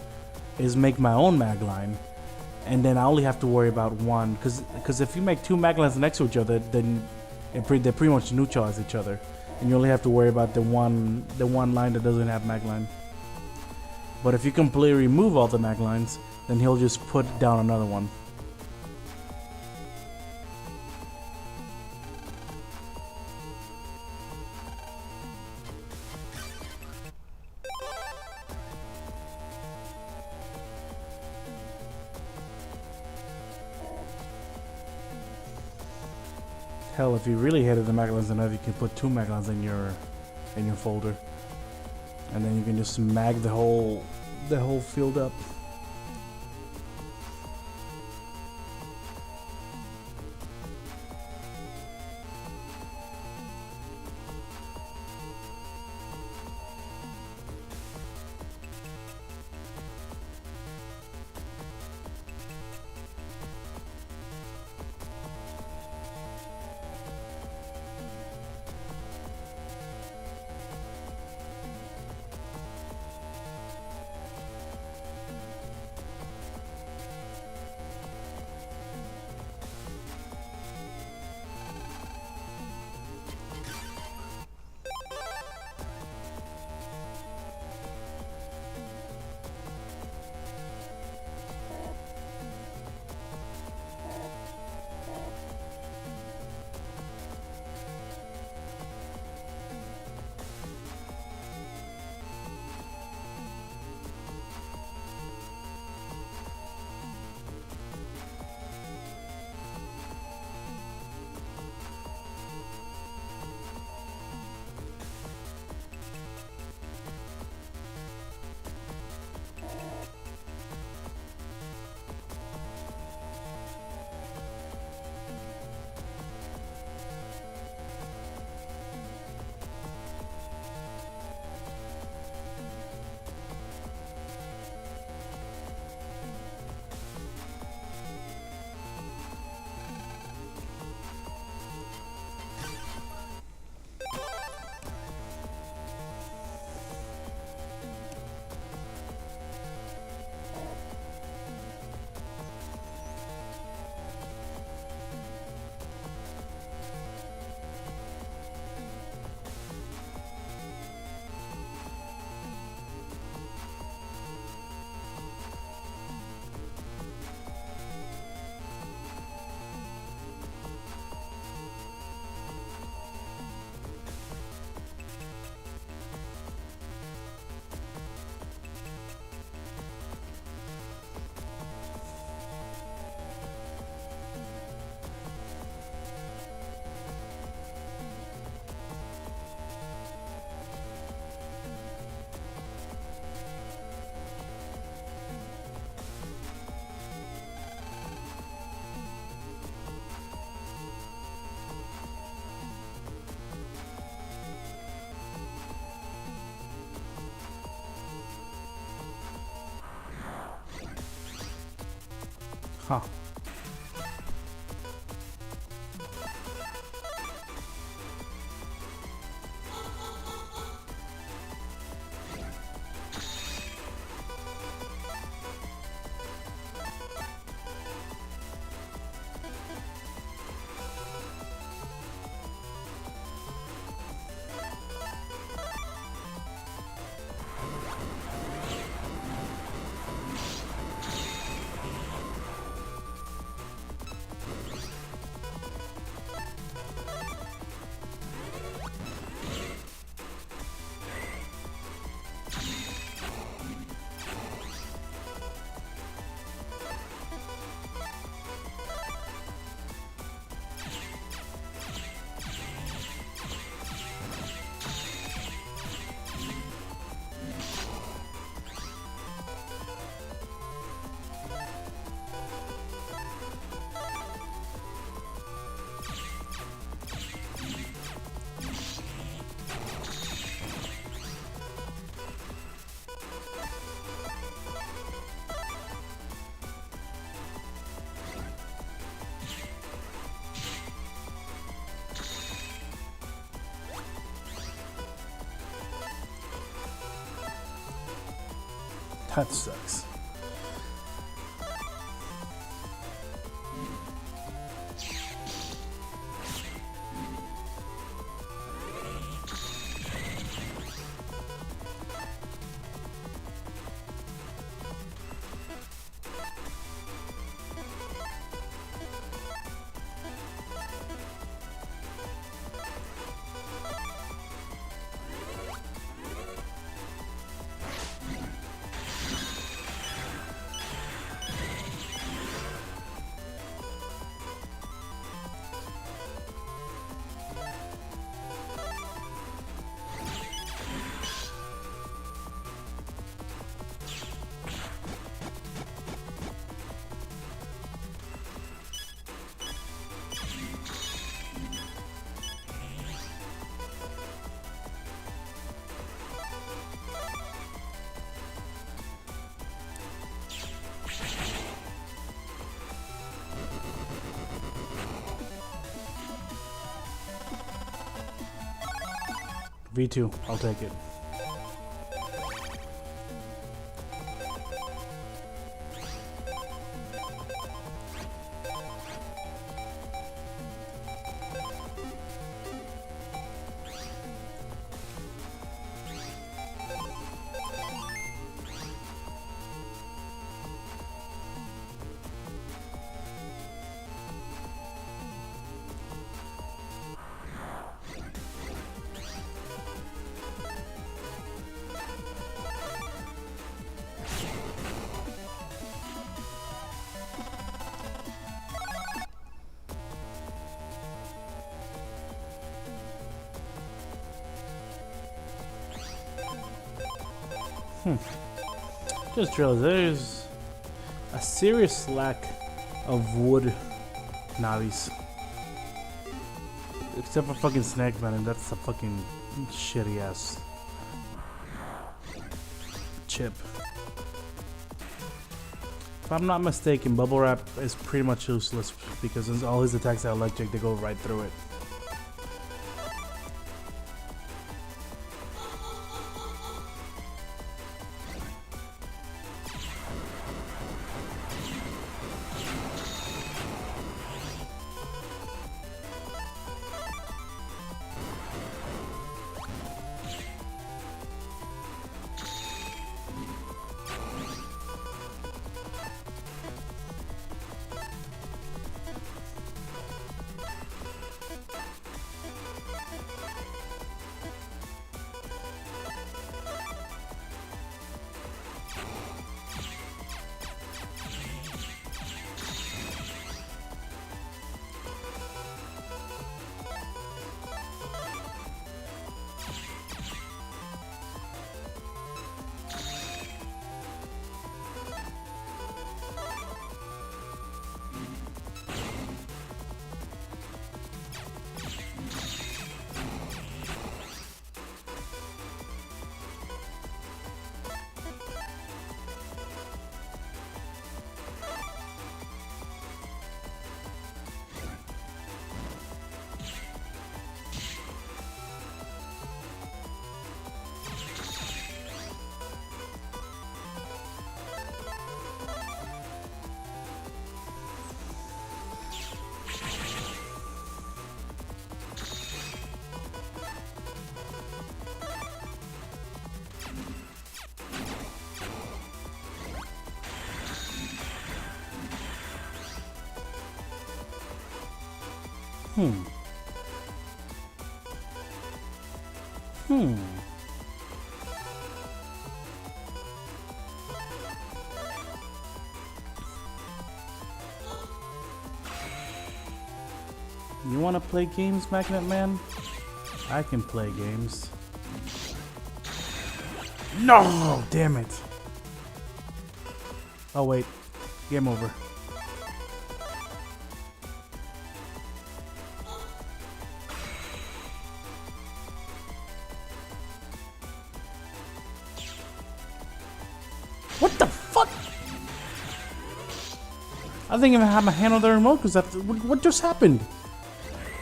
is make my own Magline, and then I only have to worry about one. Because if you make 2 Maglines next to each other, then they pretty much neutralize each other, and you only have to worry about the one line that doesn't have Magline. But if you completely remove all the Maglines, then he'll just put down another one. Hell, if you really hated the Maglines enough, you can put 2 Maglines in your folder, and then you can just mag the whole field up. Huh. That sucks. V2, I'll take it. Just realized there's a serious lack of wood nabis. Except for fucking Snackman, and that's a fucking shitty ass chip. If I'm not mistaken, Bubble Wrap is pretty much useless because all his attacks are electric, they go right through it. Hmm. Hmm. You want to play games, Magnet Man? I can play games. No! Damn it. Oh, wait. Game over. What the fuck? I didn't even have my hand on the remote because what just happened?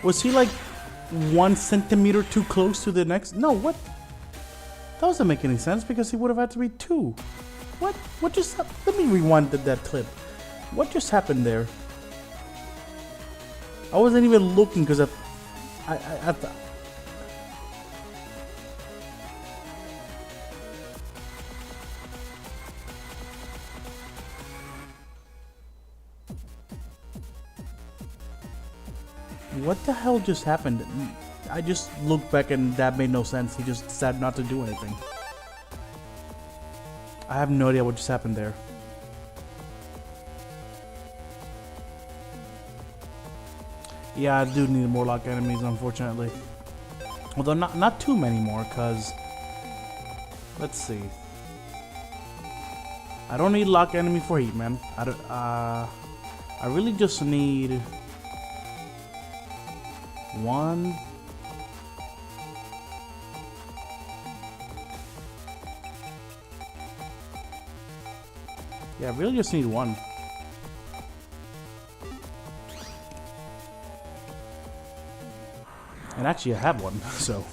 Was he like 1 centimeter too close to the next? No, what? That doesn't make any sense because he would have had to be 2. What? What just happened? Let me rewind that clip. What just happened there? I wasn't even looking because I thought. What the hell just happened? I just looked back and that made no sense. He just decided not to do anything. I have no idea what just happened there. Yeah, I do need more lock enemies, unfortunately. Although not too many more, cause let's see. I don't need lock enemy for heat, man. I really just need 1. Yeah, I really just need 1. And actually I have 1, so.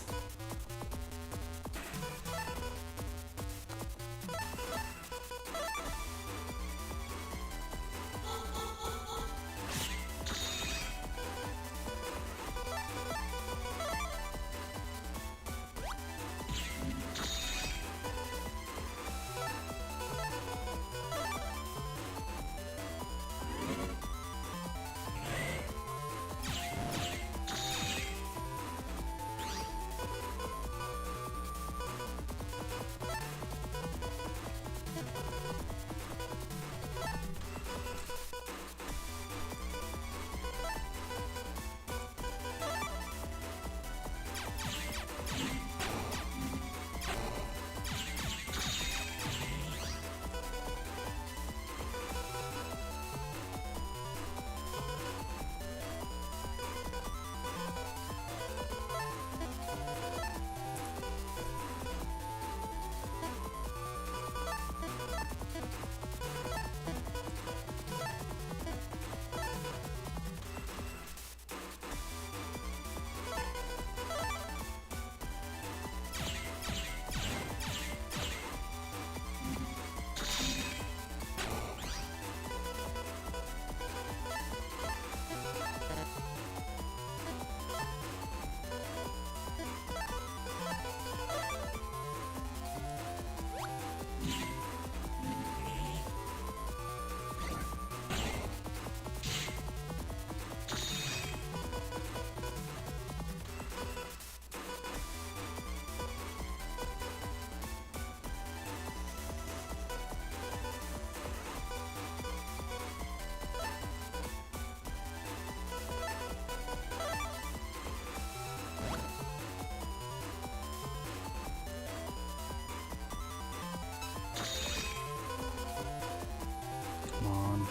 Come on.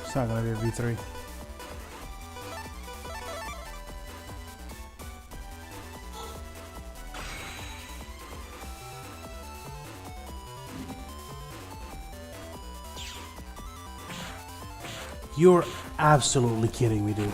It's not gonna be a V3. You're absolutely kidding me, dude.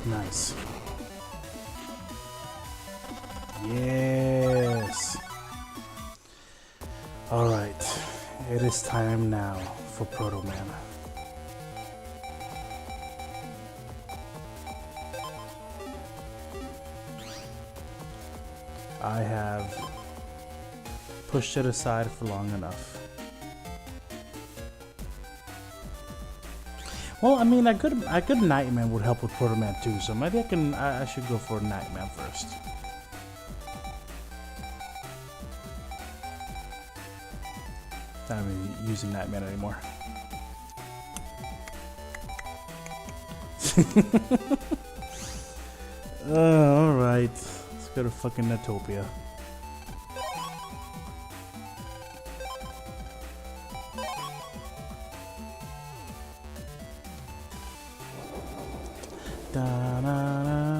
Nice. Yes. Alright. It is time now for Proto Man. I have pushed it aside for long enough. Well, I mean, a good Nightman would help with Proto Man too, so maybe I should go for Nightman first. Not even using Nightman anymore. Alright. Let's go to fucking Netopia. Da na na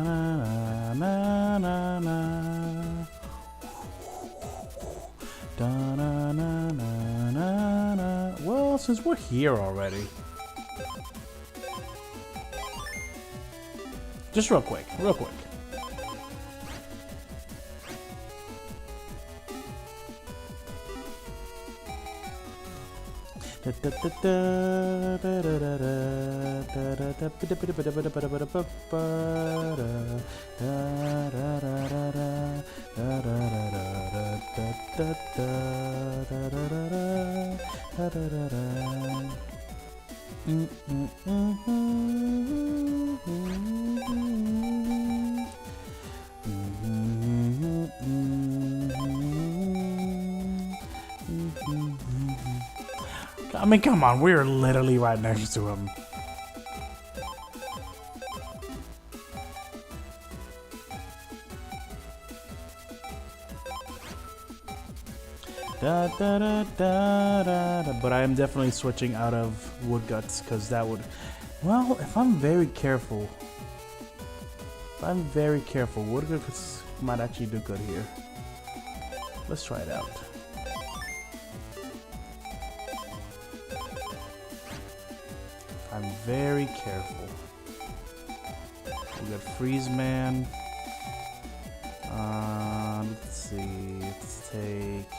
na na na. Da na na na na na. Well, since we're here already, just real quick. I mean, come on, we're literally right next to him. Da, da, da, da, da. But I am definitely switching out of Wood Guts because that would, well, if I'm very careful, Wood Guts might actually do good here. Let's try it out. I'm very careful. We got Freeze Man. Let's see. Let's take.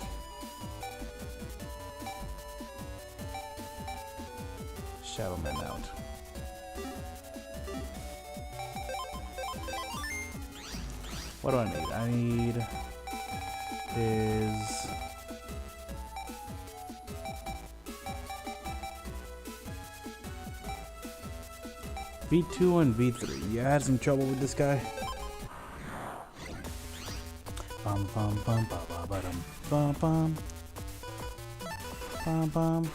Shadow Man out. What do I need? I need his V2 and V3. Yeah, I had some trouble with this guy. Bum bum bum ba ba ba dum bum bum bum bum.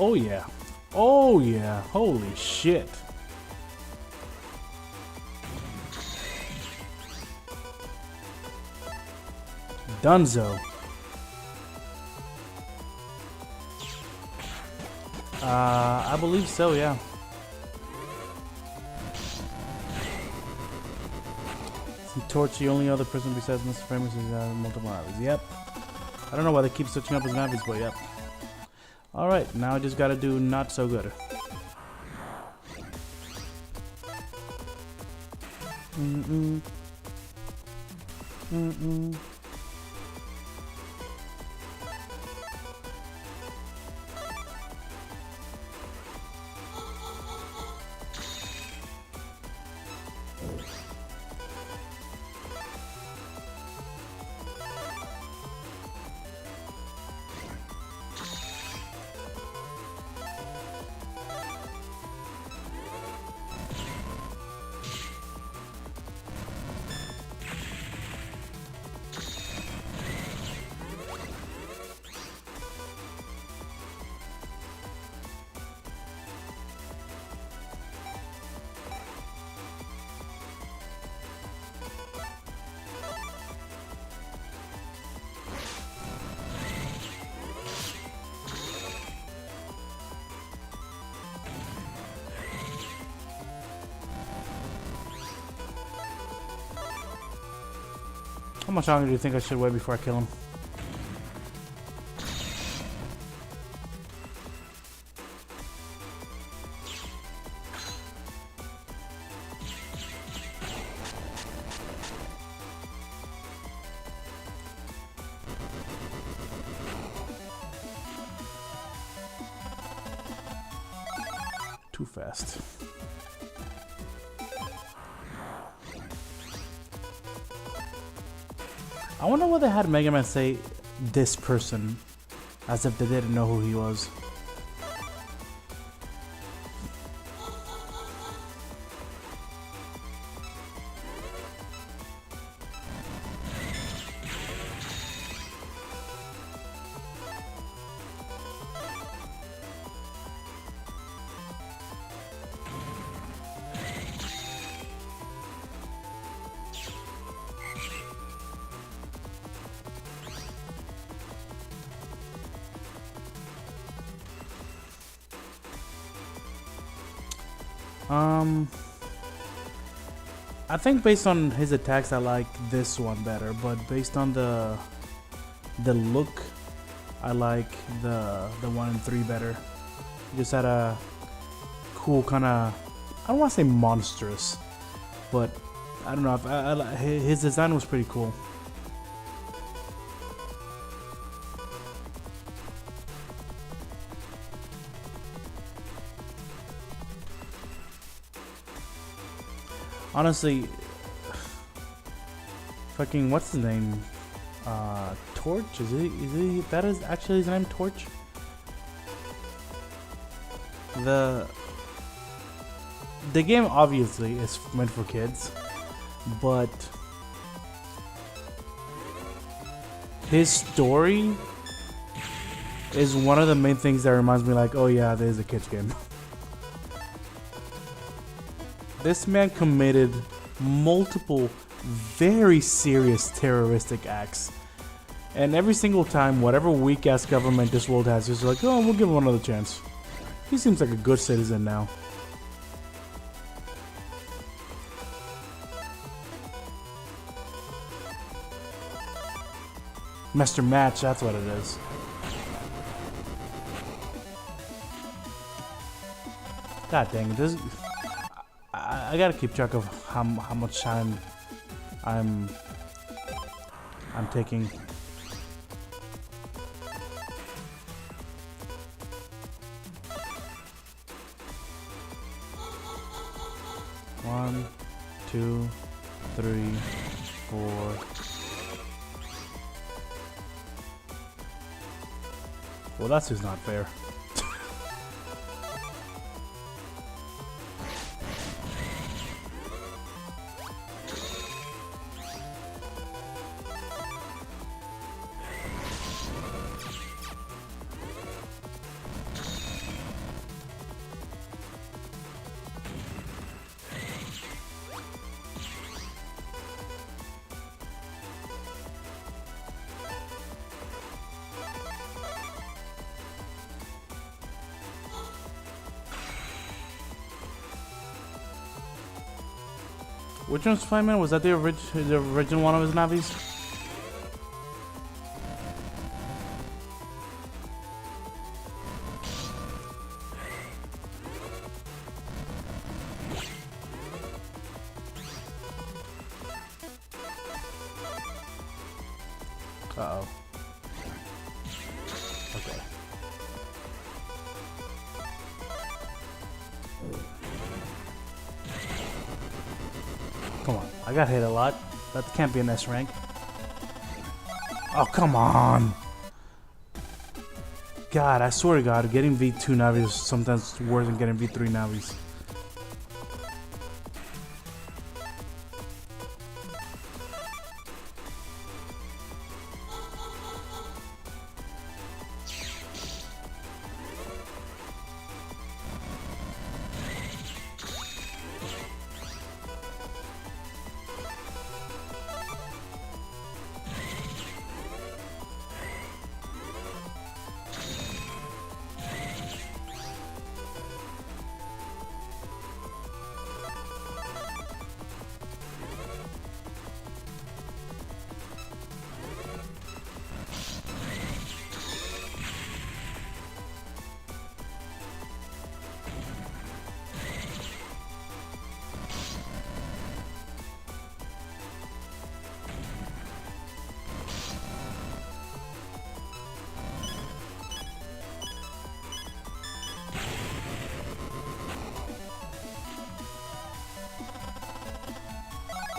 Oh yeah. Oh yeah. Holy shit. Dunzo. I believe so, yeah. Torch, the only other person besides Mr. Famous is multiple navis. Yep. I don't know why they keep switching up his navis, but yep. Alright, now I just gotta do not so good. Mm-mm. Mm-mm. How much longer do you think I should wait before I kill him? Too fast. I wonder why they had Megaman say this person as if they didn't know who he was. I think based on his attacks, I like this one better, but based on the look, I like the 1 and 3 better. He just had a cool kind of, I don't want to say monstrous, but I don't know. His design was pretty cool. Honestly, fucking what's his name? Torch? Is he that is actually his name, Torch? The game obviously is meant for kids, but his story is one of the main things that reminds me like, oh yeah, there's a kids game. This man committed multiple very serious terroristic acts. And every single time, whatever weak-ass government this world has, is like, oh, we'll give him another chance. He seems like a good citizen now. Mr. Match, that's what it is. God dang it, this... I gotta keep track of how much time I'm taking. One, 2, 3, 4. Well, that's just not fair. Which one's Flyman? Was that the original one of his navis? Uh-oh. Okay. Come on, I got hit a lot. That can't be an S rank. Oh, come on. God, I swear to God, getting V2 navis is sometimes worse than getting V3 navis.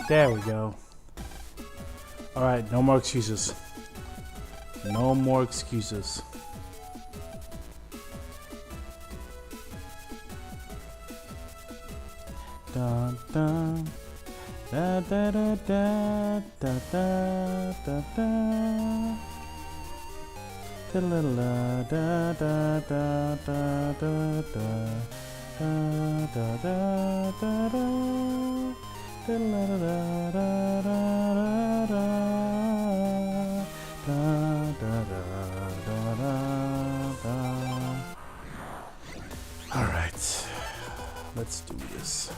There we go. Alright, no more excuses. No more excuses. Dun, dun. Da, da, da, da, da, da, da, da. Da, la, la, da, da, da, da, da, da. Da, da, da, da, da. Da, la, da, da, da, da, da. Da, da, da, da, da. All right, let's do this.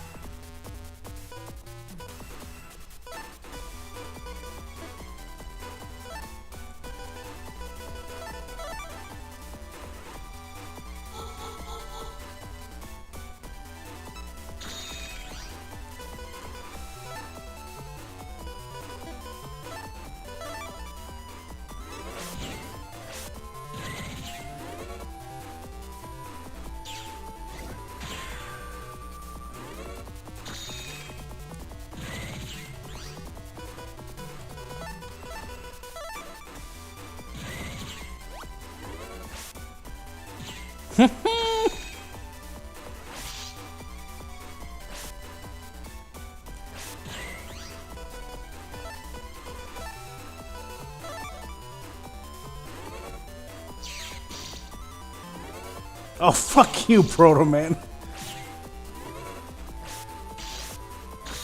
Oh, fuck you, Proto Man.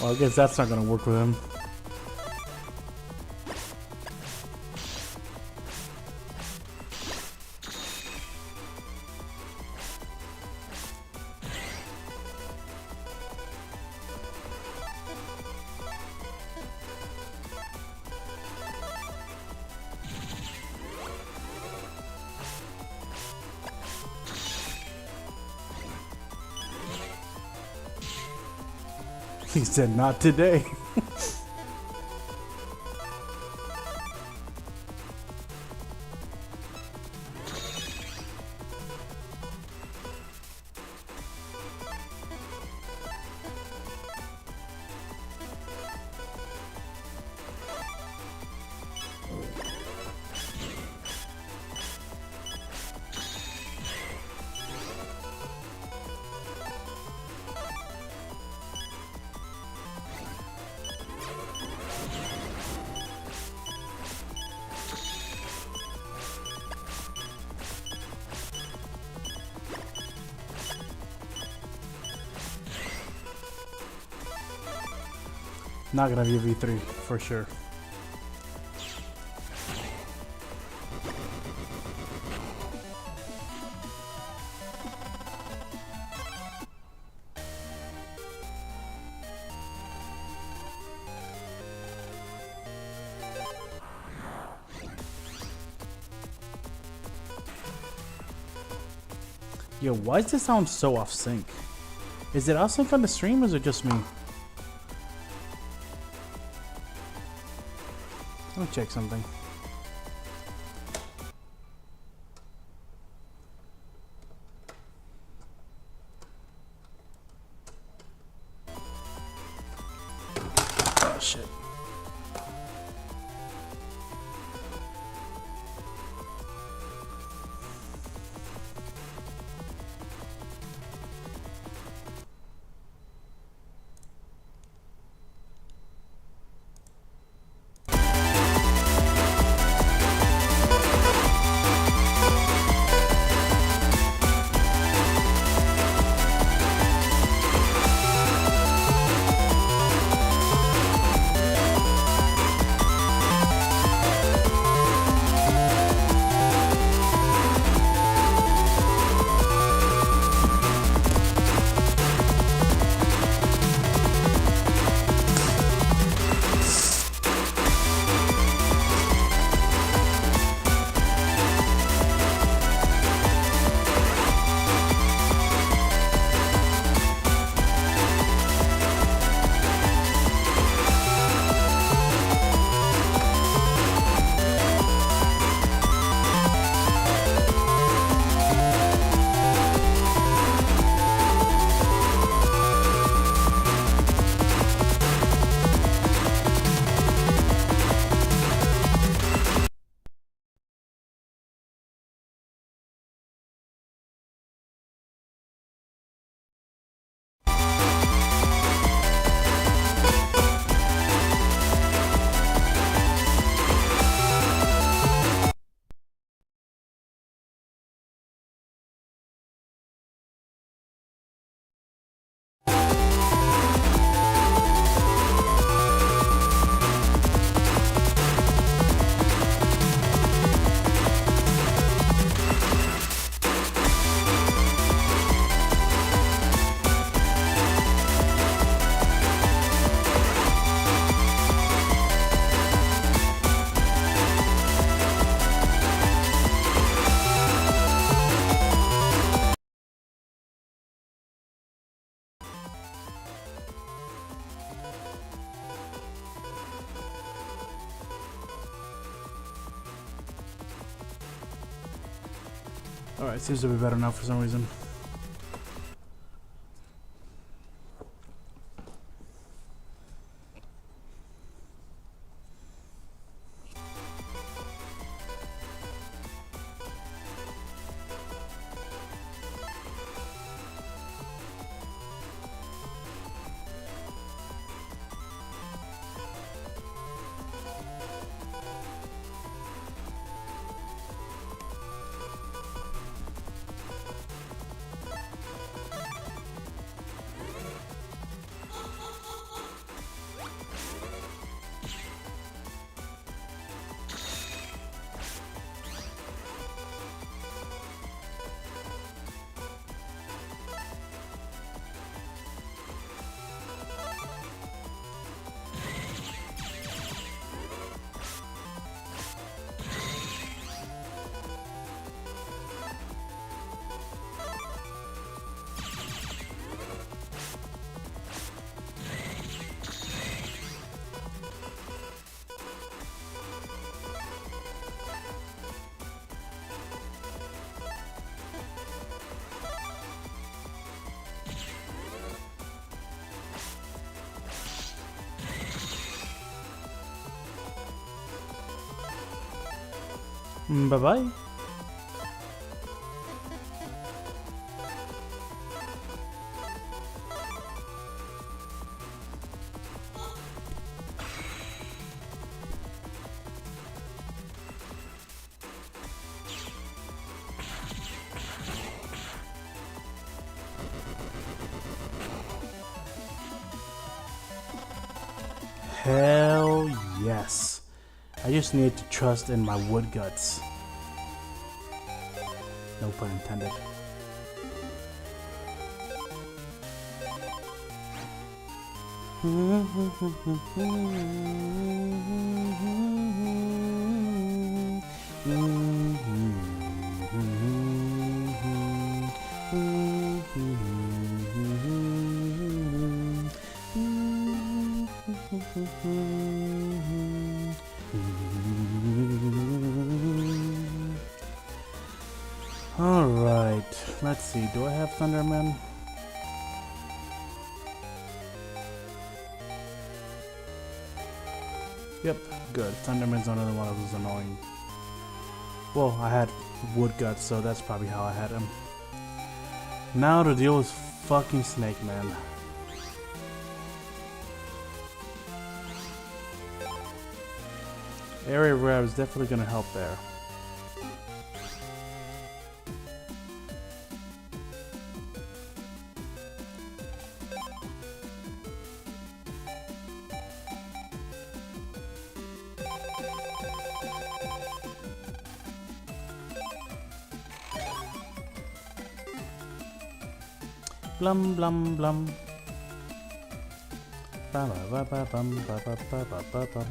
Well, I guess that's not gonna work with him. He said, not today. Not gonna be a V3 for sure. Yo, why does this sound so off sync? Is it off sync on the stream or is it just me? Let me check something. Oh shit. Alright, seems to be better now for some reason. Bye-bye. Hell yes. I just need to trust in my wood guts. No pun intended. Alright, let's see, do I have Thunderman? Yep, good. Thunderman's another one of those annoying. Well, I had Wood Guts, so that's probably how I had him. Now to deal with fucking Snake Man. Area Grab is definitely gonna help there. Blum blum blum. Ba ba ba ba bum ba ba ba ba ba bum.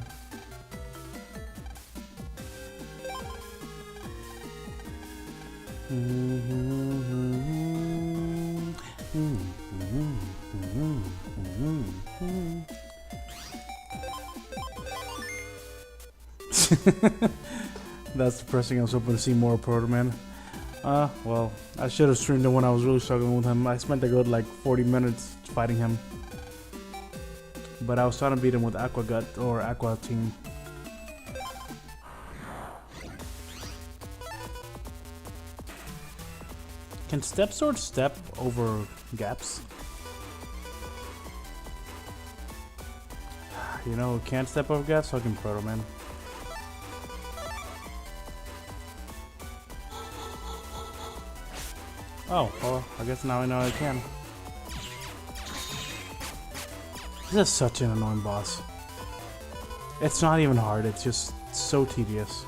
That's depressing. I was hoping to see more Proto Man. Well, I should have streamed it when I was really struggling with him. I spent a good like 40 minutes fighting him. But I was trying to beat him with Aqua Gut or Aqua Team. Can Step Sword step over gaps? You know, can't step over gaps, fucking Proto Man. Oh, well, I guess now I know I can. This is such an annoying boss. It's not even hard, it's just so tedious.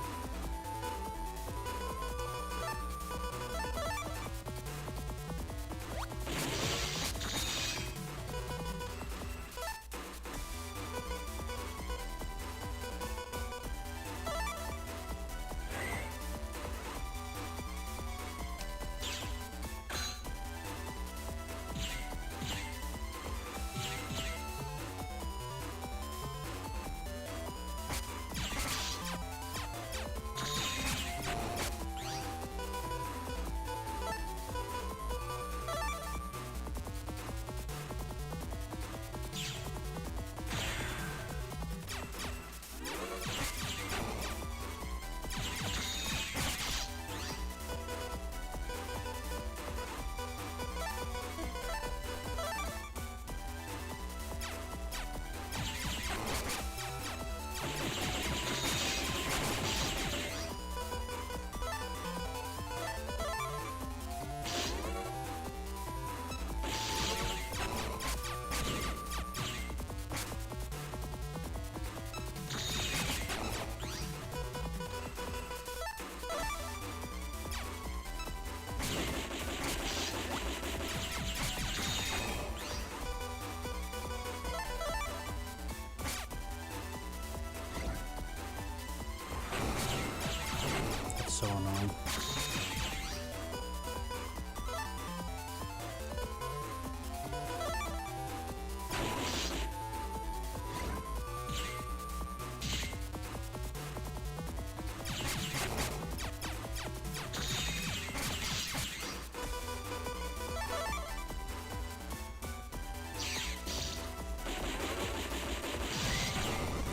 So annoying.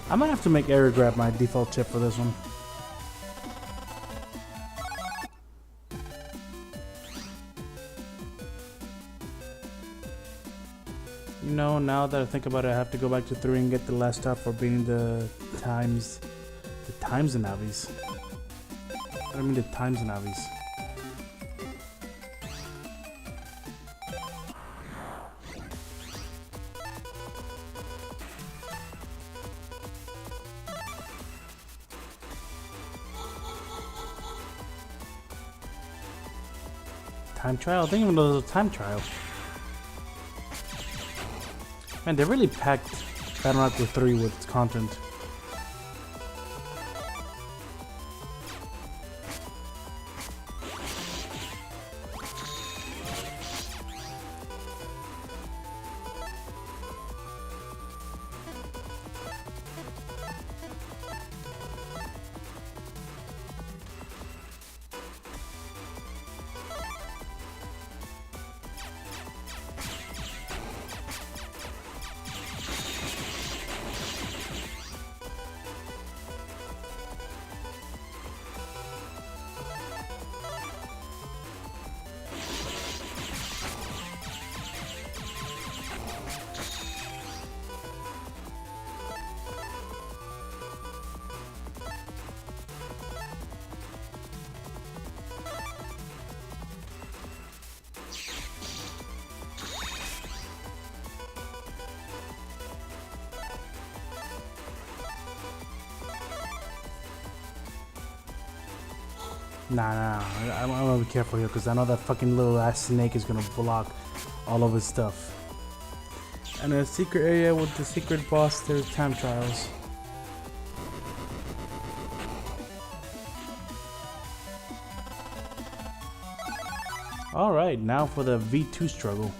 I might have to make Area Grab my default chip for this one. You know, now that I think about it, I have to go back to 3 and get the last stuff for beating the times and navis. I mean the times and navis. Time trial? I didn't even know there was a time trial. Man, they really packed Battle Rock with 3 with its content. Nah, I'm gonna be careful here because I know that fucking little ass snake is gonna block all of his stuff. And a secret area with the secret boss, there's time trials. Alright, now for the V2 struggle.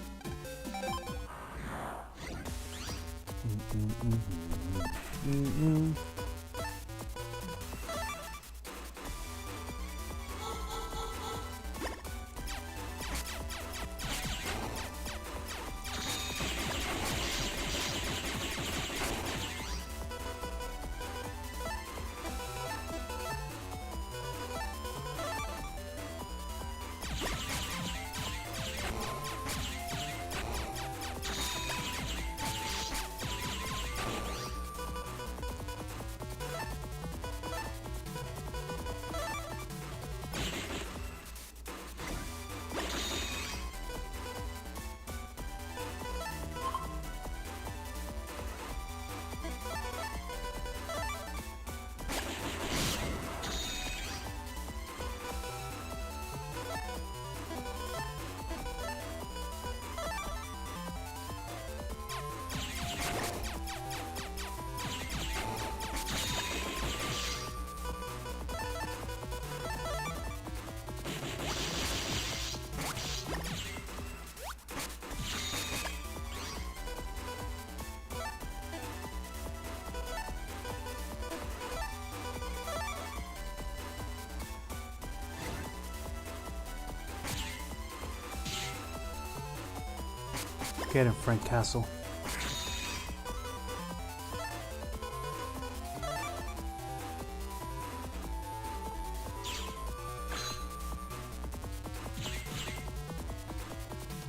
Get him, Frank Castle.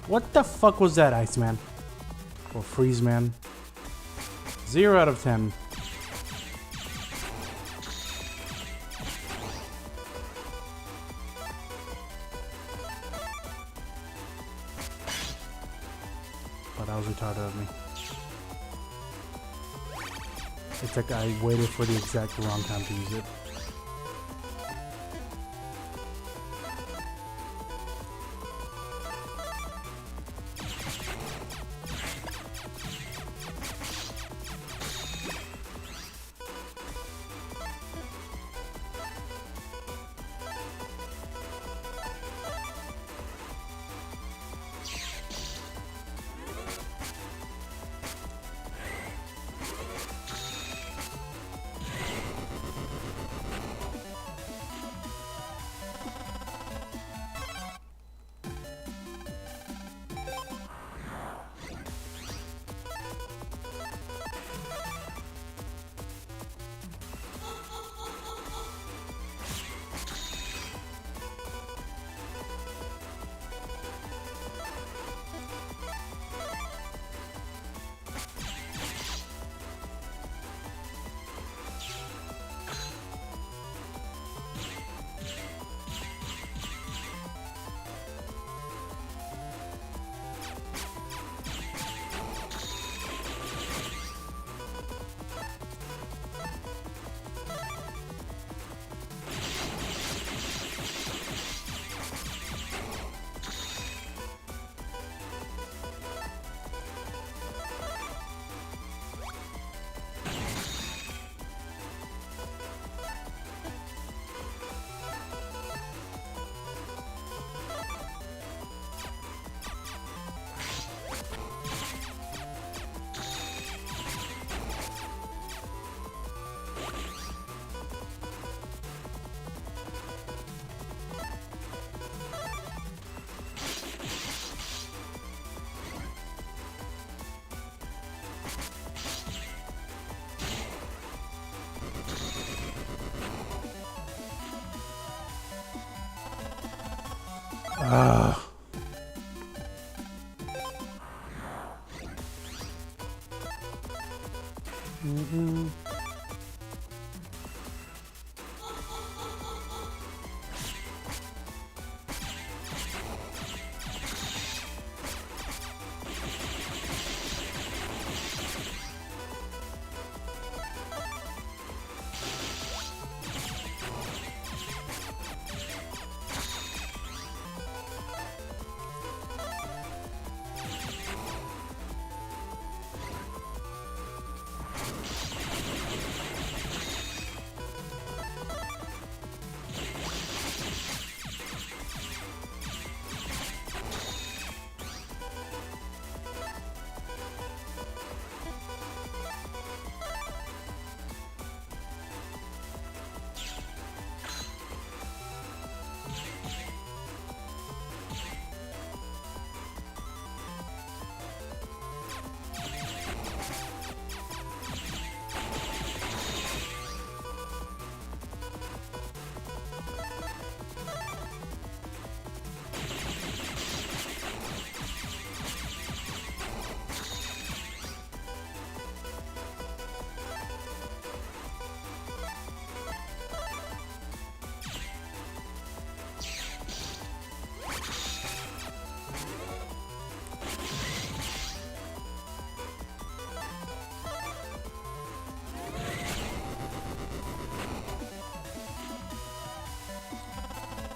What the fuck was that, Iceman? Or Freeze Man? 0 out of 10. Oh, that was retarded of me. It's like I waited for the exact wrong time to use it.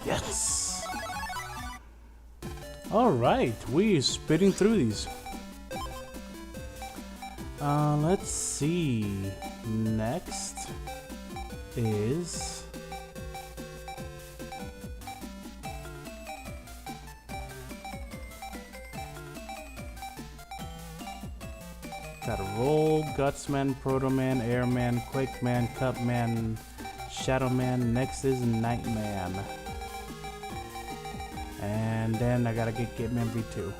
Yes! Alright, we're spitting through these. Let's see. Next is... got a Roll, Gutsman, Protoman, Airman, Quakeman, Cupman, Shadowman. Next is Nightman. And then I gotta get Man V2.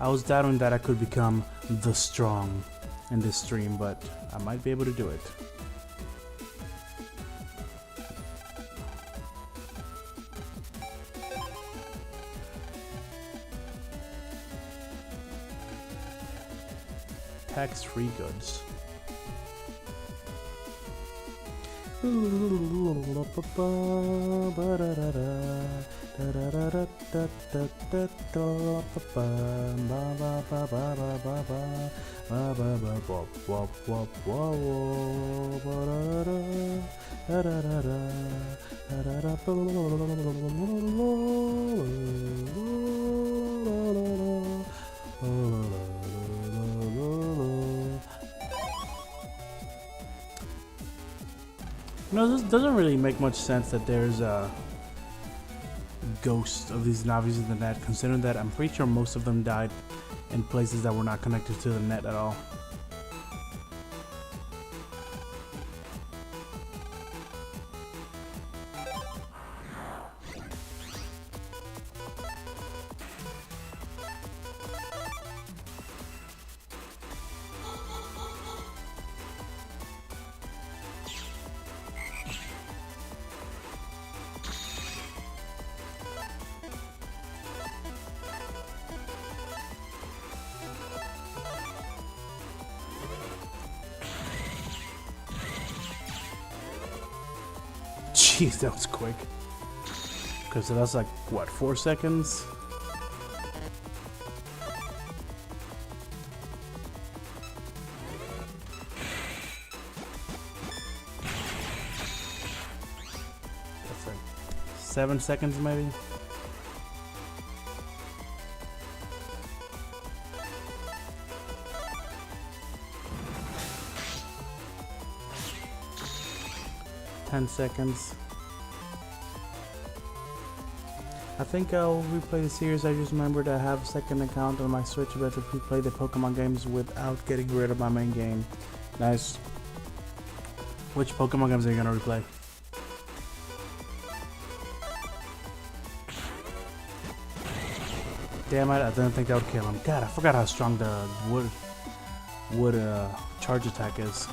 I was doubting that I could become the strong in this stream, but I might be able to do it. Tax-free goods. No, this doesn't really make much sense that there's a ghost of these Navis in the net, considering that I'm pretty sure most of them died in places that were not connected to the net at all. Jeez, that was quick. Okay, so that's like, what, 4 seconds? That's like 7 seconds maybe? Seconds. I think I'll replay the series. I just remembered I have a second account on my Switch but to replay the Pokemon games without getting rid of my main game. Nice. Which Pokemon games are you gonna replay? Damn it, I didn't think that would kill him. God, I forgot how strong the wood charge attack is.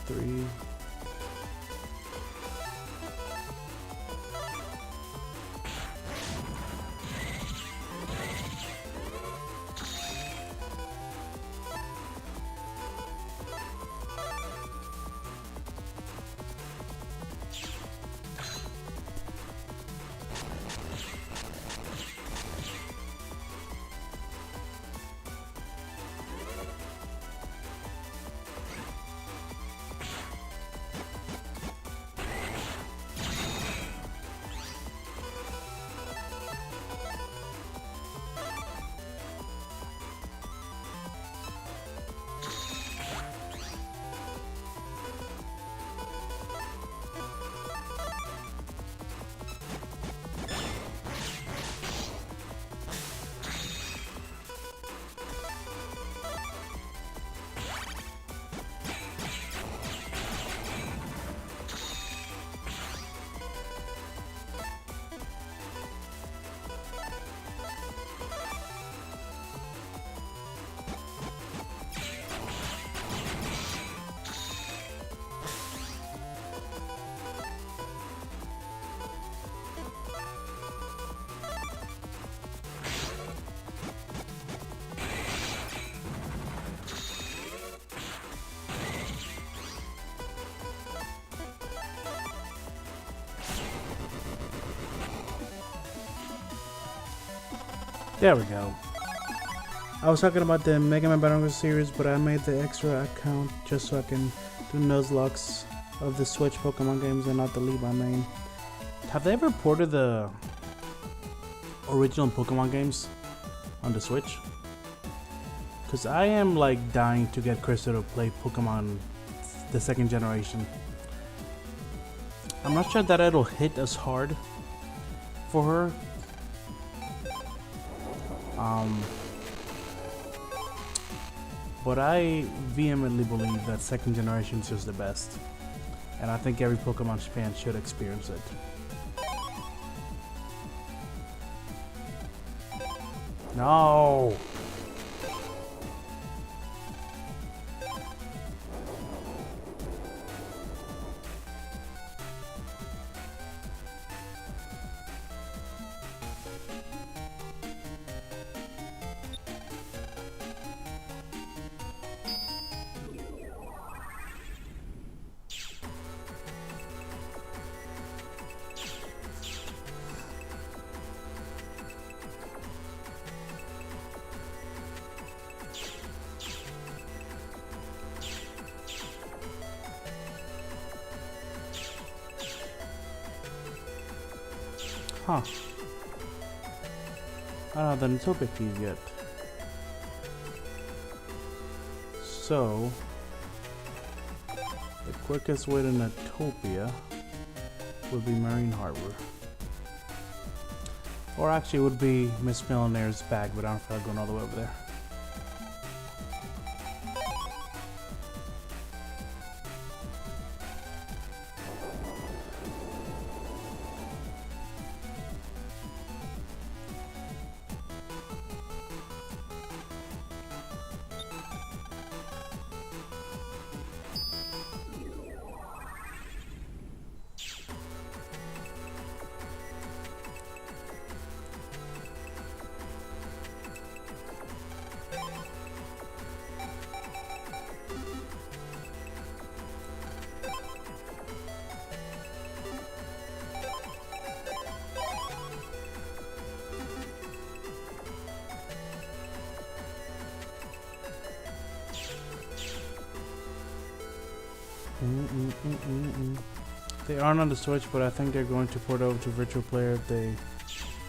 Three. There we go. I was talking about the Megaman Battle series, but I made the extra account just so I can do Nuzlocks of the Switch Pokemon games and not delete my main. Have they ever ported the original Pokemon games on the Switch? Because I am like dying to get Krista to play Pokemon the second generation. I'm not sure that it'll hit as hard for her. But I vehemently believe that second generation is just the best. And I think every Pokemon fan should experience it. No! Huh. I don't have the Utopia keys yet. So, the quickest way to Utopia would be Marine Harbor. Or actually it would be Miss Millionaire's bag, but I don't feel like going all the way over there. They aren't on the Switch, but I think they're going to port over to Virtual Player if they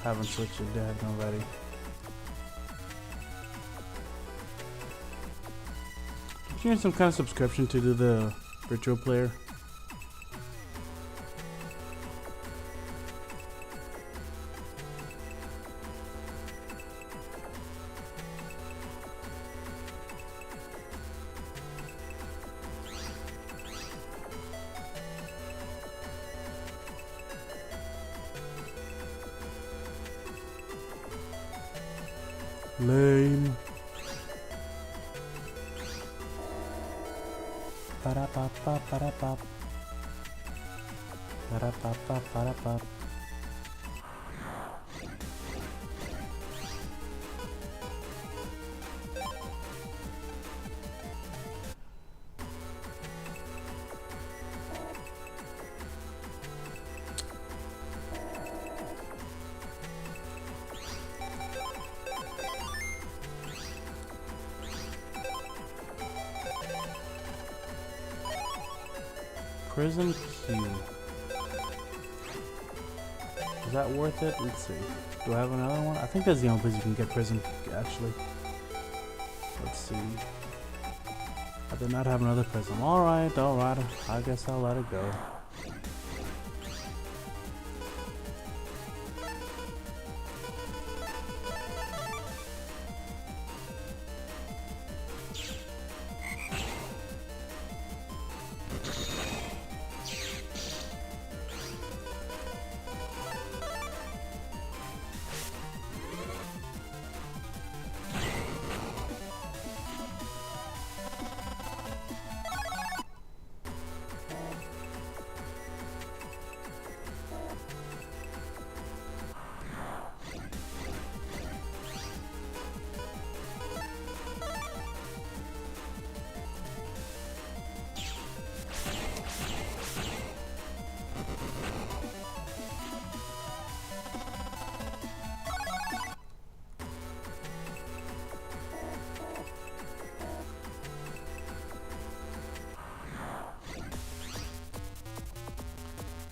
haven't switched it. They haven't already. Did you need some kind of subscription to do the Virtual Player? Lame. Ba-da-ba-ba, ba-da-ba. Ba-da-ba-ba, ba-da-ba. Prison Q. Is that worth it? Let's see. Do I have another one? I think that's the only place you can get Prison Q, actually. Let's see. I did not have another prism. Alright, alright. I guess I'll let it go.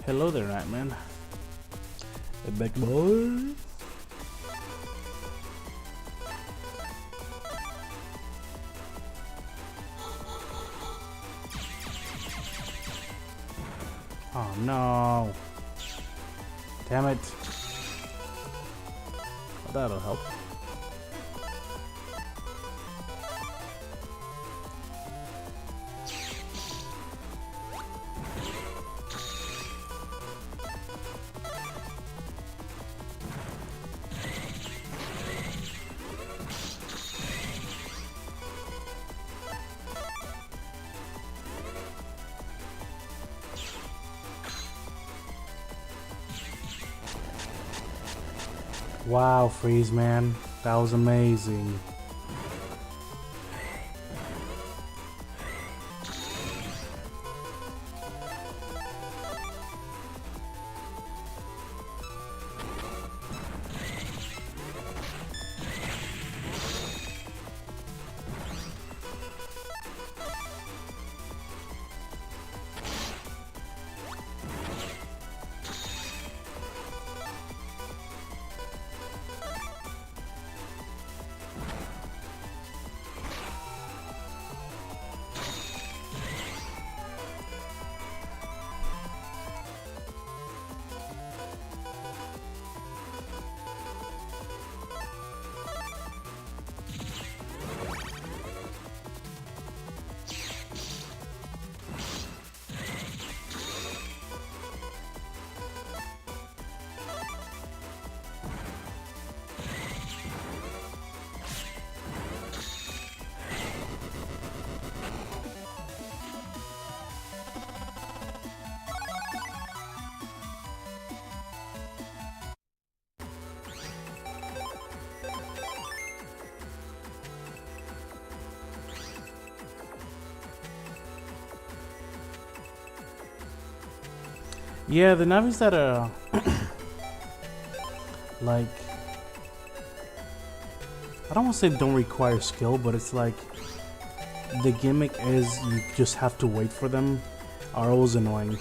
Hello there, Nightman. A big boy. Oh no. Damn it. Well, that'll help. Wow, Freeze Man, that was amazing. Yeah, the Navis that are like, I don't want to say don't require skill, but it's like the gimmick is you just have to wait for them are always annoying.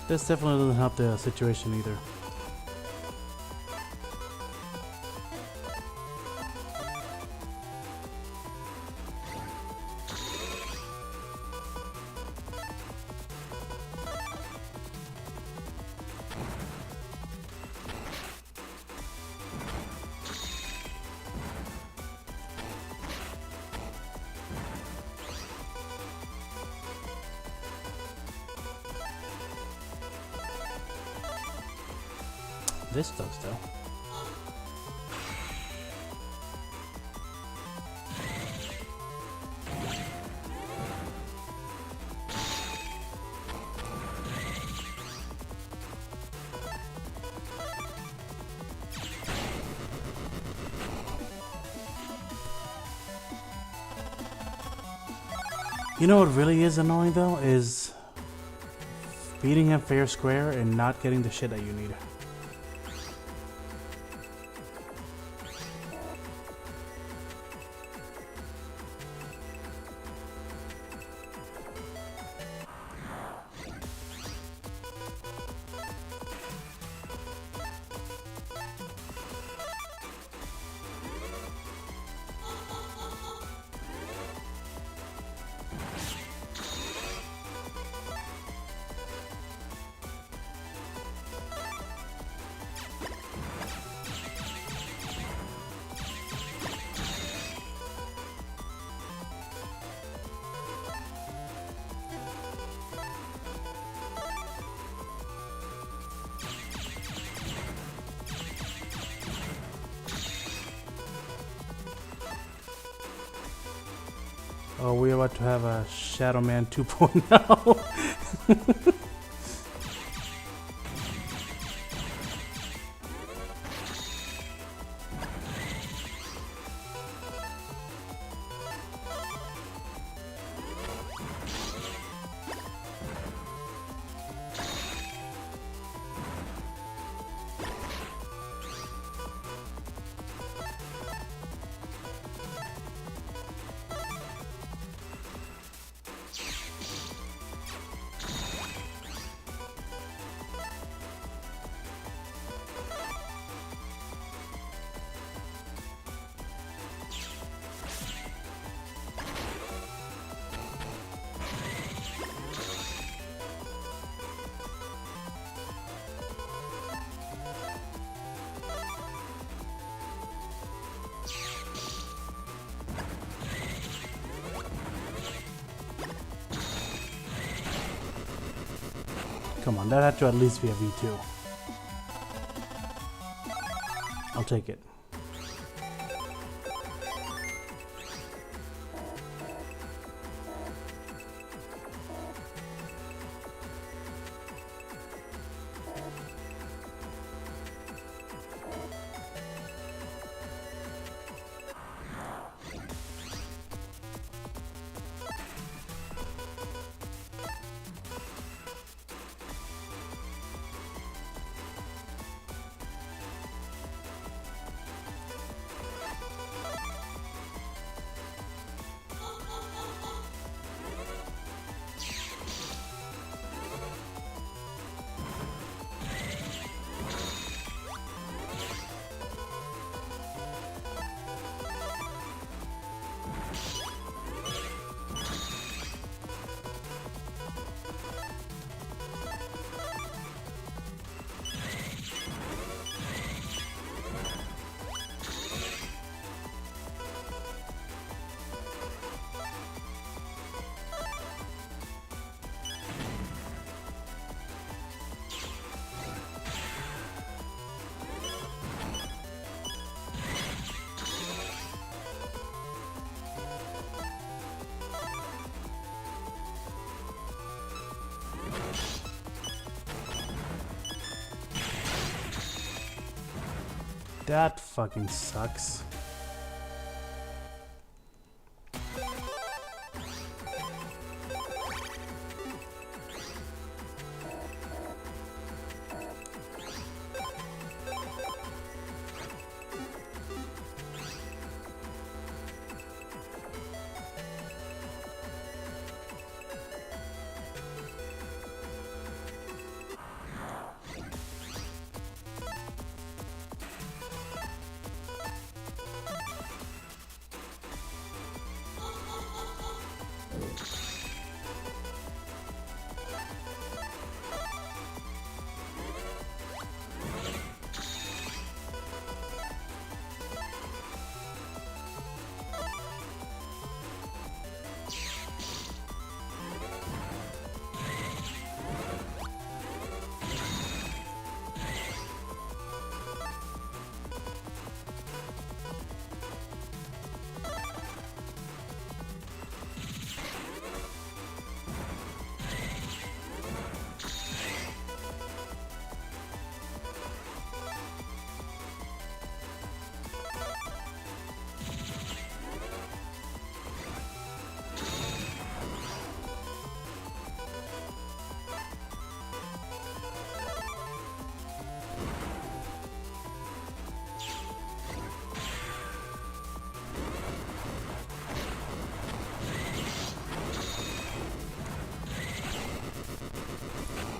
This definitely doesn't help the situation either. This does though. You know what really is annoying though is beating him fair square and not getting the shit that you need. Oh, we're about to have a Shadow Man 2.0. Come on, that had to at least be a V2. I'll take it. That fucking sucks.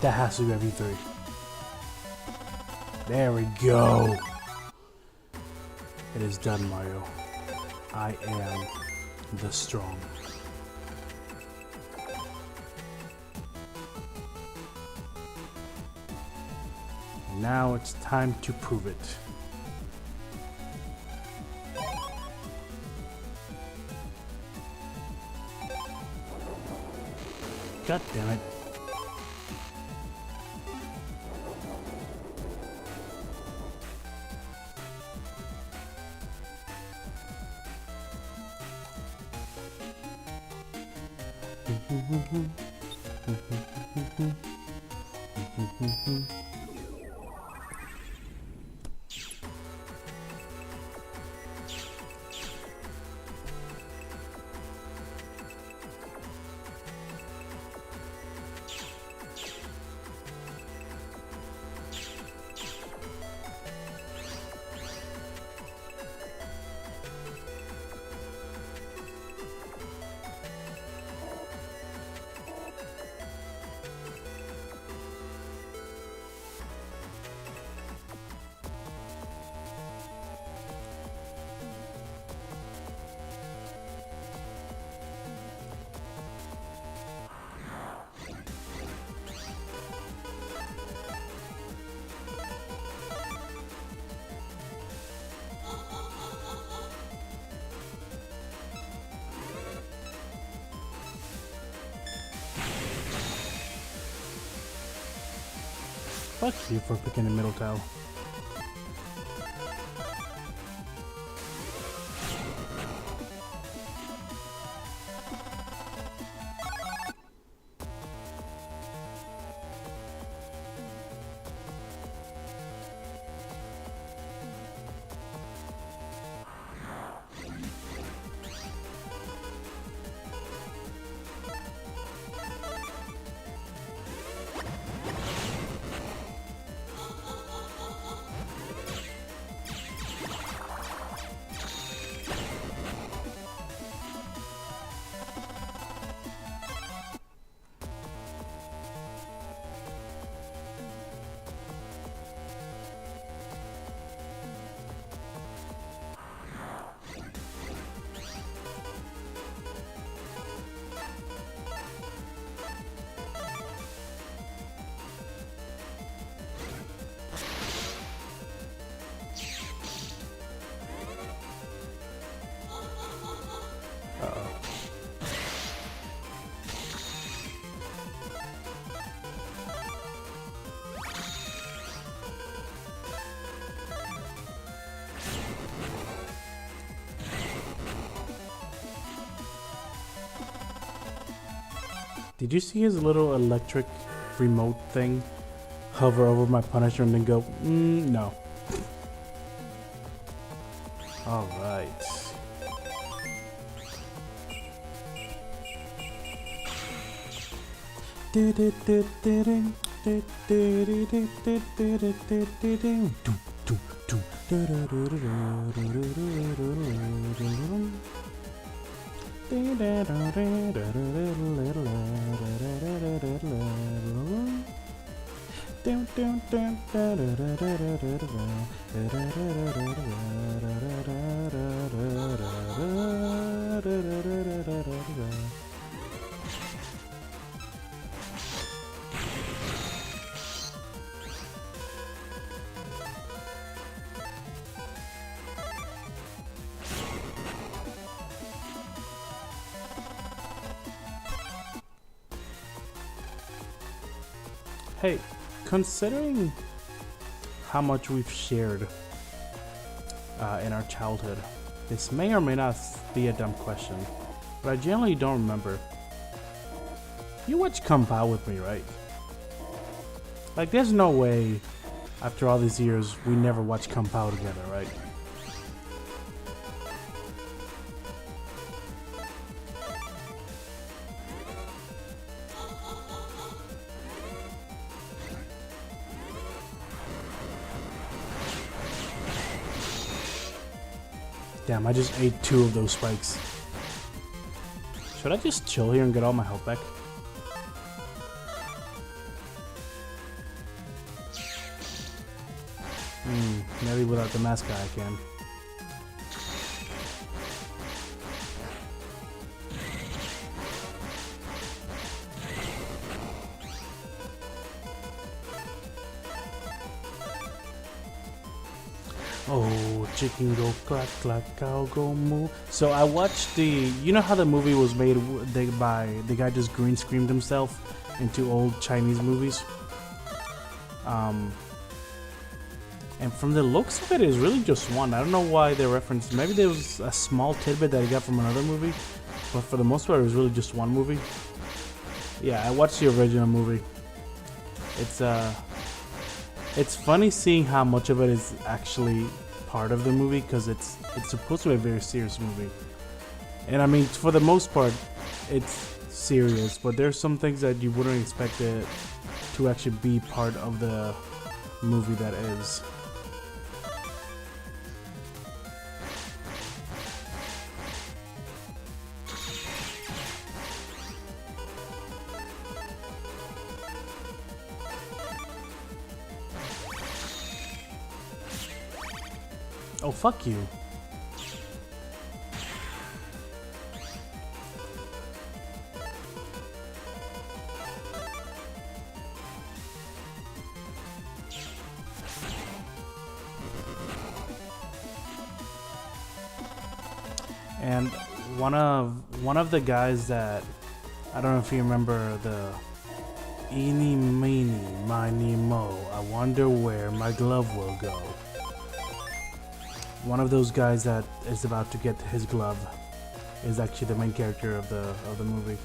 That has to be every 3. There we go. It is done, Mario. I am the strong. Now it's time to prove it. God damn it. Fuck you for picking the middle tile. Did you see his little electric remote thing hover over my Punisher and then go, no. Alright. Hey, considering how much we've shared in our childhood, this may or may not be a dumb question, but I generally don't remember. You watched Kung Pao with me, right? Like, there's no way, after all these years, we never watched Kung Pao together, right? Damn, I just ate 2 of those spikes. Should I just chill here and get all my health back? Maybe without the mask I can. Oh, chicken go clack clack, cow go moo. So I watched you know how the movie was made by the guy just green screened himself into old Chinese movies. And from the looks of it, it's really just one. I don't know why they referenced. Maybe there was a small tidbit that I got from another movie, but for the most part, it was really just one movie. Yeah, I watched the original movie. It's funny seeing how much of it is actually part of the movie, because it's supposed to be a very serious movie. And I mean, for the most part, it's serious, but there's some things that you wouldn't expect it to actually be part of the movie that is. Oh, fuck you. And one of the guys that, I don't know if you remember the eeny meeny miny mo, I wonder where my glove will go. One of those guys that is about to get his glove is actually the main character of the movie.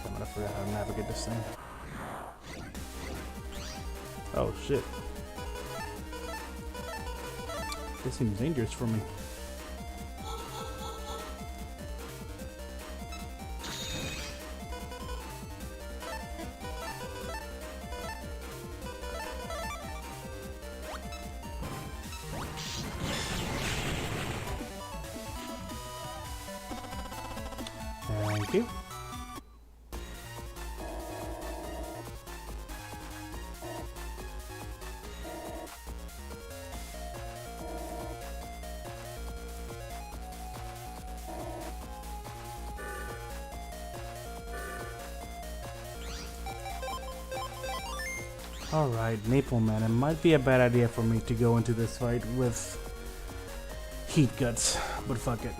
I'm gonna forget how to navigate this thing. Oh shit. This seems dangerous for me. Thank you. Alright, Maple Man, it might be a bad idea for me to go into this fight with heat guts, but fuck it.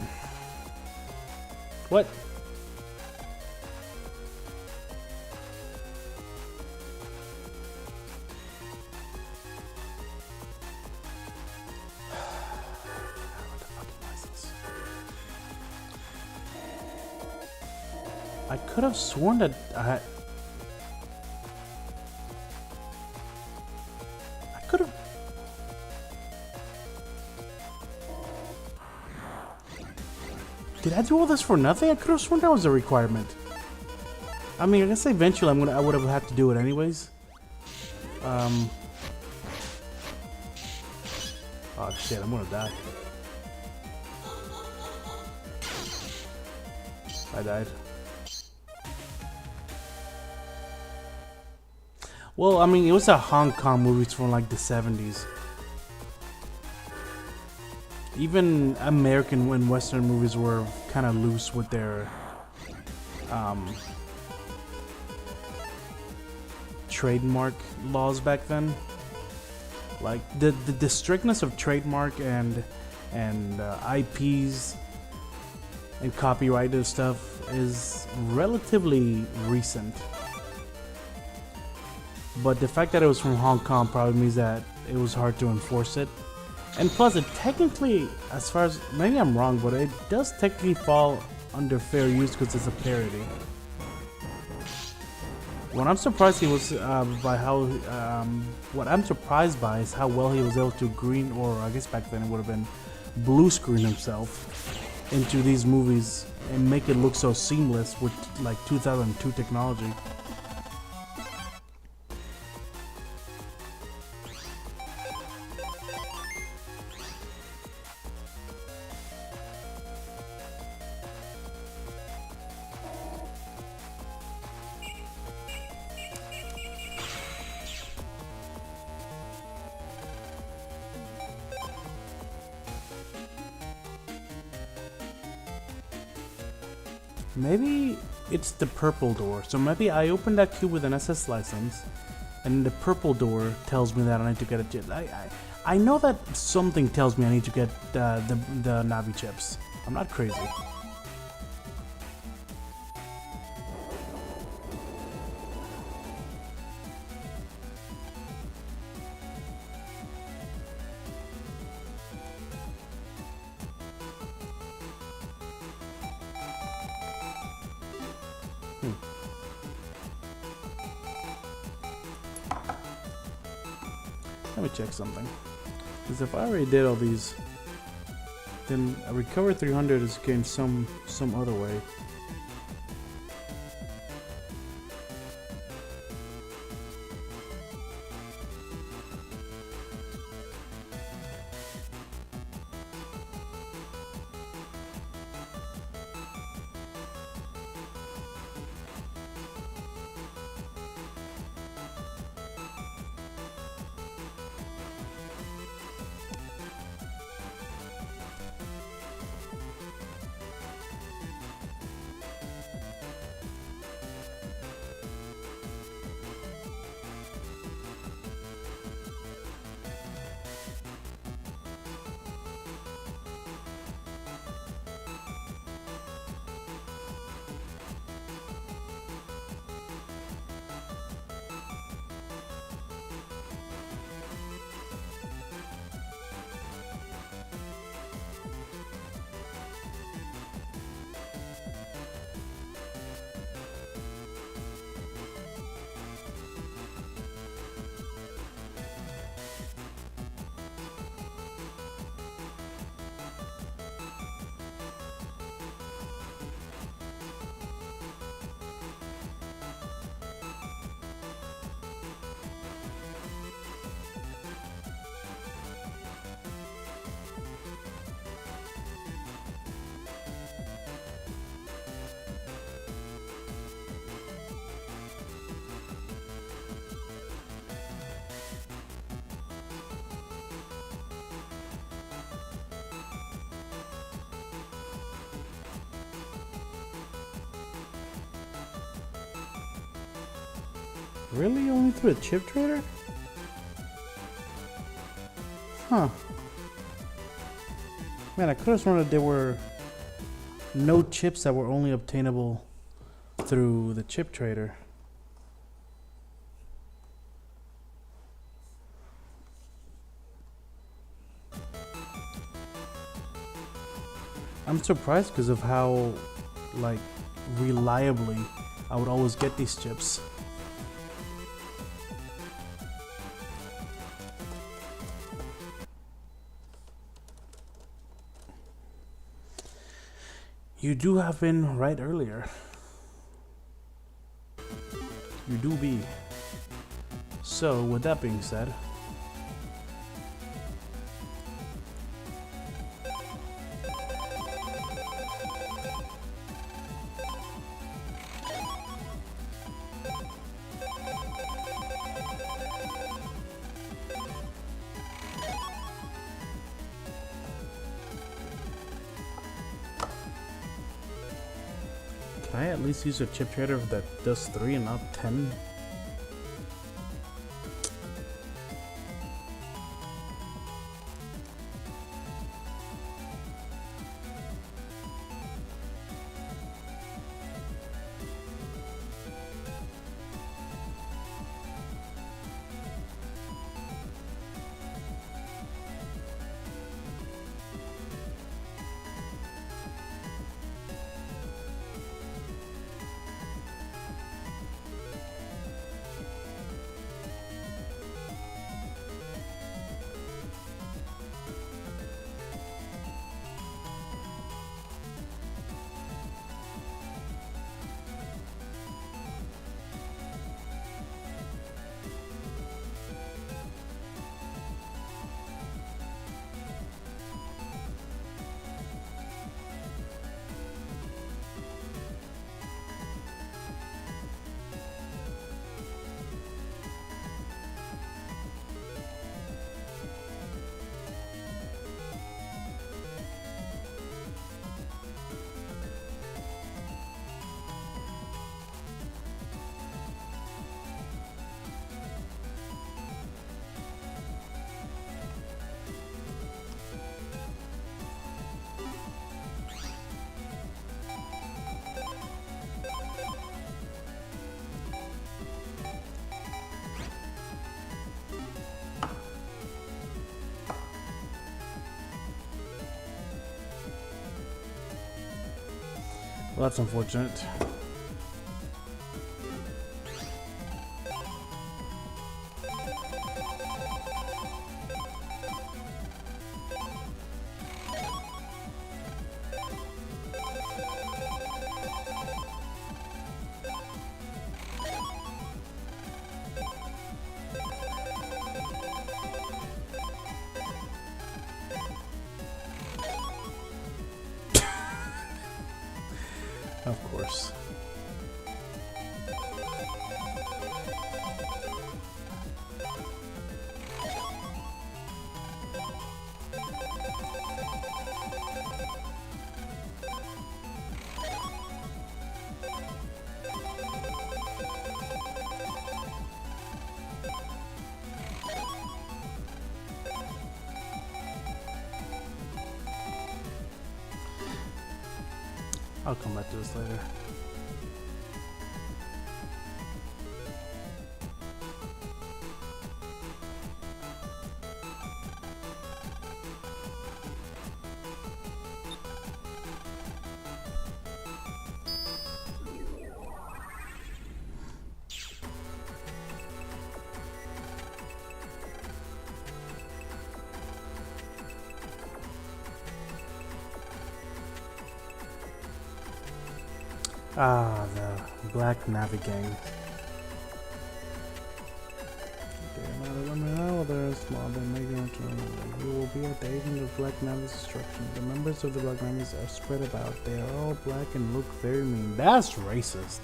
What? I could have sworn that I could have. Did I do all this for nothing? I could have sworn that was a requirement. I mean, I guess eventually I would have had to do it anyways. Oh shit, I'm gonna die. I died. Well, I mean, it was a Hong Kong movie from like the 70s. Even American and Western movies were kind of loose with their trademark laws back then. Like the strictness of trademark and IPs and copyrighted stuff is relatively recent. But the fact that it was from Hong Kong probably means that it was hard to enforce it. And plus, it technically, as far as, maybe I'm wrong, but it does technically fall under fair use because it's a parody. What I'm surprised he was by how, what I'm surprised by is how well he was able to green, or I guess back then it would have been blue screen himself into these movies and make it look so seamless with like 2002 technology. Maybe it's the purple door. So maybe I opened that cube with an SS license, and the purple door tells me that I need to get a chip. I know that something tells me I need to get the Navi chips. I'm not crazy. Let me check something. Because if I already did all these, then a recover 300 is gained some other way. Really? Only through a chip trader? Huh. Man, I could have sworn that there were no chips that were only obtainable through the chip trader. I'm surprised because of how, like, reliably I would always get these chips. You do have been right earlier. You do be. So, with that being said, can I at least use a chip trader that does 3 and not 10? Well, that's unfortunate. Of course. I'll come back to this later. Ah, the Black Navi Gang. There's small than Megaman. You will be at the agent of Black Navi's destruction. The members of the Black Navis are spread about. They are all black and look very mean. That's racist.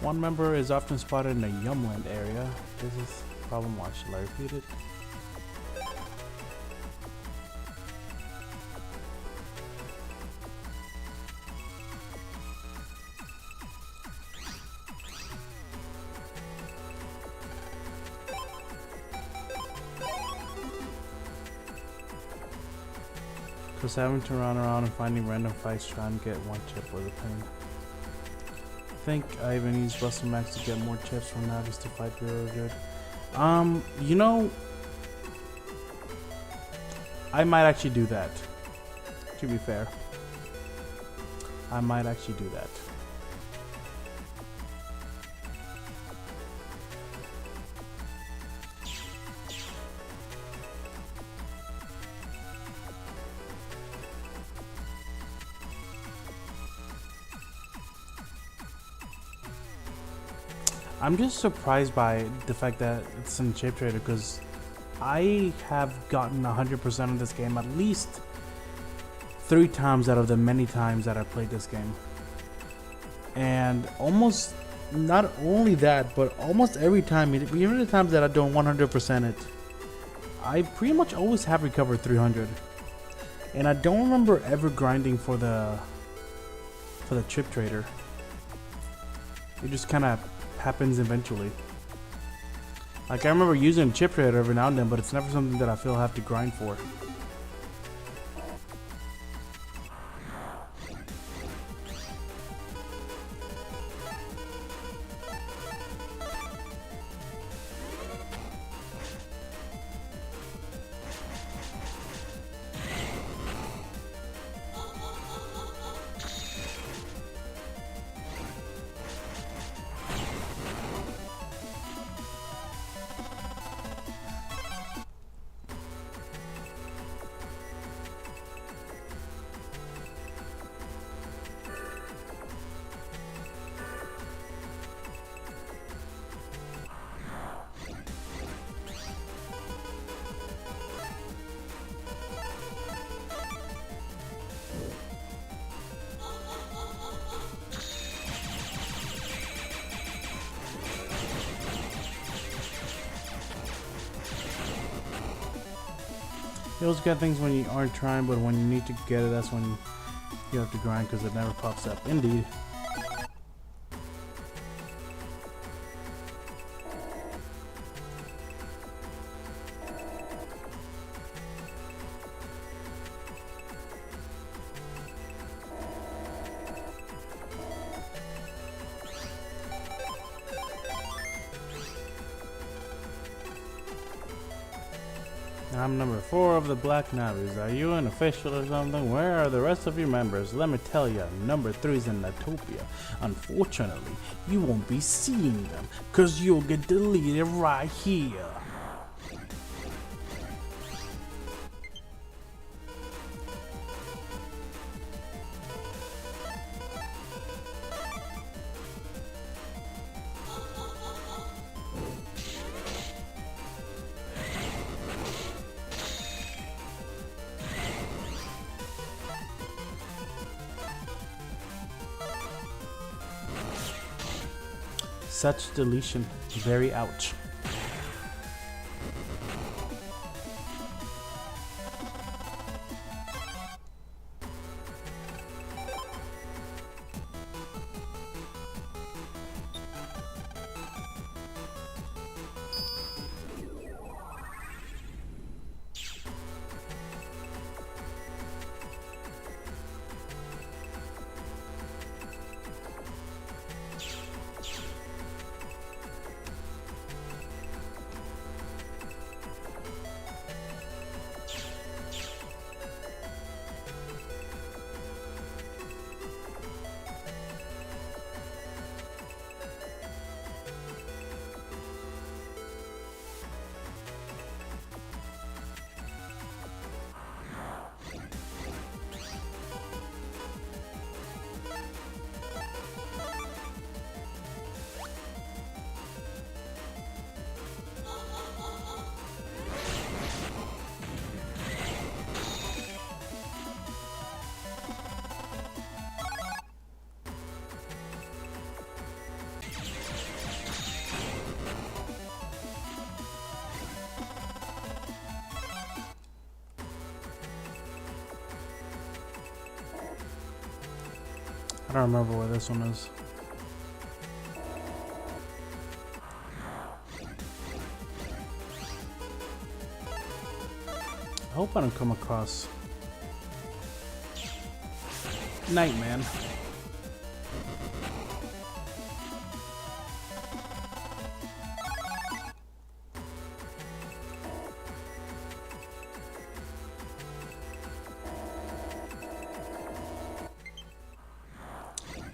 One member is often spotted in the Yumland area. This is problem watch. Shall I repeat it? Just having to run around and finding random fights trying to get one chip was a pain. I think I even used Russell Max to get more chips from Navis to fight really good. You know, I might actually do that. To be fair, I might actually do that. I'm just surprised by the fact that it's in Chip Trader because I have gotten 100% of this game at least 3 times out of the many times that I played this game. And almost, not only that, but almost every time, even the times that I don't 100% it, I pretty much always have recovered 300. And I don't remember ever grinding for the Chip Trader. It just kind of happens eventually. Like I remember using Chip Trader every now and then, but it's never something that I feel I have to grind for. You always get things when you aren't trying, but when you need to get it, that's when you have to grind because it never pops up. Indeed. I'm number 4 of the Black Navis. Are you an official or something? Where are the rest of your members? Let me tell you, number 3's in Natopia. Unfortunately, you won't be seeing them, cause you'll get deleted right here. Such deletion, very ouch. I don't remember where this one is. I hope I don't come across Nightman.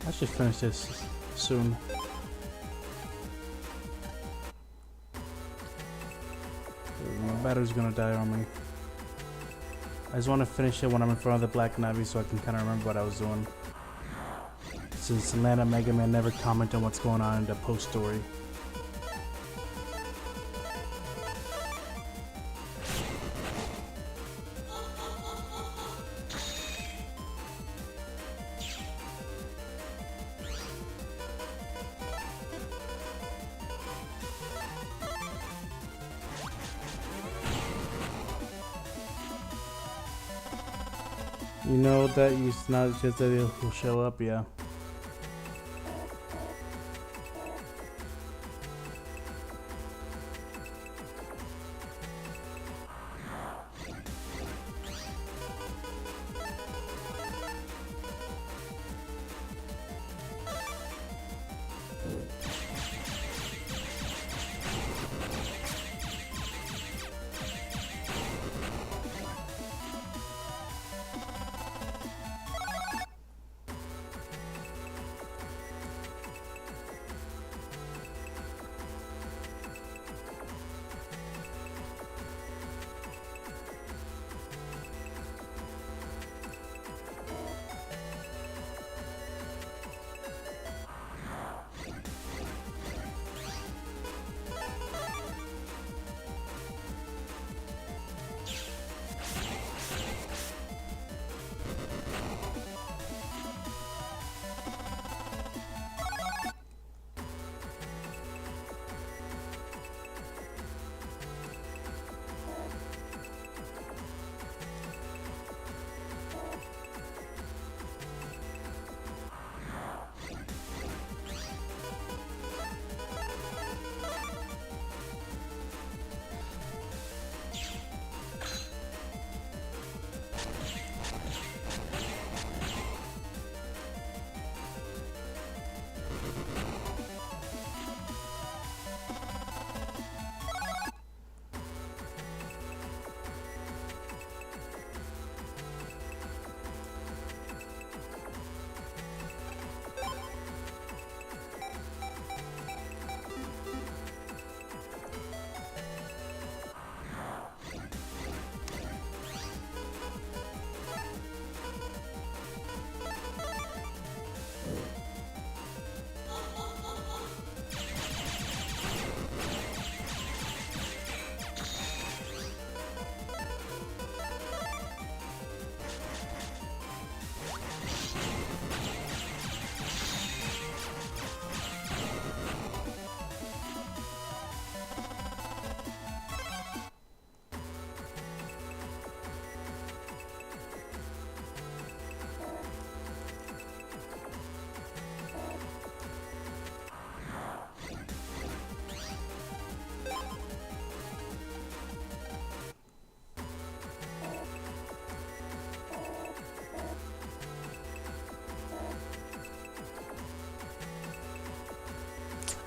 I should finish this soon. My battery's gonna die on me. I just want to finish it when I'm in front of the Black Navi so I can kind of remember what I was doing. Since Atlanta Megaman never commented on what's going on in the post story. You know that it's not just that he'll show up, yeah.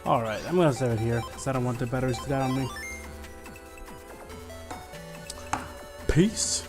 Alright, I'm gonna save it here because I don't want the batteries to die on me. Peace.